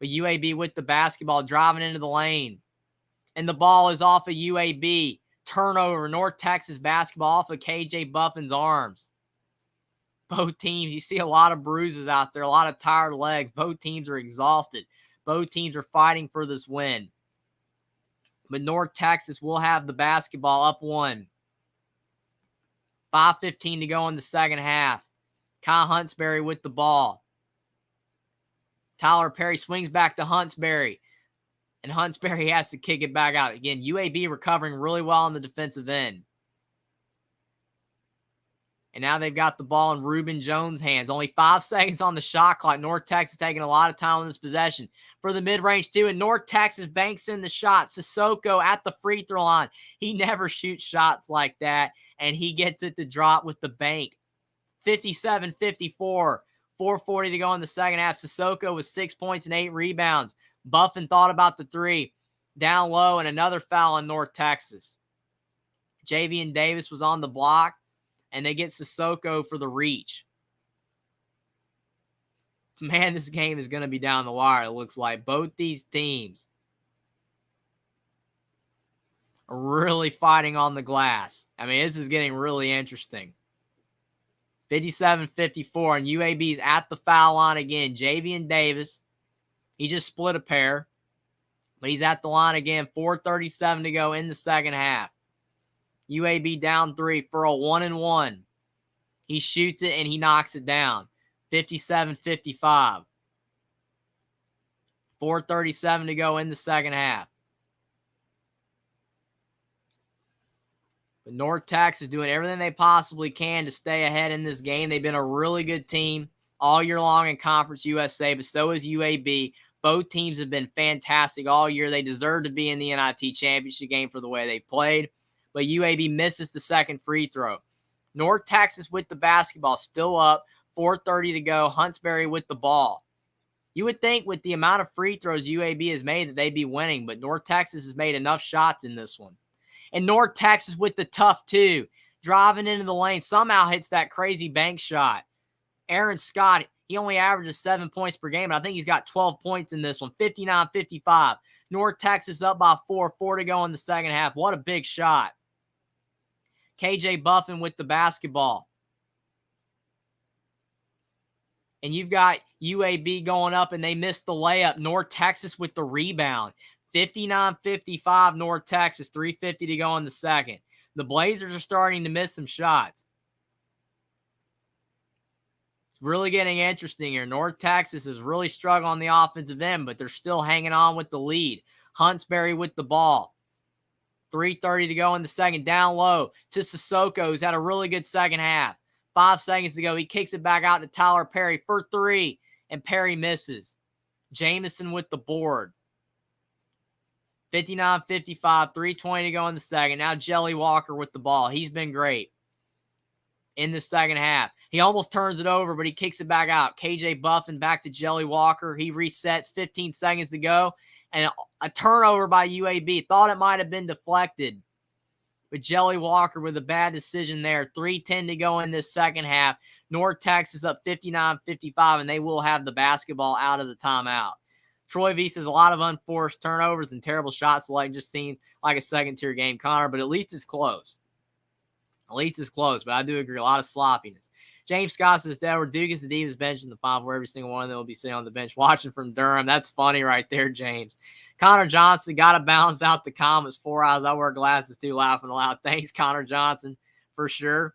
But UAB with the basketball, driving into the lane. And the ball is off of UAB. Turnover, North Texas basketball off of KJ Buffin's arms. Both teams, you see a lot of bruises out there, a lot of tired legs. Both teams are exhausted. Both teams are fighting for this win. But North Texas will have the basketball up 1. 5:15 to go in the second half. Kyle Huntsberry with the ball. Tyler Perry swings back to Huntsberry. And Huntsberry has to kick it back out. Again, UAB recovering really well on the defensive end. And now they've got the ball in Reuben Jones' hands. Only 5 seconds on the shot clock. North Texas taking a lot of time on this possession. For the mid-range, too. And North Texas banks in the shot. Sissoko at the free throw line. He never shoots shots like that. And he gets it to drop with the bank. 57-54. 4:40 to go in the second half. Sissoko with 6 points and 8 rebounds. Buffin thought about the three. Down low, and another foul on North Texas. Javian Davis was on the block, and they get Sissoko for the reach. Man, this game is going to be down the wire, it looks like. Both these teams are really fighting on the glass. I mean, this is getting really interesting. 57-54, and UAB's at the foul line again. Javian Davis, he just split a pair, but he's at the line again. 4:37 to go in the second half. UAB down 3 for a 1-and-1. He shoots it, and he knocks it down. 57-55. 4:37 to go in the second half. But North Texas is doing everything they possibly can to stay ahead in this game. They've been a really good team all year long in Conference USA, but so is UAB. Both teams have been fantastic all year. They deserve to be in the NIT championship game for the way they played, but UAB misses the second free throw. North Texas with the basketball, still up, 4:30 to go. Huntsberry with the ball. You would think with the amount of free throws UAB has made that they'd be winning, but North Texas has made enough shots in this one. And North Texas with the tough 2, driving into the lane, somehow hits that crazy bank shot. Aaron Scott, he only averages 7 points per game, and I think he's got 12 points in this one. 59-55. North Texas up by 4 to go in the second half. What a big shot. KJ Buffin with the basketball. And you've got UAB going up, and they missed the layup. North Texas with the rebound. 59-55 North Texas, 3:50 to go in the second. The Blazers are starting to miss some shots. It's really getting interesting here. North Texas is really struggling on the offensive end, but they're still hanging on with the lead. Huntsberry with the ball. 3:30 to go in the second. Down low to Sissoko, who's had a really good second half. 5 seconds to go. He kicks it back out to Tyler Perry for 3, and Perry misses. Jamison with the board. 59-55, 3:20 to go in the second. Now Jelly Walker with the ball. He's been great in the second half. He almost turns it over, but he kicks it back out. KJ Buffin back to Jelly Walker. He resets, 15 seconds to go. And a turnover by UAB. Thought it might have been deflected. But Jelly Walker with a bad decision there. 3:10 to go in this second half. North Texas up 59-55, and they will have the basketball out of the timeout. Troy V says a lot of unforced turnovers and terrible shot selection. Just seemed like a second-tier game, Connor, but at least it's close. At least it's close, but I do agree. A lot of sloppiness. James Scott says, Edward Duke is the deepest bench in the final, where every single one of them will be sitting on the bench watching from Durham. That's funny right there, James. Connor Johnson, got to balance out the comments. 4 hours. I wear glasses too, laughing aloud. Thanks, Connor Johnson, for sure.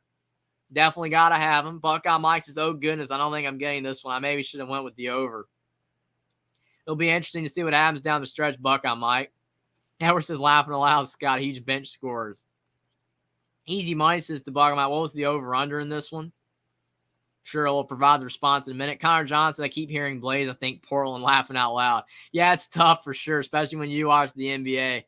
Definitely got to have him. Buckeye Mike says, oh, goodness, I don't think I'm getting this one. I maybe should have went with the over. It'll be interesting to see what happens down the stretch, Buckeye Mike. Edward says, laughing aloud, Scott, huge bench scores. Easy Money says to Buckeye Mike, what was the over-under in this one? Sure, we'll provide the response in a minute. Connor Johnson, I keep hearing Blaze, I think Portland laughing out loud. Yeah, it's tough for sure, especially when you watch the NBA.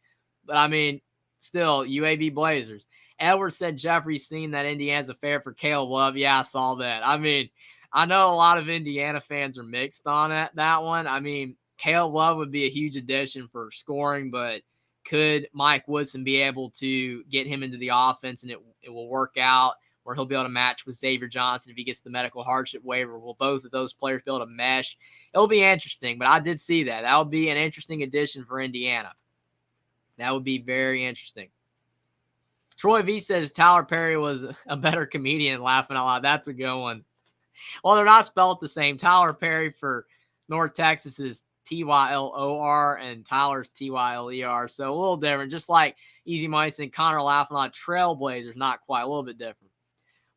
But, I mean, still, UAB Blazers. Edward said Jeffrey's seen that Indiana's a fair for Caleb Love. Yeah, I saw that. I mean, I know a lot of Indiana fans are mixed on that one. I mean, Caleb Love would be a huge addition for scoring, but could Mike Woodson be able to get him into the offense and it will work out? where he'll be able to match with Xavier Johnson if he gets the medical hardship waiver. Will both of those players be able to mesh? It'll be interesting, but I did see that. That would be an interesting addition for Indiana. That would be very interesting. Troy V says Tyler Perry was a better comedian, laughing out loud. That's a good one. Well, they're not spelled the same. Tyler Perry for North Texas is Tylor and Tyler's Tyler. So a little different. Just like Easy Mice and Connor laughing on Trailblazers, not quite, a little bit different.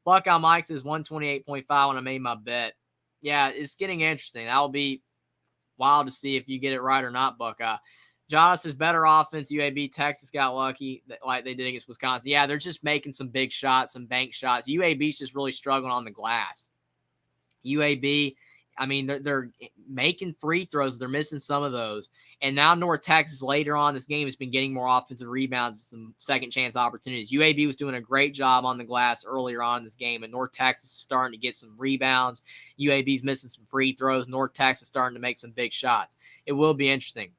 Buckeye Mike says 128.5 when I made my bet. Yeah, it's getting interesting. That'll be wild to see if you get it right or not, Buckeye. Jonas says better offense. UAB, Texas got lucky like they did against Wisconsin. Yeah, they're just making some big shots, some bank shots. UAB's just really struggling on the glass. UAB, I mean, they're making free throws. They're missing some of those. And now North Texas later on this game has been getting more offensive rebounds and some second chance opportunities. UAB was doing a great job on the glass earlier on in this game, and North Texas is starting to get some rebounds. UAB's missing some free throws. North Texas starting to make some big shots. It will be interesting.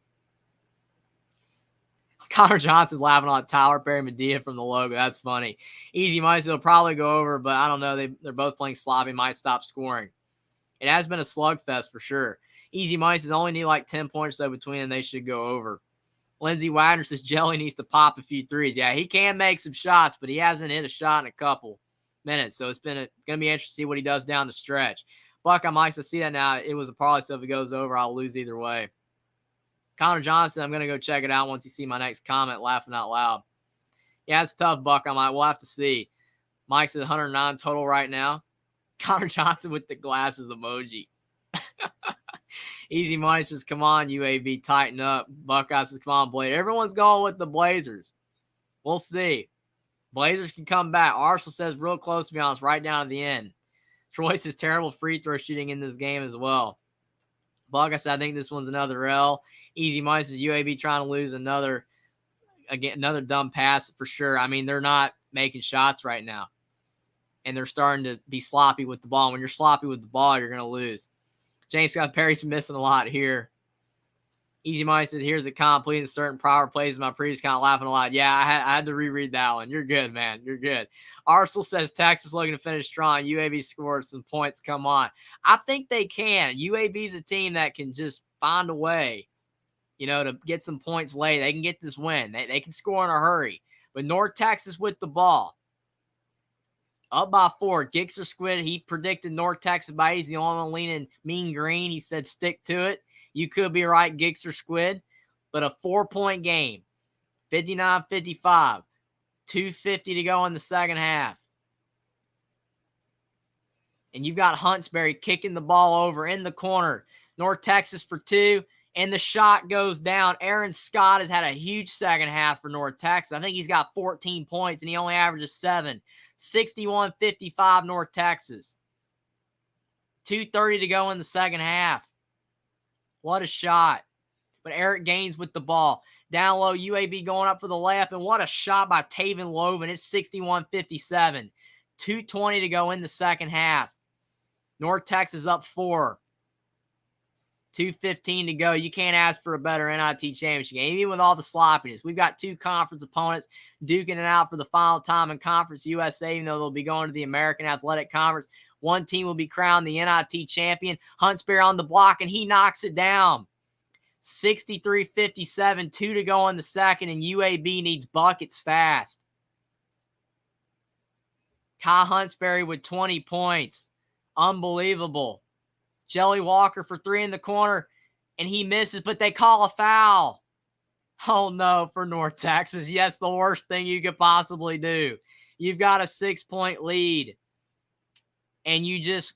Connor Johnson's laughing on Tyler Perry Medea from the logo. That's funny. Easy Mice will probably go over, but I don't know. They're both playing sloppy. Might stop scoring. It has been a slugfest for sure. Easy Mice only need like 10 points though between them. They should go over. Lindsey Wagner says Jelly needs to pop a few threes. Yeah, he can make some shots, but he hasn't hit a shot in a couple minutes. So it's going to be interesting to see what he does down the stretch. Buckeye Mike, I see that now. It was a parlay, so if it goes over, I'll lose either way. Connor Johnson, I'm going to go check it out once you see my next comment, laughing out loud. Yeah, it's tough, Buckeye Mike. We'll have to see. Mike's at 109 total right now. Connor Johnson with the glasses emoji. Easy Money says, come on, UAB, tighten up. Buckeye says, come on, Blazers. Everyone's going with the Blazers. We'll see. Blazers can come back. Arsenal says real close, to be honest, right down to the end. Troy says terrible free throw shooting in this game as well. Buckeye said, I think this one's another L. Easy Money says UAB trying to lose another dumb pass for sure. I mean, they're not making shots right now. And they're starting to be sloppy with the ball. When you're sloppy with the ball, you're going to lose. James Scott Perry's been missing a lot here. Easy Money says, here's a completing certain power plays in my previous count, laughing a lot. Yeah, I had to reread that one. You're good, man. You're good. Arsenal says Texas looking to finish strong. UAB scored some points. Come on. I think they can. UAB's a team that can just find a way, to get some points late. They can get this win. They can score in a hurry. But North Texas with the ball. Up by 4. Gixer Squid, he predicted North Texas by 8. He's the only one leaning mean green. He said stick to it. You could be right, Gixer Squid. But a 4-point game. 59-55. 2:50 to go in the second half. And you've got Huntsberry kicking the ball over in the corner. North Texas for 2. And the shot goes down. Aaron Scott has had a huge second half for North Texas. I think he's got 14 points, and he only averages 7. 61-55 North Texas. 2:30 to go in the second half. What a shot. But Eric Gaines with the ball. Down low, UAB going up for the layup. And what a shot by Taven Loven. It's 61-57. 2:20 to go in the second half. North Texas up 4. 2:15 to go. You can't ask for a better NIT championship game, even with all the sloppiness. We've got 2 conference opponents duking it out for the final time in Conference USA, even though they'll be going to the American Athletic Conference. One team will be crowned the NIT champion. Huntsberry on the block, and he knocks it down. 63-57, 2 to go in the second, and UAB needs buckets fast. Kai Huntsberry with 20 points. Unbelievable. Jelly Walker for 3 in the corner, and he misses, but they call a foul. Oh, no, for North Texas. Yes, the worst thing you could possibly do. You've got a 6-point lead, and you just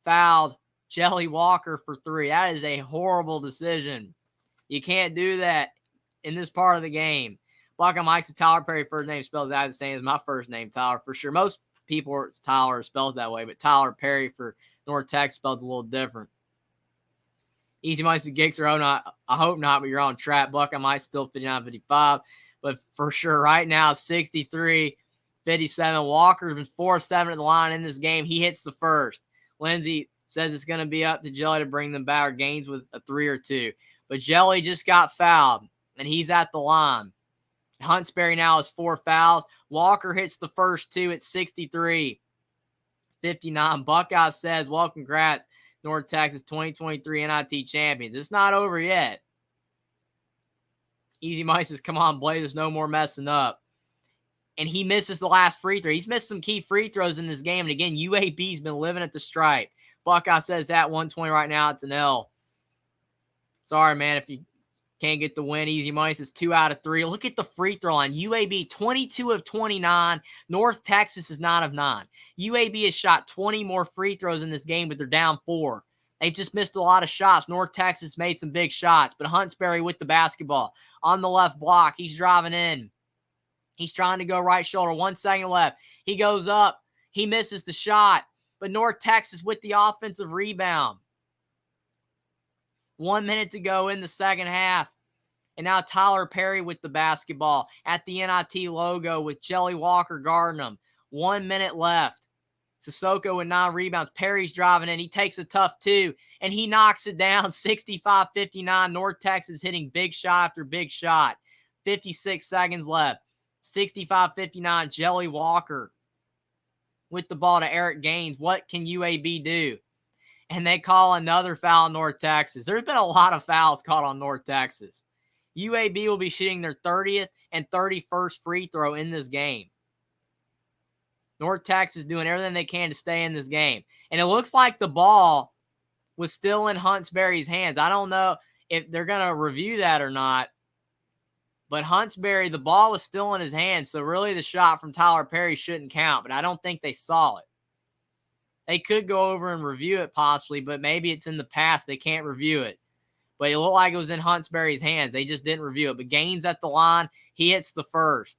fouled Jelly Walker for 3. That is a horrible decision. You can't do that in this part of the game. Buckeye Mike's Tyler Perry first name spells out the same as my first name, Tyler, for sure. Most people, Tyler spells that way, but Tyler Perry for North Texas spelled a little different. Easy Money says Gixer, I hope not, but you're on track. Buckeye might still 59-55. But for sure, right now, 63-57. Walker's been 4-7 at the line in this game. He hits the first. Lindsey says it's going to be up to Jelly to bring them back, or Gaines with a 3 or 2. But Jelly just got fouled, and he's at the line. Huntsberry now has 4 fouls. Walker hits the first 2 at 63. 59. Buckeye says, well, congrats, North Texas 2023 NIT champions. It's not over yet. Easy Mike says, come on, Blazers, no more messing up. And he misses the last free throw. He's missed some key free throws in this game. And again, UAB's been living at the stripe. Buckeye says at 120 right now, it's an L. Sorry, man, if you can't get the win. Easy Money says 2 out of 3. Look at the free throw line. UAB 22 of 29. North Texas is 9 of 9. UAB has shot 20 more free throws in this game, but they're down 4. They've just missed a lot of shots. North Texas made some big shots, but Huntsbury with the basketball on the left block. He's driving in. He's trying to go right shoulder. 1 second left. He goes up. He misses the shot, but North Texas with the offensive rebound. 1 minute to go in the second half. And now Tyler Perry with the basketball at the NIT logo with Jelly Walker guarding him. 1 minute left. Sissoko with 9 rebounds. Perry's driving in. He takes a tough 2, and he knocks it down 65-59. North Texas hitting big shot after big shot. 56 seconds left. 65-59. Jelly Walker with the ball to Eric Gaines. What can UAB do? And they call another foul on North Texas. There's been a lot of fouls caught on North Texas. UAB will be shooting their 30th and 31st free throw in this game. North Texas doing everything they can to stay in this game. And it looks like the ball was still in Huntsbury's hands. I don't know if they're going to review that or not. But Huntsbury, the ball was still in his hands. So really the shot from Tyler Perry shouldn't count. But I don't think they saw it. They could go over and review it possibly, but maybe it's in the past. They can't review it. But it looked like it was in Huntsbury's hands. They just didn't review it. But Gaines at the line. He hits the first.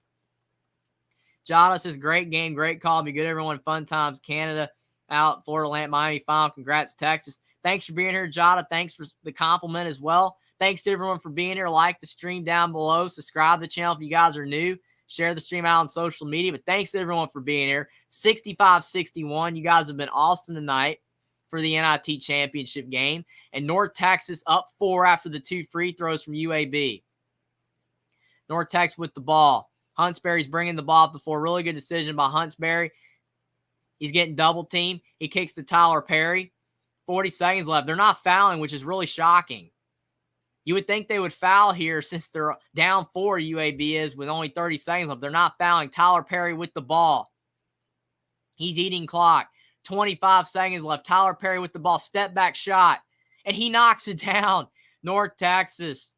Jada says, great game, great call. Be good, everyone. Fun times. Canada out. Florida Atlantic, Miami final. Congrats, Texas. Thanks for being here, Jada. Thanks for the compliment as well. Thanks to everyone for being here. Like the stream down below. Subscribe to the channel if you guys are new. Share the stream out on social media. But thanks to everyone for being here. 65-61. You guys have been awesome tonight for the NIT championship game. And North Texas up 4 after the 2 free throws from UAB. North Texas with the ball. Huntsbury's bringing the ball up before. Really good decision by Huntsbury. He's getting double teamed. He kicks to Tyler Perry. 40 seconds left. They're not fouling, which is really shocking. You would think they would foul here since they're down 4, UAB is, with only 30 seconds left. They're not fouling. Tyler Perry with the ball. He's eating clock. 25 seconds left. Tyler Perry with the ball. Step back shot. And he knocks it down. North Texas.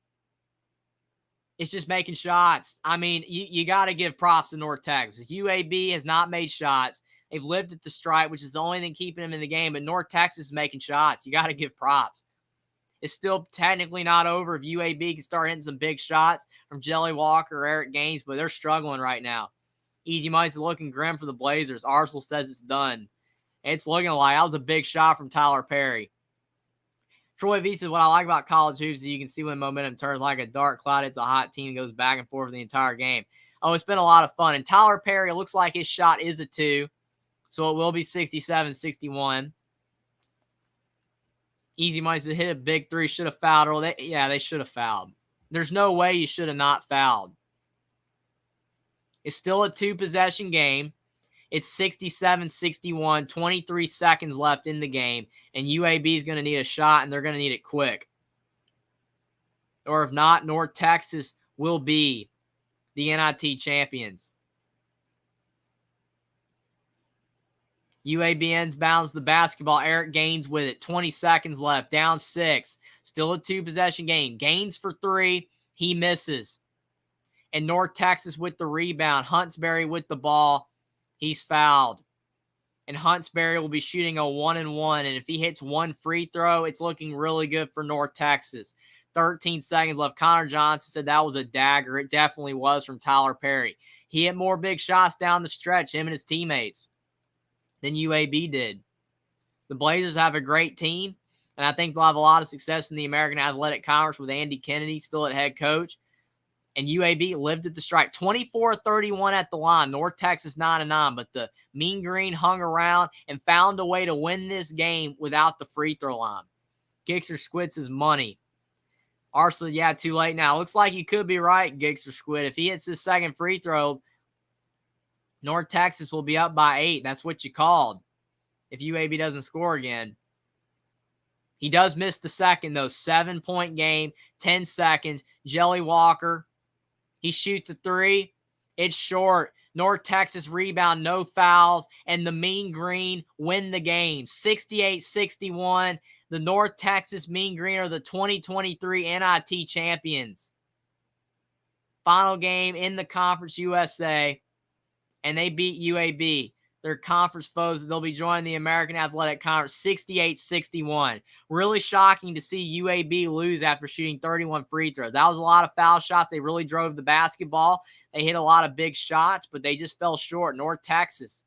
It's just making shots. I mean, you got to give props to North Texas. UAB has not made shots. They've lived at the stripe, which is the only thing keeping them in the game. But North Texas is making shots. You got to give props. It's still technically not over if UAB can start hitting some big shots from Jelly Walker or Eric Gaines, but they're struggling right now. Easy Money's looking grim for the Blazers. Arsenal says it's done. It's looking like that was a big shot from Tyler Perry. Troy V says, what I like about college hoops is you can see when momentum turns like a dark cloud. It's a hot team that goes back and forth the entire game. Oh, it's been a lot of fun. And Tyler Perry, it looks like his shot is a 2. So it will be 67-61. Easy Money says, hit a big 3. Should have fouled. Or they should have fouled. There's no way you should have not fouled. It's still a 2-possession game. It's 67-61, 23 seconds left in the game, and UAB is going to need a shot, and they're going to need it quick. Or if not, North Texas will be the NIT champions. UAB inbounds the basketball. Eric Gaines with it. 20 seconds left. Down 6. Still a 2-possession game. Gaines for 3. He misses. And North Texas with the rebound. Huntsbury with the ball. He's fouled. And Huntsbury will be shooting a 1-and-1. And if he hits 1 free throw, it's looking really good for North Texas. 13 seconds left. Connor Johnson said that was a dagger. It definitely was from Tyler Perry. He hit more big shots down the stretch, him and his teammates, than UAB did. The Blazers have a great team, and I think they'll have a lot of success in the American Athletic Conference with Andy Kennedy still at head coach. And UAB lived at the strike. 24-31 at the line. North Texas 9-9. But the Mean Green hung around and found a way to win this game without the free throw line. Gixer Squid says money. Arsenal, yeah, too late now. Looks like you could be right, Gixer Squid. If he hits his second free throw, North Texas will be up by 8. That's what you called. if UAB doesn't score again. He does miss the second, though. 7-point game, 10 seconds. Jelly Walker, he shoots a three. It's short. North Texas rebound, no fouls, and the Mean Green win the game. 68-61. The North Texas Mean Green are the 2023 NIT champions. Final game in the Conference USA, and they beat UAB. Their conference foes, they'll be joining the American Athletic Conference 68-61. Really shocking to see UAB lose after shooting 31 free throws. That was a lot of foul shots. They really drove the basketball. They hit a lot of big shots, but they just fell short. North Texas,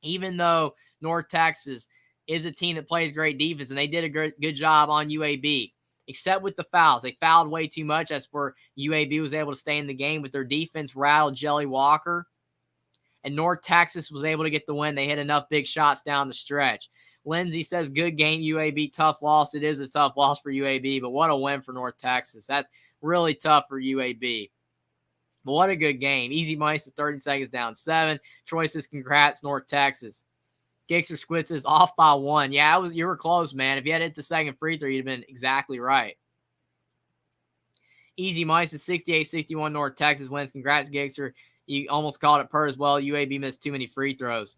even though North Texas is a team that plays great defense, and they did a good job on UAB, except with the fouls. They fouled way too much. That's where UAB was able to stay in the game, but their defense rattled Jelly Walker. And North Texas was able to get the win. They hit enough big shots down the stretch. Lindsay says, good game, UAB, tough loss. It is a tough loss for UAB, but what a win for North Texas. That's really tough for UAB. But what a good game. Easy money to 30 seconds down 7. Troy says, congrats, North Texas. Gixer Squid says, off by 1. Yeah, you were close, man. If you had hit the second free throw, you'd have been exactly right. Easy money says, 68-61, North Texas wins. Congrats, Gixer. You almost called it per as well. UAB missed too many free throws.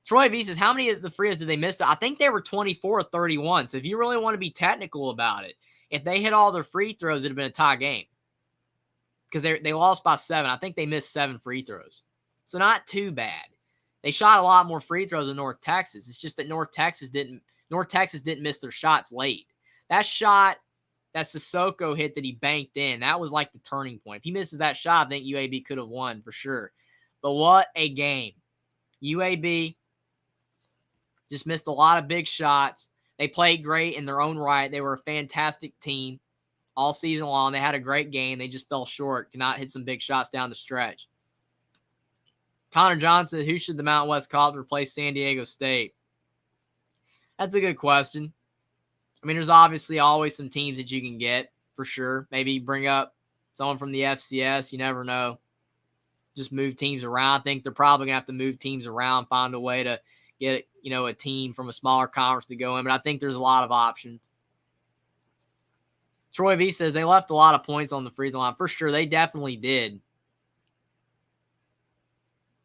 Troy V says, how many of the free throws did they miss? I think they were 24 or 31. So if you really want to be technical about it, if they hit all their free throws, it would have been a tie game. Because they lost by 7. I think they missed 7 free throws. So not too bad. They shot a lot more free throws than North Texas. It's just that North Texas didn't miss their shots late. That shot, that Sissoko hit that he banked in, that was like the turning point. If he misses that shot, I think UAB could have won for sure. But what a game. UAB just missed a lot of big shots. They played great in their own right. They were a fantastic team all season long. They had a great game. They just fell short, could not hit some big shots down the stretch. Connor Johnson, who should the Mountain West call to replace San Diego State? That's a good question. I mean, there's obviously always some teams that you can get for sure. Maybe bring up someone from the FCS. You never know. Just move teams around. I think they're probably going to have to move teams around, find a way to get, a team from a smaller conference to go in. But I think there's a lot of options. Troy V says they left a lot of points on the free throw line. For sure, they definitely did.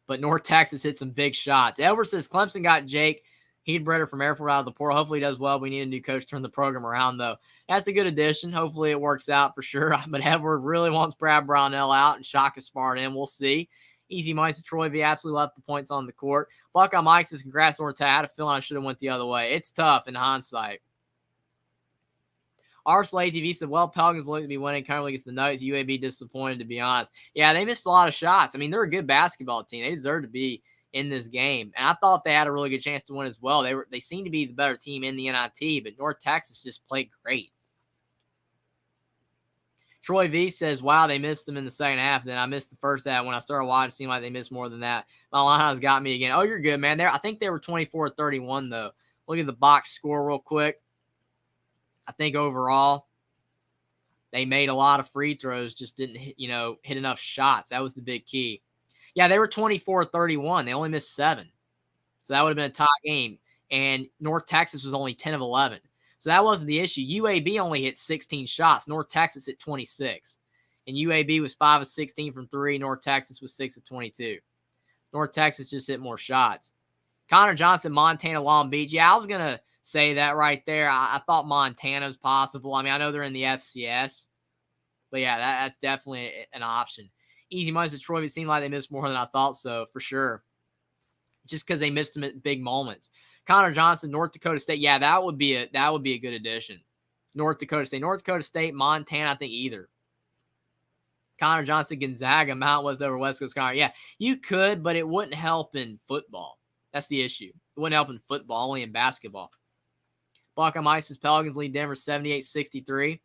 But North Texas hit some big shots. Edward says Clemson got Jake Heedbreder from Airford out of the portal. Hopefully he does well. We need a new coach to turn the program around, though. That's a good addition. Hopefully it works out for sure. But Edward really wants Brad Brownell out and Shaka Smart in. We'll see. Easy money to Troy V. Absolutely left the points on the court. Buckeye Mike says, congrats, North Texas. I had a feeling I should have went the other way. It's tough in hindsight. Arsenal ATV said, well, Pelicans look to be winning currently against the Nuggets. UAB disappointed, to be honest. Yeah, they missed a lot of shots. I mean, they're a good basketball team. They deserve to be in this game. And I thought they had a really good chance to win as well. They seem to be the better team in the NIT, but North Texas just played great. Troy V says, wow, they missed them in the second half. Then I missed the first half. When I started watching, it seemed like they missed more than that. My Lions got me again. Oh, you're good, man. I think they were 24-31, though. Look at the box score real quick. I think overall, they made a lot of free throws, just didn't hit enough shots. That was the big key. Yeah, they were 24-31. They only missed 7. So that would have been a tie game. And North Texas was only 10 of 11. So that wasn't the issue. UAB only hit 16 shots. North Texas hit 26. And UAB was 5 of 16 from 3. North Texas was 6 of 22. North Texas just hit more shots. Connor Johnson, Montana, Long Beach. Yeah, I was going to say that right there. I thought Montana was possible. I mean, I know they're in the FCS. But, yeah, that's definitely an option. Easy money to Troy. It seemed like they missed more than I thought so, for sure. Just because they missed them at big moments. Connor Johnson, North Dakota State. Yeah, that would be a good addition. North Dakota State, Montana, I think either. Connor Johnson, Gonzaga, Mount West over West Coast. Connor. Yeah, you could, but it wouldn't help in football. That's the issue. It wouldn't help in football, only in basketball. Buckeye Mike says Pelicans lead Denver 78-63.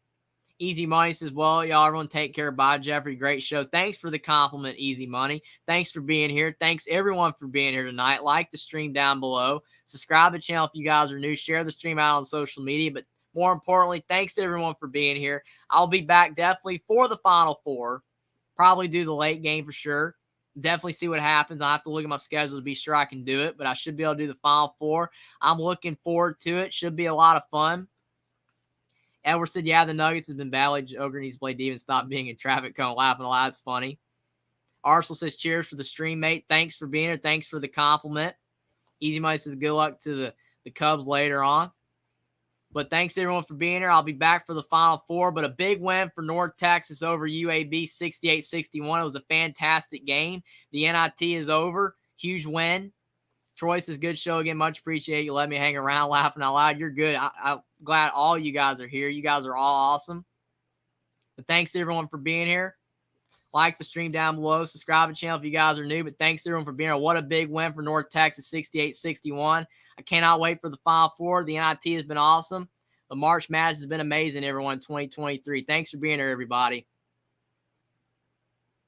Easy Money says, well, y'all, everyone take care. Bye, Jeffrey. Great show. Thanks for the compliment, Easy Money. Thanks for being here. Thanks, everyone, for being here tonight. Like the stream down below. Subscribe to the channel if you guys are new. Share the stream out on social media. But more importantly, thanks to everyone for being here. I'll be back definitely for the Final Four. Probably do the late game for sure. Definitely see what happens. I have to look at my schedule to be sure I can do it, but I should be able to do the Final Four. I'm looking forward to it. Should be a lot of fun. Edward said, yeah, the Nuggets have been badly. Joker needs to play D and stop being in traffic cone laughing a lot. It's funny. Arsenal says, cheers for the stream, mate. Thanks for being here. Thanks for the compliment. Easy Money says, good luck to the Cubs later on. But thanks, everyone, for being here. I'll be back for the Final Four. But a big win for North Texas over UAB, 68-61. It was a fantastic game. The NIT is over. Huge win. Troy says, good show again. Much appreciate you letting me hang around laughing out loud. You're good. I'm glad all you guys are here. You guys are all awesome. But thanks, everyone, for being here. Like the stream down below. Subscribe to the channel if you guys are new. But thanks, everyone, for being here. What a big win for North Texas, 68-61. I cannot wait for the Final Four. The NIT has been awesome. The March Madness has been amazing, everyone, 2023. Thanks for being here, everybody.